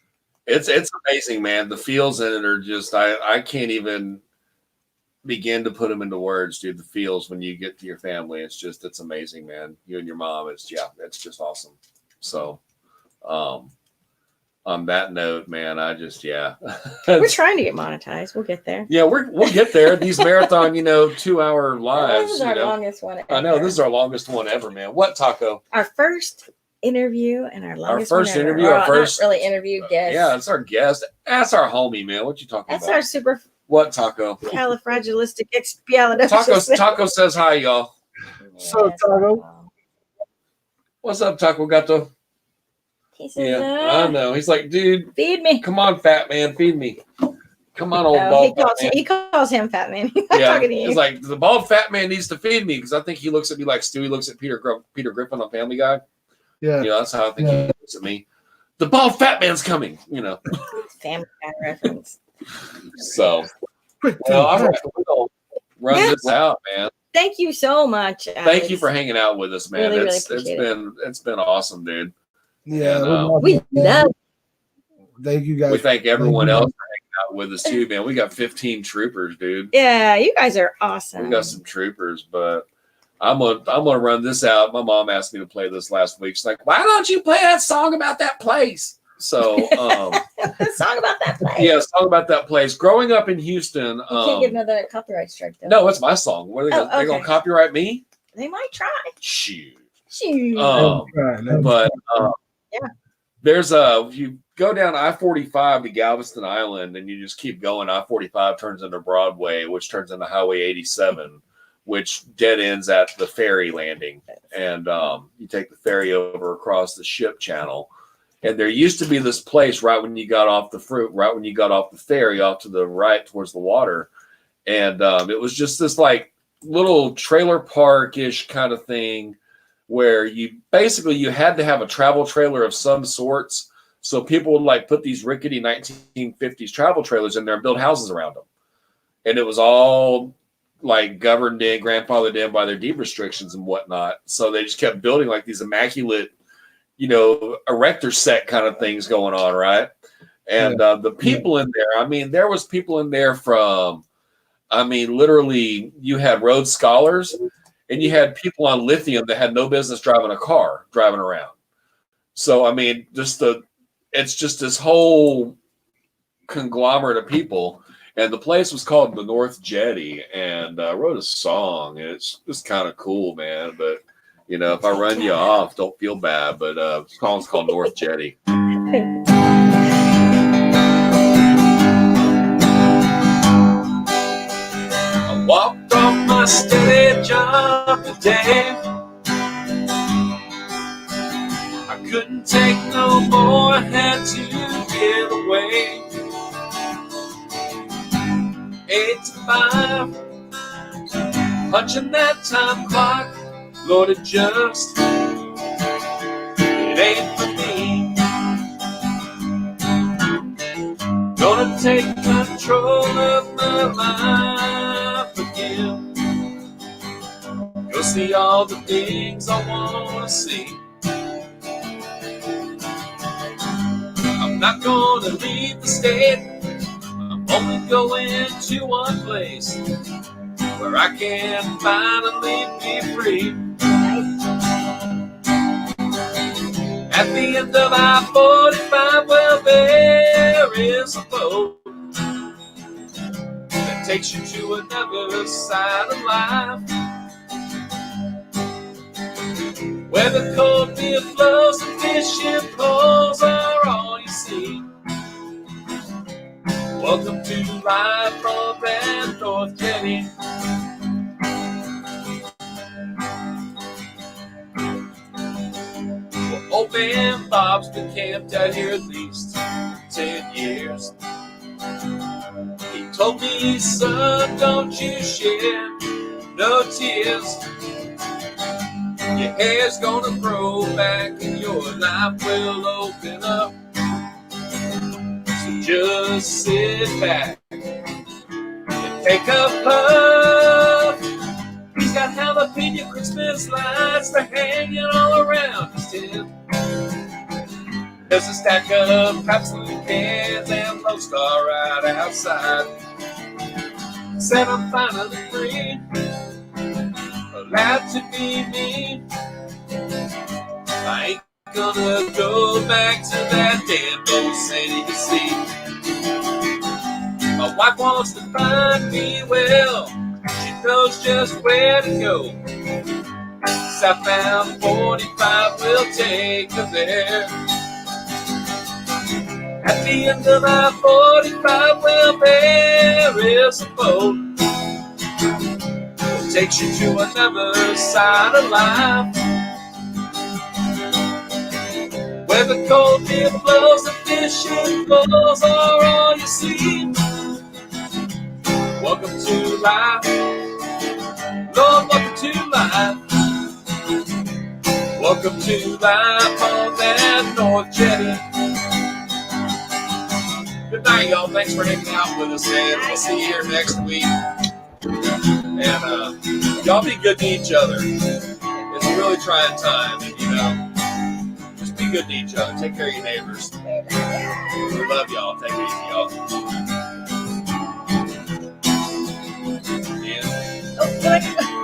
It's amazing, man. The feels in it are just I can't even begin to put them into words, dude. The feels when you get to your family, it's amazing, man. You and your mom, it's just awesome. So, on that note, man, we're trying to get monetized. We'll get there. Yeah, we'll get there. These marathon, 2-hour lives. This is our longest one ever. I know this is our longest one ever, man. What, Taco? Our first interview and our longest our first one ever. interview, our first not really interview guest. Yeah, it's our guest. That's our homie, man. What you talking That's about? our super. What, Taco? Califragilistic. Taco says hi, y'all. So Taco, what's up, Taco Gato? He says, I know. He's like, dude, feed me. Come on, fat man, feed me. Come on, old bald fat man. He calls him fat man. He's not talking to you. He's like, the bald fat man needs to feed me because I think he looks at me like Stewie looks at Peter Griffin on Family Guy. Yeah, that's how I think he looks at me. The bald fat man's coming. Family Guy reference. So, all right, we'll run this out, man. Thank you so much, Alex. Thank you for hanging out with us, man. Really It's been awesome, dude. Yeah, and, we love. Thank you guys. We thank everyone else for out with us too, man. We got 15 troopers, dude. Yeah, you guys are awesome. We got some troopers, but I'm gonna run this out. My mom asked me to play this last week. She's like, "Why don't you play that song about that place?" So, song about that place. Yeah, song about that place. Growing up in Houston, You can't give another copyright strike though. No, it's my song. What are they, they gonna copyright me? They might try. Shoot. But yeah, there's if you go down I-45 to Galveston Island, and you just keep going. I-45 turns into Broadway, which turns into Highway 87. Which dead ends at the ferry landing, and you take the ferry over across the ship channel. And there used to be this place right when you got off the ferry off to the right towards the water, and it was just this like little trailer park-ish kind of thing, where you had to have a travel trailer of some sorts. So people would like put these rickety 1950s travel trailers in there and build houses around them, and it was all like governed in, grandfathered in by their deed restrictions and whatnot. So they just kept building like these immaculate, erector set kind of things going on, right? And the people in there, I mean, there was people in there from, I mean, literally you had Rhodes Scholars and you had people on lithium that had no business driving around. So, I mean, it's just this whole conglomerate of people. And the place was called the North Jetty, and I wrote a song. And it's just kind of cool, man. But, if I run you off, don't feel bad. But the song's called North Jetty. I walked off my steady job today. I couldn't take no more, I had to get away. 8 to 5, punching that time clock. Lord, it ain't for me. Gonna take control of my life again. Go see all the things I wanna see. I'm not gonna leave the state. I'm only going to one place where I can finally be free. At the end of I-45, well, there is a boat that takes you to another side of life, where the cold beer flows and fishing poles are all you see. Welcome to life from that North Jetty. Well, old man Bob's been camped out here at least 10 years. He told me, son, don't you shed no tears. Your hair's gonna grow back and your life will open up. Just sit back and take a puff. He's got jalapeno Christmas lights, they're hanging all around his tent. There's a stack of Absolute cans and Lone Star right outside. Said I'm finally free, allowed to be me. I ain't gonna go back to that damn old city, you see. My wife wants to find me, well, she knows just where to go. Southbound 45 will take her there. At the end of I-45, well, there is a boat that takes you to another side of life, where the cold beer flows, the fishing poles are all you see. Welcome to life, Lord, welcome to life. Welcome to life on that North Jetty. Good night, y'all. Thanks for hanging out with us, man. We'll see you here next week. And y'all be good to each other. It's a really trying time, and just be good to each other. Take care of your neighbors. We love y'all. Take it easy, y'all. Like,